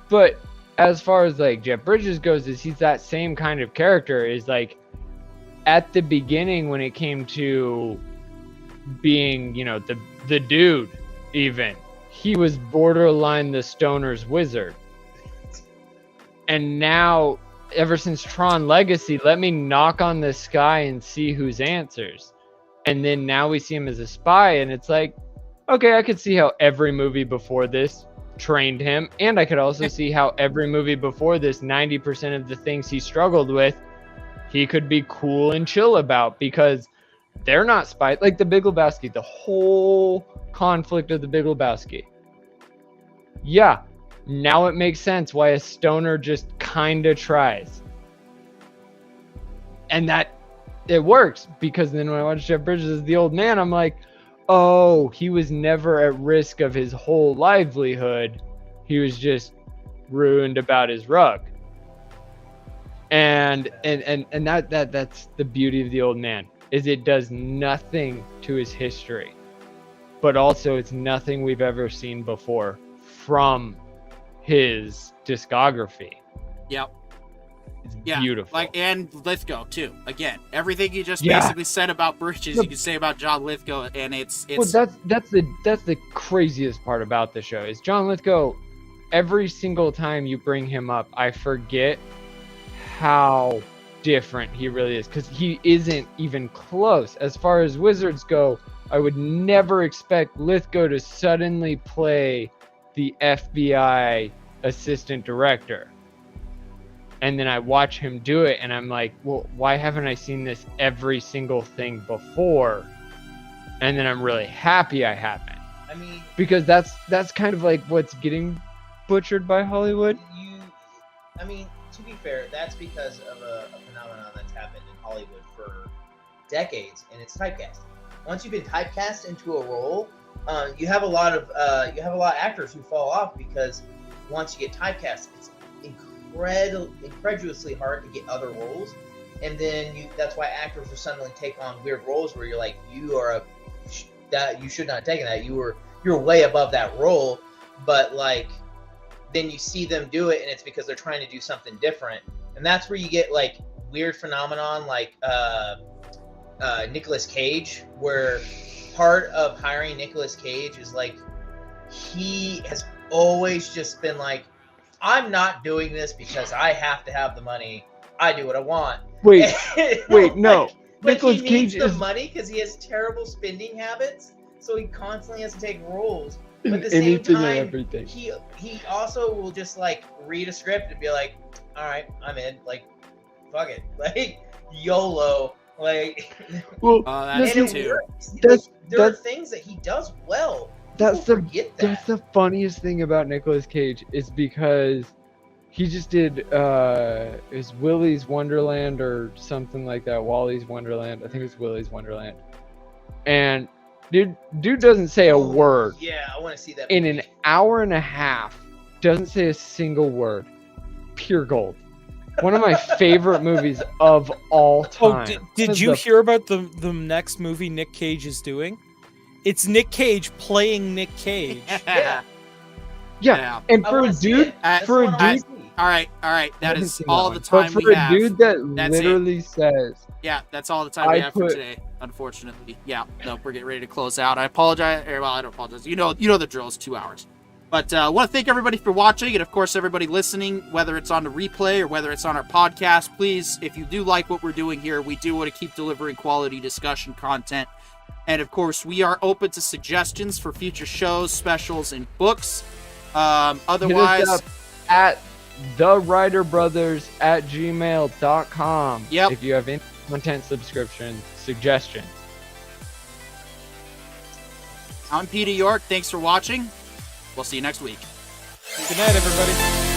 [SPEAKER 4] But as far as, like, Jeff Bridges goes, is he's that same kind of character. Is like, at the beginning when it came to being, you know, the dude, even, he was borderline the stoner's wizard. And now, ever since Tron Legacy, let me knock on the sky and see whose answers. And then now we see him as a spy, and it's like, okay, I could see how every movie before this trained him, and I could also see how every movie before this, 90% of the things he struggled with, he could be cool and chill about, because they're not spies. Like the Big Lebowski, the whole conflict of the Big Lebowski. Yeah, now it makes sense why a stoner just kind of tries. And that it works, because then when I watch Jeff Bridges as the old man, I'm like, oh, he was never at risk of his whole livelihood. He was just ruined about his rug. And that's the beauty of the old man, is it does nothing to his history, but also it's nothing we've ever seen before from his discography.
[SPEAKER 1] Yep.
[SPEAKER 4] It's beautiful.
[SPEAKER 1] Like, and Lithgow too. Again, everything you just basically said about Bridges, you can say about John Lithgow, and it's.
[SPEAKER 4] Well, that's the craziest part about the show is John Lithgow. Every single time you bring him up, I forget how different he really is, because he isn't even close. As far as wizards go, I would never expect Lithgow to suddenly play the FBI assistant director. And then I watch him do it, and I'm like, well, why haven't I seen this every single thing before? And then I'm really happy I haven't.
[SPEAKER 5] I mean,
[SPEAKER 4] because that's kind of like what's getting butchered by Hollywood?
[SPEAKER 5] I mean, to be fair, that's because of a phenomenon that's happened in Hollywood for decades, and it's typecasting. Once you've been typecast into a role, you have a lot of actors who fall off because once you get typecast, it's incredulously hard to get other roles, and then that's why actors will suddenly take on weird roles where you're like, you should not have taken that. You're way above that role, but like then you see them do it, and it's because they're trying to do something different, and that's where you get like weird phenomenon like Nicolas Cage, where part of hiring Nicolas Cage is like he has always just been like, I'm not doing this because I have to have the money. I do what I want.
[SPEAKER 4] Wait, no.
[SPEAKER 5] Nicolas Cage needs the money because he has terrible spending habits, so he constantly has to take roles. But at the same time, he also will just like read a script and be like, all right, I'm in. Like, fuck it. Like, YOLO. Like,
[SPEAKER 4] well,
[SPEAKER 1] that's it too.
[SPEAKER 5] There are things that he does well.
[SPEAKER 4] That's the funniest thing about Nicolas Cage is because he just did is Willy's Wonderland or something like that. Wally's Wonderland. I think it's Willy's Wonderland. And dude doesn't say a word.
[SPEAKER 5] Yeah, I want to see that.
[SPEAKER 4] In an hour and a half, doesn't say a single word. Pure gold. One of my favorite movies of all time.
[SPEAKER 2] Oh, did you hear about the next movie Nick Cage is doing? It's Nick Cage playing Nick Cage.
[SPEAKER 4] Yeah. And for a dude,
[SPEAKER 1] all right, that is all the time we have.
[SPEAKER 4] But for a dude that literally says,
[SPEAKER 1] yeah, that's all the time we have for today. Unfortunately, yeah, no, we're getting ready to close out. I apologize. Well, I don't apologize. You know the drill. It's 2 hours. But I want to thank everybody for watching, and of course everybody listening, whether it's on the replay or whether it's on our podcast. Please, if you do like what we're doing here, we do want to keep delivering quality discussion content. And of course, we are open to suggestions for future shows, specials, and books. Otherwise,
[SPEAKER 4] hit us up at thewriterbrothers@gmail.com.
[SPEAKER 1] Yep.
[SPEAKER 4] If you have any content suggestions.
[SPEAKER 1] I'm Peter York. Thanks for watching. We'll see you next week.
[SPEAKER 2] Good night, everybody.